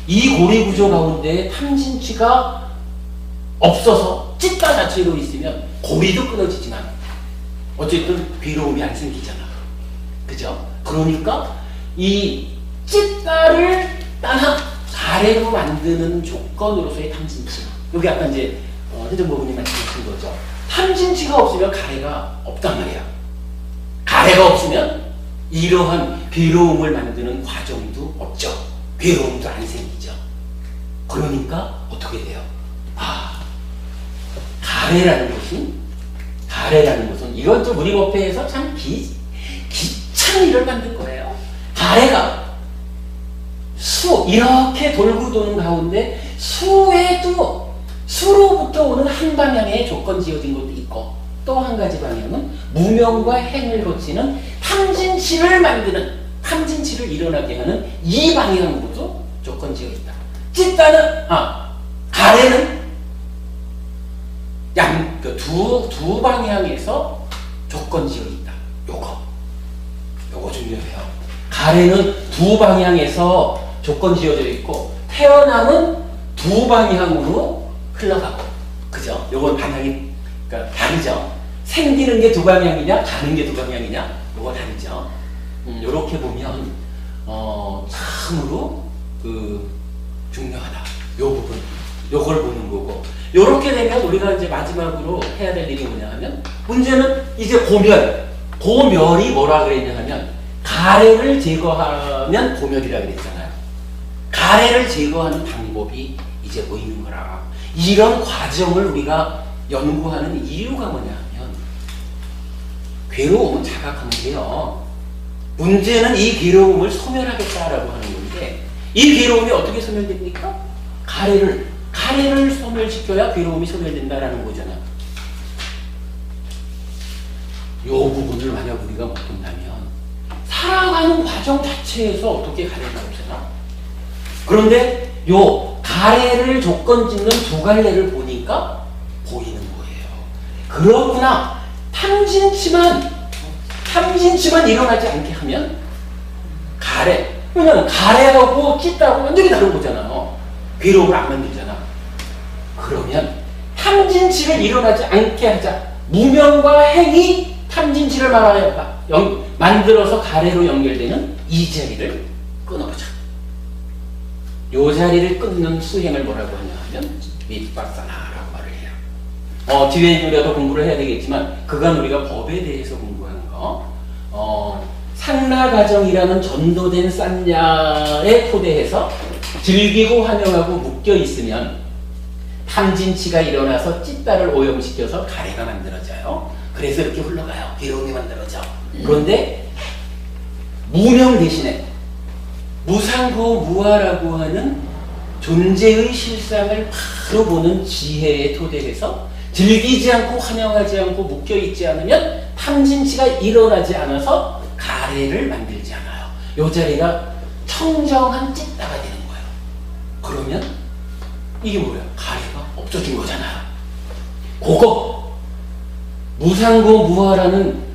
이 고리 구조 가운데 탐진치가 없어서 찢다 자체로 있으면 고리도 끊어지지만 어쨌든 괴로움이 안 생기잖아. 그죠? 그러니까 이 찢다를 따나 가래로 만드는 조건으로서의 탐진치. 여기 아까 이제 해전부부님 말씀하신 거죠. 탐진치가 없으면 가래가 없단 말이야. 가래가 없으면 이러한 괴로움을 만드는 과정도 없죠. 괴로움도 안 생기죠. 그러니까 어떻게 돼요? 가래라는 것은 이건 좀 우리 법회에서 참 기찬 일을 만든 거예요. 가래가 이렇게 돌고 도는 가운데 수로부터 오는 한 방향의 조건 지어진 것도 있고, 또 한 가지 방향은 무명과 행을 거치는 탐진치를 만드는, 탐진치를 일어나게 하는 이 방향으로도 조건 지어 있다. 찢다는, 가래는 두 방향에서 조건 지어 있다. 요거 중요해요. 가래는 두 방향에서 조건 지어져 있고, 태어남은 두 방향으로 흘러가고, 그죠? 요건 방향이 그러니까 다르죠. 생기는 게 두 방향이냐, 가는 게 두 방향이냐, 요거 다르죠. 요렇게 보면 참으로 중요하다. 요 부분, 요걸 보는 거고, 요렇게 되면 우리가 이제 마지막으로 해야 될 일이 뭐냐 하면, 문제는 이제 고멸이 뭐라 그랬냐 하면, 가래를 제거하면 고멸이라 그랬잖아요. 가래를 제거하는 방법이 이제 보이는 거라. 이런 과정을 우리가 연구하는 이유가 뭐냐 하면, 괴로움은 자각한데요. 문제는 이 괴로움을 소멸하겠다라고 하는 건데, 이 괴로움이 어떻게 소멸됩니까? 가래를 소멸시켜야 괴로움이 소멸된다라는 거잖아. 이 부분을 만약 우리가 못 본다면 살아가는 과정 자체에서 어떻게 가래가 없잖아. 그런데 요 가래를 조건 짓는 두 갈래를 보니까 보이는 거예요. 그렇구나. 탐진치만 일어나지 않게 하면 가래. 왜냐면 가래하고 찢다고 완전히 다른 거잖아요. 괴로움을 안 만들잖아. 그러면 탐진치를 일어나지 않게 하자. 무명과 행이 탐진치를 만들어서 가래로 연결되는 이 자리를 끊어보자. 이 자리를 끊는 수행을 뭐라고 하냐 하면 밑바사나라고 말을 해요. 뒤에 우리가 공부를 해야 되겠지만, 그간 우리가 법에 대해서 공부하는 거, 상라가정이라는 전도된 싼야에 토대해서 즐기고 환영하고 묶여 있으면 탐진치가 일어나서 찢다를 오염시켜서 가래가 만들어져요. 그래서 이렇게 흘러가요. 괴로움이 만들어져. 그런데 무명 대신에 무상고무아라고 하는 존재의 실상을 바로 보는 지혜에 토대해서 즐기지 않고 환영하지 않고 묶여 있지 않으면 탐진치가 일어나지 않아서 가래를 만들지 않아요. 이 자리가 청정한 찢다가 되는 거예요. 그러면 이게 뭐예요? 가래가 없어진 거잖아요. 그거 무상고무아라는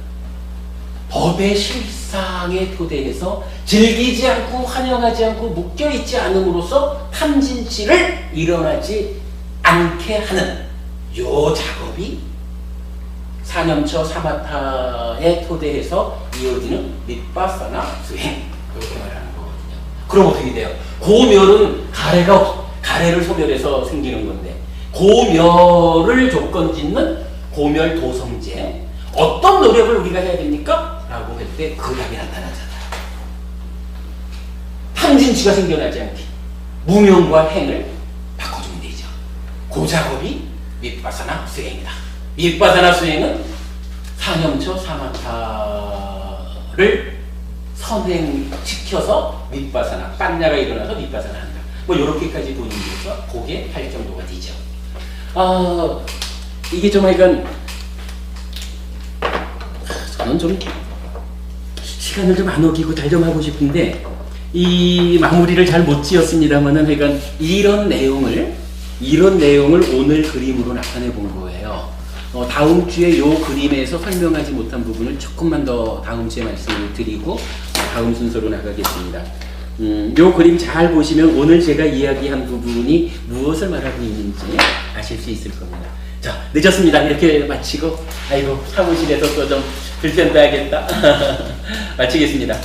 법의 실상에 토대해서 즐기지 않고 환영하지 않고 묶여있지 않음으로써 탐진치를 일어나지 않게 하는 요 작업이 사념처 사마타에 토대해서 이어지는 밑바사나 수행, 이렇게 말하는 거거든요. 그럼 어떻게 돼요? 고멸은 가래를 소멸해서 생기는 건데, 고멸을 조건 짓는 고멸 도성제, 어떤 노력을 우리가 해야 됩니까? 라고 할 때 그 답이 나타나잖아요. 탐진치가 생겨나지 않게 무명과 행을 바꿔주면 되죠. 그 작업이 밑바사나 수행이다. 밑바사나 수행은 사념처 사마타를 선행시켜서 밑바사나, 빤야가 일어나서 밑바사나 한다. 뭐 요렇게까지 보이면서 그게 할 정도가 되죠. 이게 좀 하여간 저는 좀 시간을 좀 안 어기고 잘 좀 하고 싶은데 이 마무리를 잘 못 지었습니다만은, 하여간 이런 내용을 오늘 그림으로 나타내 본 거예요. 다음 주에 요 그림에서 설명하지 못한 부분을 조금만 더 다음 주에 말씀을 드리고 다음 순서로 나가겠습니다. 요 그림 잘 보시면 오늘 제가 이야기한 부분이 무엇을 말하고 있는지 아실 수 있을 겁니다. 자, 늦었습니다. 이렇게 마치고, 아이고, 사무실에서 또 좀 불편해야겠다. 마치겠습니다.